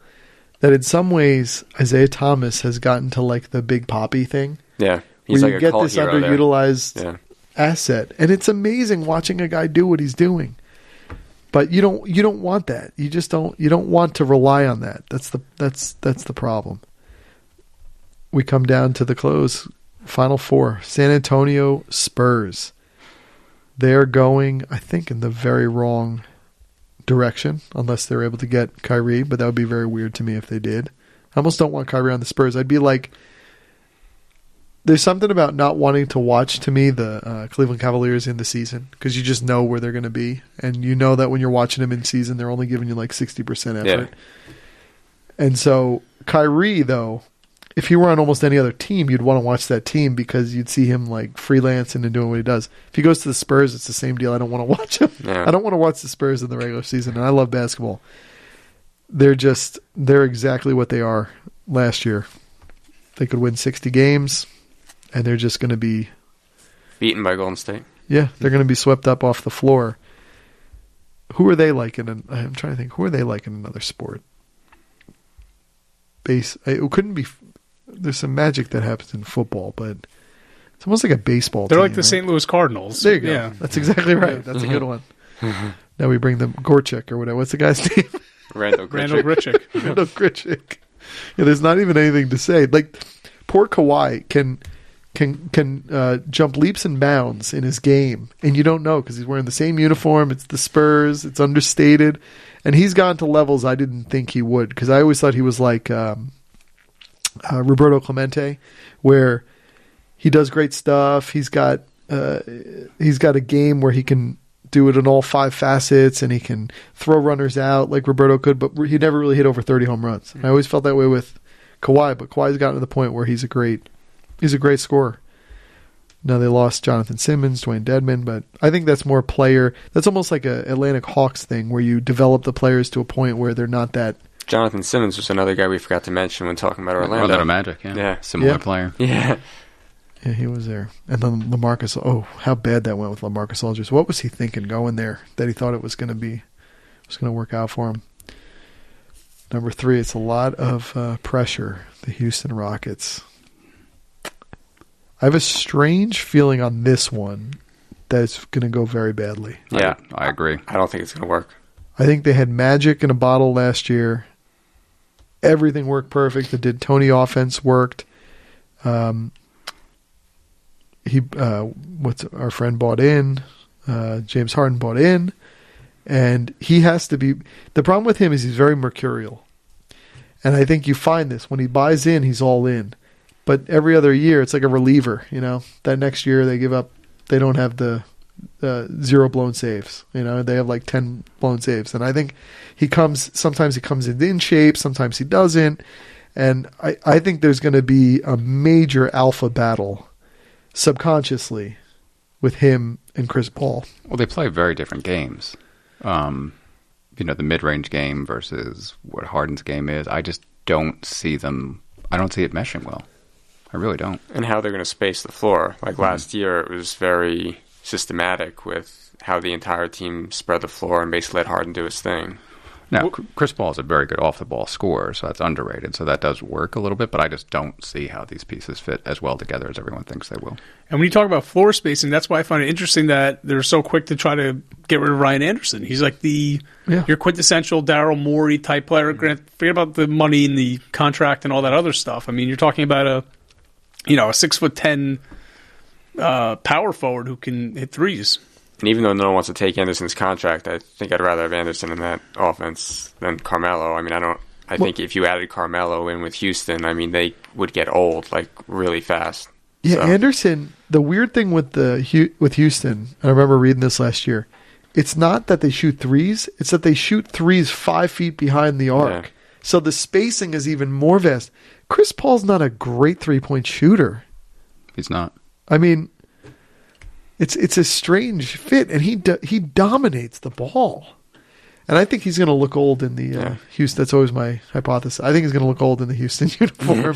that in some ways Isaiah Thomas has gotten to like the Big Poppy thing. Yeah. He's where like you a get this underutilized asset. And it's amazing watching a guy do what he's doing. But you don't want that. You just don't want to rely on that. That's the problem. We come down to the close. Final 4. San Antonio Spurs. They're going, I think, in the very wrong direction, unless they're able to get Kyrie, but that would be very weird to me if they did. I almost don't want Kyrie on the Spurs. I'd be like, there's something about not wanting to watch, to me, the Cleveland Cavaliers in the season, because you just know where they're going to be, and you know that when you're watching them in season, they're only giving you like 60% effort. Yeah. And so Kyrie, though, if he were on almost any other team, you'd want to watch that team because you'd see him like freelancing and doing what he does. If he goes to the Spurs, it's the same deal. I don't want to watch him. Yeah. I don't want to watch the Spurs in the regular season, and I love basketball. They're exactly what they are last year. They could win 60 games, and they're just going to be beaten by Golden State. Yeah, they're going to be swept up off the floor. Who are they like I'm trying to think. Who are they like in another sport? It couldn't be. There's some magic that happens in football, but it's almost like a baseball They're team. like the St. Louis Cardinals. There you go. Yeah. That's exactly right. That's a good one. Now we bring them Gorchik or whatever. What's the guy's name? Randall Grichuk. Randall Grichuk. Yeah, there's not even anything to say. Like, poor Kawhi can can jump leaps and bounds in his game, and you don't know because he's wearing the same uniform. It's the Spurs. It's understated, and he's gone to levels I didn't think he would, because I always thought he was like Roberto Clemente, where he does great stuff. He's got a game where he can do it in all 5 facets, and he can throw runners out like Roberto could, but he never really hit over 30 home runs. I always felt that way with Kawhi, but Kawhi's gotten to the point where he's a great scorer. Now they lost Jonathan Simmons, Dwayne Dedman, but I think that's more player. That's almost like a Atlantic Hawks thing where you develop the players to a point where they're not that. Jonathan Simmons was another guy we forgot to mention when talking about Orlando. Orlando Magic, yeah. Similar player. Yeah. Yeah, he was there. And then LaMarcus, how bad that went with LaMarcus Aldridge. What was he thinking going there that he thought it was going to work out for him? Number 3, it's a lot of pressure, the Houston Rockets. I have a strange feeling on this one that it's going to go very badly. Yeah, I agree. I don't think it's going to work. I think they had magic in a bottle last year. Everything worked perfect. The D'Antoni offense worked. What's our friend bought in? James Harden bought in, and he has to be. The problem with him is he's very mercurial, and I think you find this when he buys in, he's all in. But every other year, it's like a reliever. That next year they give up. They don't have the 0 blown saves. They have like 10 blown saves, and I think sometimes he comes in shape, sometimes he doesn't, and I think there's going to be a major alpha battle subconsciously with him and Chris Paul. Well, they play very different games. The mid-range game versus what Harden's game is. I just don't see them. I don't see it meshing well. I really don't. And how they're going to space the floor. Like last year, it was very systematic with how the entire team spread the floor and basically let Harden do his thing. Now, Chris Paul is a very good off-the-ball scorer, so that's underrated. So that does work a little bit, but I just don't see how these pieces fit as well together as everyone thinks they will. And when you talk about floor spacing, that's why I find it interesting that they're so quick to try to get rid of Ryan Anderson. He's like your quintessential Daryl Morey type player. Forget about the money and the contract and all that other stuff. I mean, you're talking about a 6'10" power forward who can hit threes. And even though no one wants to take Anderson's contract, I think I'd rather have Anderson in that offense than Carmelo. I mean, I think if you added Carmelo in with Houston, I mean, they would get old like really fast. Yeah, so. Anderson. The weird thing with Houston, and I remember reading this last year, it's not that they shoot threes; it's that they shoot threes 5 feet behind the arc. Yeah. So the spacing is even more vast. Chris Paul's not a great 3-point shooter. He's not. I mean, it's a strange fit, and he dominates the ball. And I think he's going to look old in the Houston. That's always my hypothesis. I think he's going to look old in the Houston uniform.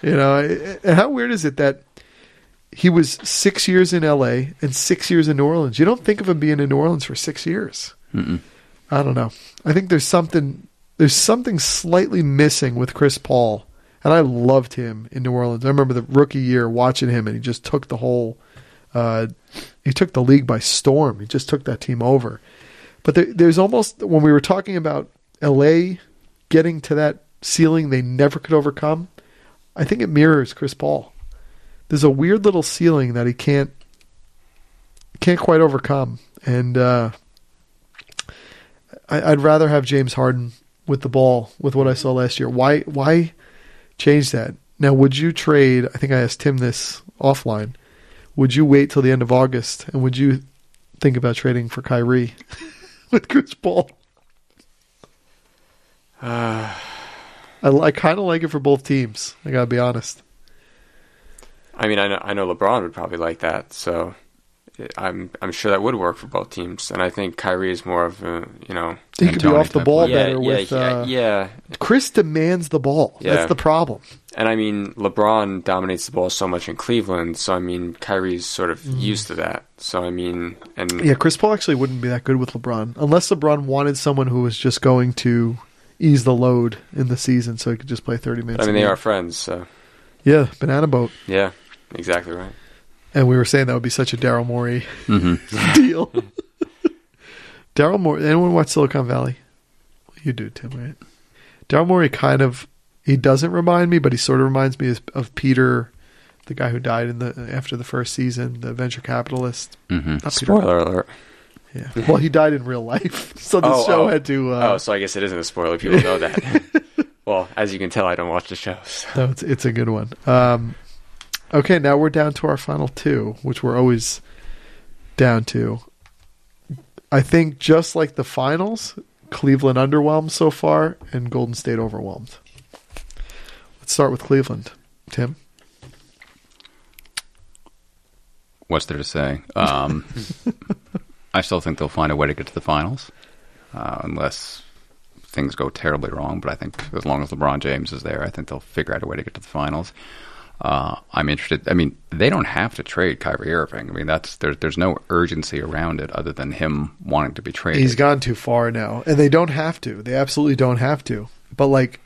And how weird is it that he was 6 years in L.A. and 6 years in New Orleans? You don't think of him being in New Orleans for 6 years. Mm-mm. I don't know. I think there's something slightly missing with Chris Paul. And I loved him in New Orleans. I remember the rookie year watching him, and he just took the whole he took the league by storm. He just took that team over. But there's almost, when we were talking about LA getting to that ceiling they never could overcome, I think it mirrors Chris Paul. There's a weird little ceiling that he can't quite overcome. And I'd rather have James Harden with the ball with what I saw last year. Why change that? Now, would you trade, I think I asked Tim this offline, would you wait till the end of August, and would you think about trading for Kyrie with Chris Paul? I kind of like it for both teams. I gotta be honest. I mean, I know LeBron would probably like that, so I'm sure that would work for both teams. And I think Kyrie is more of a, he could be off the ball better with. Yeah. Chris demands the ball. Yeah. That's the problem. And I mean, LeBron dominates the ball so much in Cleveland, so I mean, Kyrie's sort of used to that. So I mean, Chris Paul actually wouldn't be that good with LeBron unless LeBron wanted someone who was just going to ease the load in the season, so he could just play 30 minutes. I mean, they are friends, so yeah, banana boat. Yeah, exactly right. And we were saying that would be such a Daryl Morey deal. Daryl Morey. Anyone watch Silicon Valley? You do, Tim, right? Daryl Morey he doesn't remind me, but he sort of reminds me of Peter the guy who died after the first season, the venture capitalist. Mm-hmm. Spoiler alert. Yeah. Well, he died in real life, so the show had to. So I guess it isn't a spoiler. People know that. Well, as you can tell, I don't watch the shows. No, it's a good one. Okay, now we're down to our final two, which we're always down to. I think just like the finals, Cleveland underwhelmed so far, and Golden State overwhelmed. Let's start with Cleveland. Tim? What's there to say? I still think they'll find a way to get to the finals, unless things go terribly wrong. But I think as long as LeBron James is there, I think they'll figure out a way to get to the finals. I'm interested. I mean, they don't have to trade Kyrie Irving. I mean, there's no urgency around it other than him wanting to be traded. He's gone too far now, and they don't have to. They absolutely don't have to. But like,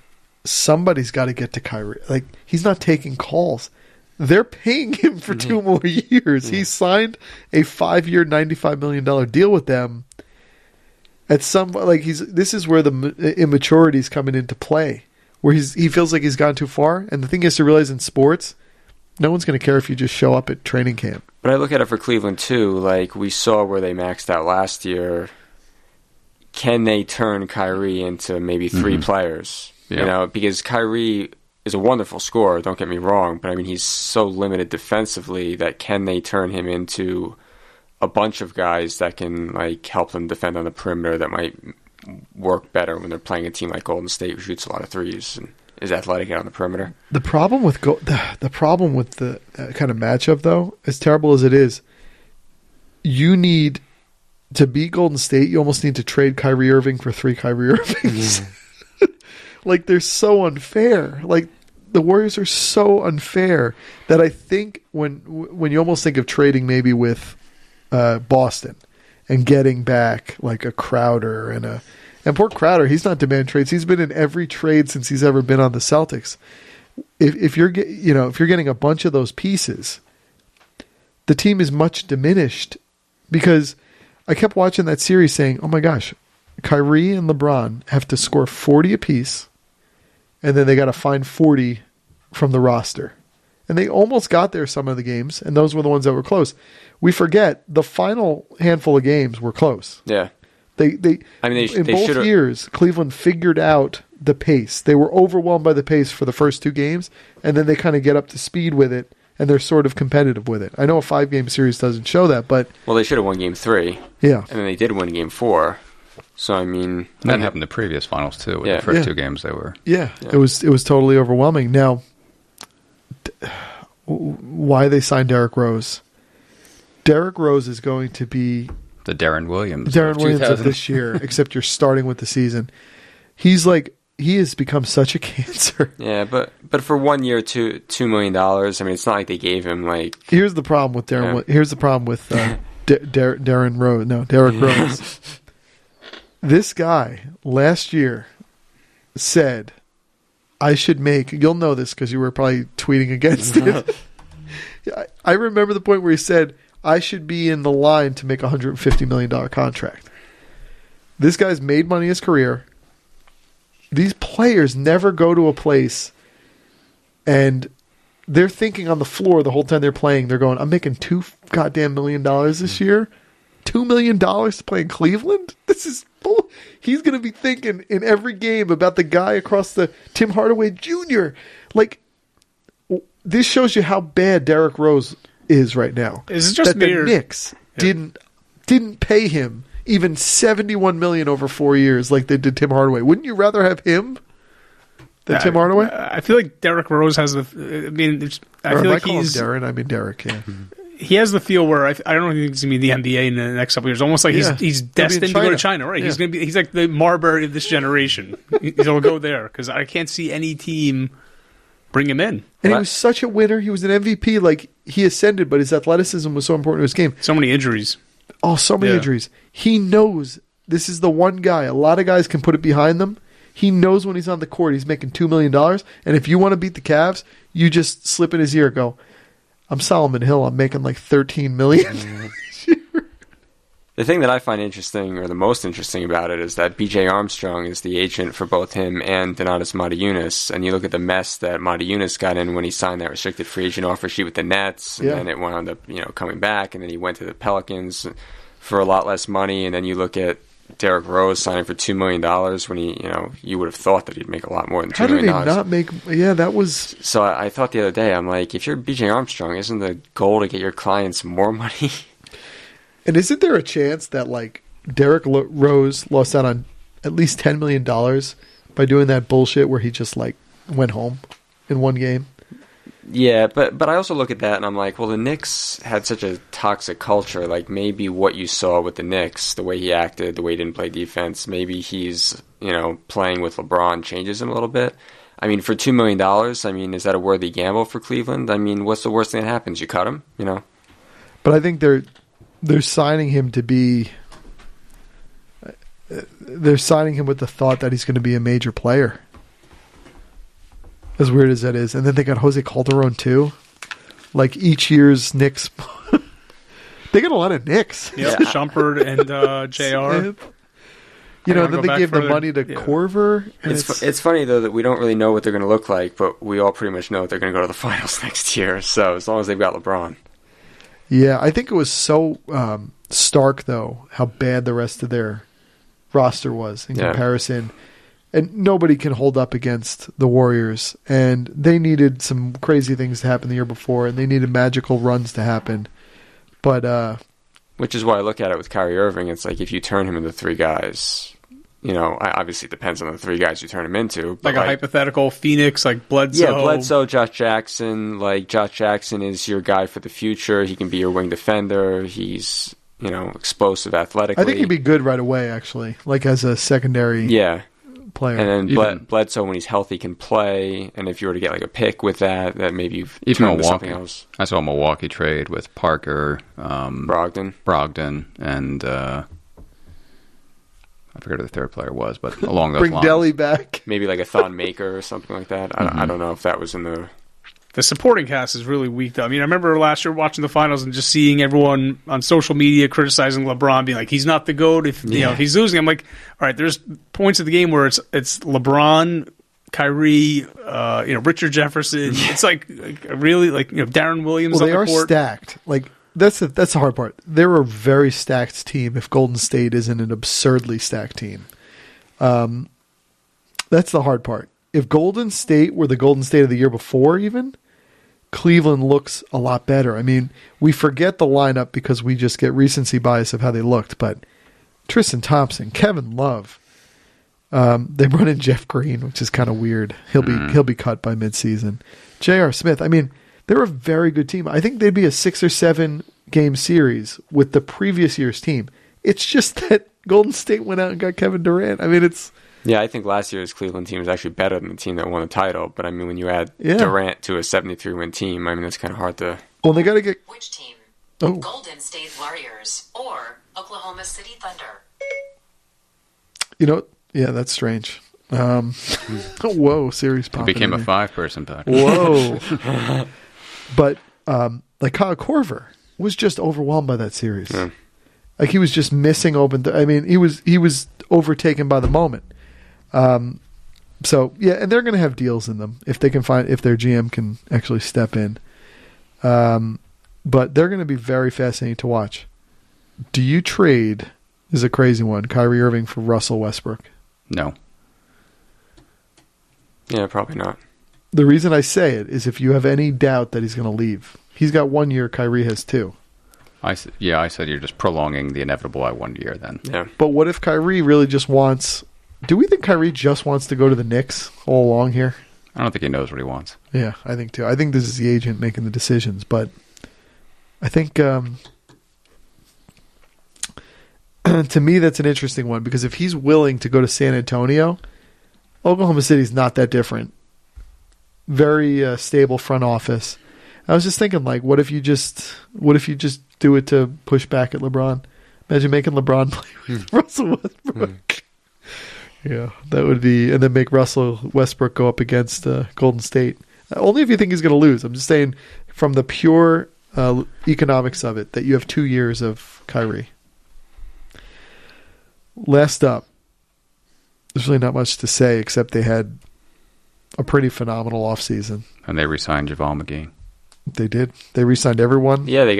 somebody's got to get to Kyrie. Like, he's not taking calls. They're paying him for 2 more years. He signed a 5-year, $95 million deal with them. At some this is where the immaturity is coming into play, where he feels like he's gone too far. And the thing is to realize in sports, no one's going to care if you just show up at training camp. But I look at it for Cleveland too. Like we saw where they maxed out last year. Can they turn Kyrie into maybe 3 players? Yeah. You know, because Kyrie is a wonderful scorer, don't get me wrong, but I mean he's so limited defensively that can they turn him into a bunch of guys that can like help them defend on the perimeter that might work better when they're playing a team like Golden State who shoots a lot of threes and is athletic out on the perimeter. The problem with the problem with the kind of matchup though, as terrible as it is, you need to beat Golden State, you almost need to trade Kyrie Irving for 3 Kyrie Irvings. Like, they're so unfair. Like, the Warriors are so unfair that I think when you almost think of trading maybe with Boston and getting back like a Crowder and poor Crowder, he's not demand trades. He's been in every trade since he's ever been on the Celtics. If you're getting a bunch of those pieces, the team is much diminished because I kept watching that series saying, "Oh my gosh, Kyrie and LeBron have to score 40 apiece." And then they got to find 40 from the roster. And they almost got there some of the games, and those were the ones that were close. We forget the final handful of games were close. Yeah. In both years, Cleveland figured out the pace. They were overwhelmed by the pace for the first 2 games, and then they kind of get up to speed with it, and they're sort of competitive with it. I know a 5-game series doesn't show that, but... Well, they should have won Game 3. Yeah. And then they did win Game 4. So, I mean... That happened in the previous finals, too. The first 2 games they were... Yeah. It was totally overwhelming. Now, why they signed Derrick Rose? Derrick Rose is going to be... The Darren Williams of this year, except you're starting with the season. He has become such a cancer. Yeah, but for 1 year, $2 million, I mean, it's not like they gave him, like... Here's the problem with Darren... Yeah. Here's the problem with Darren Rose. No, Derrick Rose. This guy last year said, I should make... You'll know this because you were probably tweeting against him. I remember the point where he said, I should be in the line to make a $150 million contract. This guy's made money in his career. These players never go to a place and they're thinking on the floor the whole time they're playing. They're going, I'm making $2 million this year. $2 million to play in Cleveland? This is bull. He's going to be thinking in every game about the guy across the Tim Hardaway Jr. Like, this shows you how bad Derrick Rose is right now. Is it just that the Knicks didn't pay him even $71 million over 4 years like they did Tim Hardaway? Wouldn't you rather have him than Tim Hardaway? I feel like Derrick Rose has the. I mean, I feel like he's Darren. I mean Derrick. Yeah. He has the feel where I don't think he's going to be in the NBA in the next couple of years. Almost like he's destined to go to China, right? Yeah. He's like the Marbury of this generation. He'll go there because I can't see any team bring him in. And he was such a winner. He was an MVP. Like, he ascended, but his athleticism was so important to his game. So many injuries. Oh, so many injuries. He knows this is the one guy. A lot of guys can put it behind them. He knows when he's on the court, he's making $2 million. And if you want to beat the Cavs, you just slip in his ear and go, I'm Solomon Hill. I'm making like $13 million. The thing that I find interesting, or the most interesting about it, is that B.J. Armstrong is the agent for both him and Donatas Motiejunas. And you look at the mess that Motiejunas got in when he signed that restricted free agent offer sheet with the Nets, and then it wound up, coming back, and then he went to the Pelicans for a lot less money. And then you look at Derrick Rose signing for $2 million when he, you would have thought that he'd make a lot more than $2 million. How did he not make? Yeah, that was. So I thought the other day, I'm like, if you're B.J. Armstrong, isn't the goal to get your clients more money? And isn't there a chance that Derrick Rose lost out on at least $10 million by doing that bullshit where he just went home in one game? Yeah, but I also look at that and I'm like, well, the Knicks had such a toxic culture. Like, maybe what you saw with the Knicks, the way he acted, the way he didn't play defense, maybe he's, playing with LeBron changes him a little bit. I mean, for $2 million, I mean, is that a worthy gamble for Cleveland? I mean, what's the worst thing that happens? You cut him, But I think they're signing him to be. They're signing him with the thought that he's going to be a major player. As weird as that is, and then they got Jose Calderon too. Like each year's Knicks, they got a lot of Knicks. Yeah, Shumpert and Jr. Then they gave the money to Korver. And it's funny though that we don't really know what they're going to look like, but we all pretty much know that they're going to go to the finals next year. So as long as they've got LeBron. Yeah, I think it was so stark, though, how bad the rest of their roster was in comparison. And nobody can hold up against the Warriors. And they needed some crazy things to happen the year before, and they needed magical runs to happen. But which is why I look at it with Kyrie Irving. It's like if you turn him into three guys, obviously it depends on the three guys you turn him into. But a hypothetical Phoenix, like Bledsoe. Yeah, Bledsoe, Josh Jackson. Like, Josh Jackson is your guy for the future. He can be your wing defender. He's, explosive athletically. I think he'd be good right away, actually, as a secondary player. And then Bledsoe, when he's healthy, can play. And if you were to get, a pick with that maybe you've turned into something else. I saw a Milwaukee trade with Parker, Brogdon, and I forget who the third player was, but along those lines. lines. Bring Delly back. Maybe a Thon Maker or something like that. I don't know if that was in the... The supporting cast is really weak, though. I mean, I remember last year watching the finals and just seeing everyone on social media criticizing LeBron, being like, he's not the GOAT if he's losing. I'm like, all right, there's points of the game where it's LeBron, Kyrie, Richard Jefferson. Yeah. It's really Darren Williams. Well, they on the court. Stacked. That's the hard part. They're a very stacked team if Golden State isn't an absurdly stacked team. That's the hard part. If Golden State were the Golden State of the year before even, Cleveland looks a lot better. I mean, we forget the lineup because we just get recency bias of how they looked, but Tristan Thompson, Kevin Love, they run in Jeff Green, which is kind of weird. He'll be cut by midseason. J.R. Smith, I mean, they're a very good team. I think they'd be a 6 or 7 game series with the previous year's team. It's just that Golden State went out and got Kevin Durant. I mean, it's... Yeah, I think last year's Cleveland team was actually better than the team that won the title. But, I mean, when you add Durant to a 73-win team, I mean, that's kind of hard to... Well, they got to get... Which team? Golden State Warriors or Oklahoma City Thunder? Yeah, that's strange. Whoa, series pop. Became a 5-person pack. Whoa. But, Kyle Korver was just overwhelmed by that series. Yeah. He was just missing open... I mean, he was overtaken by the moment. So yeah, and they're going to have deals in them if their GM can actually step in. But they're going to be very fascinating to watch. Do you trade? This is a crazy one. Kyrie Irving for Russell Westbrook? No. Yeah, probably not. The reason I say it is if you have any doubt that he's going to leave. He's got 1 year. Kyrie has 2. I said you're just prolonging the inevitable by 1 year then. Yeah. But what if Kyrie really just wants... Do we think Kyrie just wants to go to the Knicks all along here? I don't think he knows what he wants. Yeah, I think too. I think this is the agent making the decisions, but I think to me that's an interesting one because if he's willing to go to San Antonio, Oklahoma City's not that different. Very stable front office. I was just thinking, what if you just do it to push back at LeBron? Imagine making LeBron play with Russell Westbrook. Yeah, that would be, and then make Russell Westbrook go up against Golden State. Only if you think he's going to lose. I'm just saying, from the pure economics of it, that you have 2 years of Kyrie. last up, there's really not much to say except they had a pretty phenomenal offseason. And they re-signed Javal McGee. They did. They re-signed everyone. Yeah, they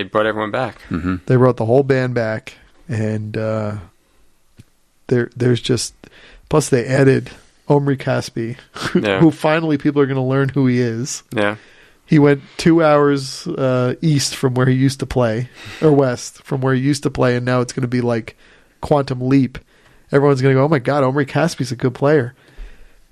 brought everyone back. Mm-hmm. They brought the whole band back, and there's just plus they added Omri Caspi, who finally people are going to learn who he is. Yeah. He went 2 hours east from where he used to play, or west from where he used to play, and now it's going to be like quantum leap. Everyone's going to go, oh my God, Omri Caspi's a good player.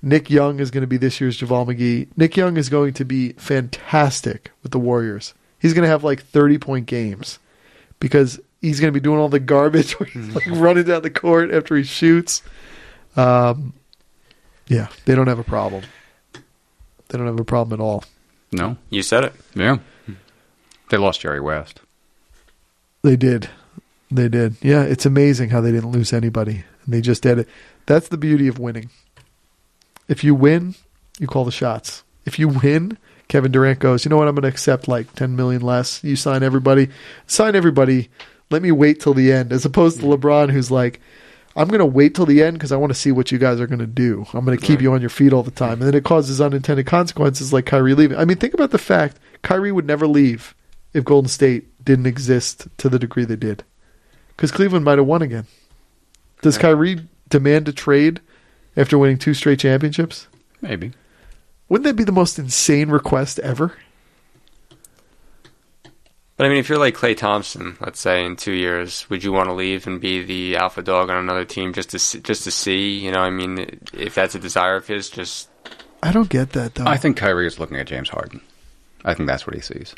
Nick Young is going to be this year's Javal McGee. Nick Young is going to be fantastic with the Warriors. He's going to have like 30-point games because he's going to be doing all the garbage where he's like running down the court after he shoots. Yeah, they don't have a problem. They don't have a problem at all. No. You said it. Yeah. They lost Jerry West. They did. They did. Yeah, it's amazing how they didn't lose anybody. And they just did it. That's the beauty of winning. If you win, you call the shots. If you win, Kevin Durant goes, you know what, I'm going to accept like $10 million less. You sign everybody. Sign everybody. Let me wait till the end. As opposed to LeBron, who's like, I'm going to wait till the end because I want to see what you guys are going to do. I'm going to keep you on your feet all the time. And then it causes unintended consequences like Kyrie leaving. I mean, think about the fact Kyrie would never leave if Golden State didn't exist to the degree they did. Because Cleveland might have won again. Does Kyrie demand a trade after winning 2 straight championships? Maybe. Wouldn't that be the most insane request ever? But I mean, if you're like Klay Thompson, let's say in 2 years, would you want to leave and be the alpha dog on another team just to see? You know, I mean, if that's a desire of his, just I don't get that though. I think Kyrie is looking at James Harden. I think that's what he sees.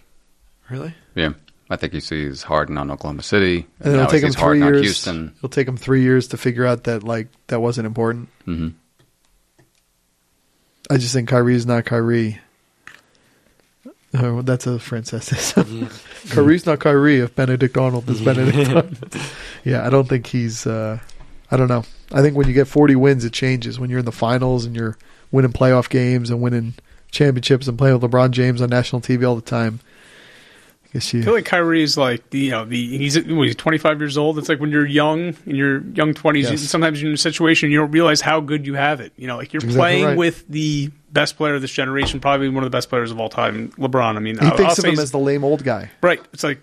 Really? Yeah. I think he sees Harden on Oklahoma City. And it'll take him 3 years. Houston. It'll take him 3 years to figure out that like that wasn't important. Mm-hmm. I just think Kyrie is not Kyrie. Oh, that's a Francesis. Kyrie's not Kyrie if Benedict Arnold is Benedict Arnold. Yeah, I don't think he's... I don't know. I think when you get 40 wins, it changes. When you're in the finals and you're winning playoff games and winning championships and playing with LeBron James on national TV all the time, I guess you... I feel like Kyrie's like, he's 25 years old. It's like when you're young, in your young 20s, sometimes you're in a situation you don't realize how good you have it. You know, like you're playing with the best player of this generation, probably one of the best players of all time, LeBron. I mean, he thinks of him as the lame old guy. Right. It's like,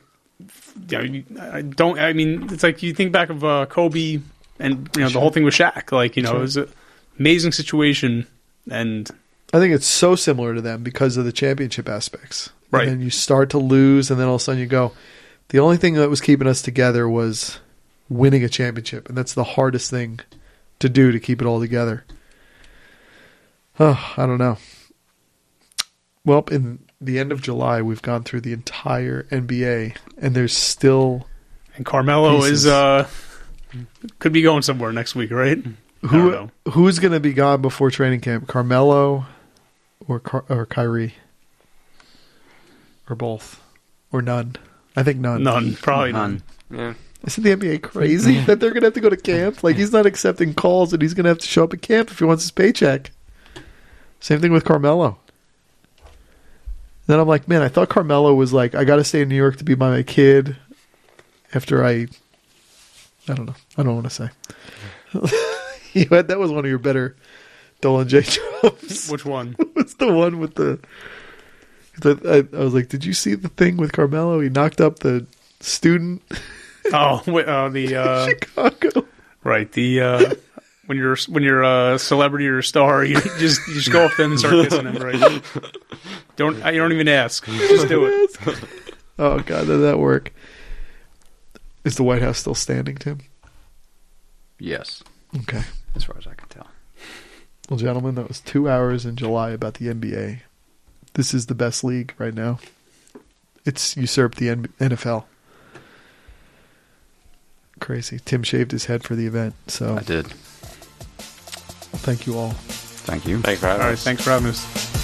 it's like you think back of Kobe and, the whole thing with Shaq. Like, it was an amazing situation. And I think it's so similar to them because of the championship aspects. Right. And then you start to lose, and then all of a sudden you go, the only thing that was keeping us together was winning a championship. And that's the hardest thing to do to keep it all together. Oh, I don't know. Well, in the end of July, we've gone through the entire NBA, and there's still... And Carmelo pieces. could be going somewhere next week, right? Who's going to be gone before training camp? Carmelo or Kyrie? Or both? Or none? I think none. None. Probably none. Yeah. Isn't the NBA crazy that they're going to have to go to camp? Like, he's not accepting calls, and he's going to have to show up at camp if he wants his paycheck. Same thing with Carmelo. Then I'm like, man, I thought Carmelo was like, I got to stay in New York to be by my kid after I don't know. I don't want to say. That was one of your better Dolan J. jokes. Which one? What's the one with the... I was like, did you see the thing with Carmelo? He knocked up the student. The Chicago. Right. The when you're a celebrity or a star, you just go up to them and start kissing them. Right. You don't even ask. Just do it. Oh God, did that work? Is the White House still standing, Tim? Yes. Okay. As far as I can tell. Well, gentlemen, that was 2 hours in July about the NBA. This is the best league right now. It's usurped the NFL. Crazy. Tim shaved his head for the event. So I did. Thank you all. Thank you. Thanks for having us. All right, thanks for having us.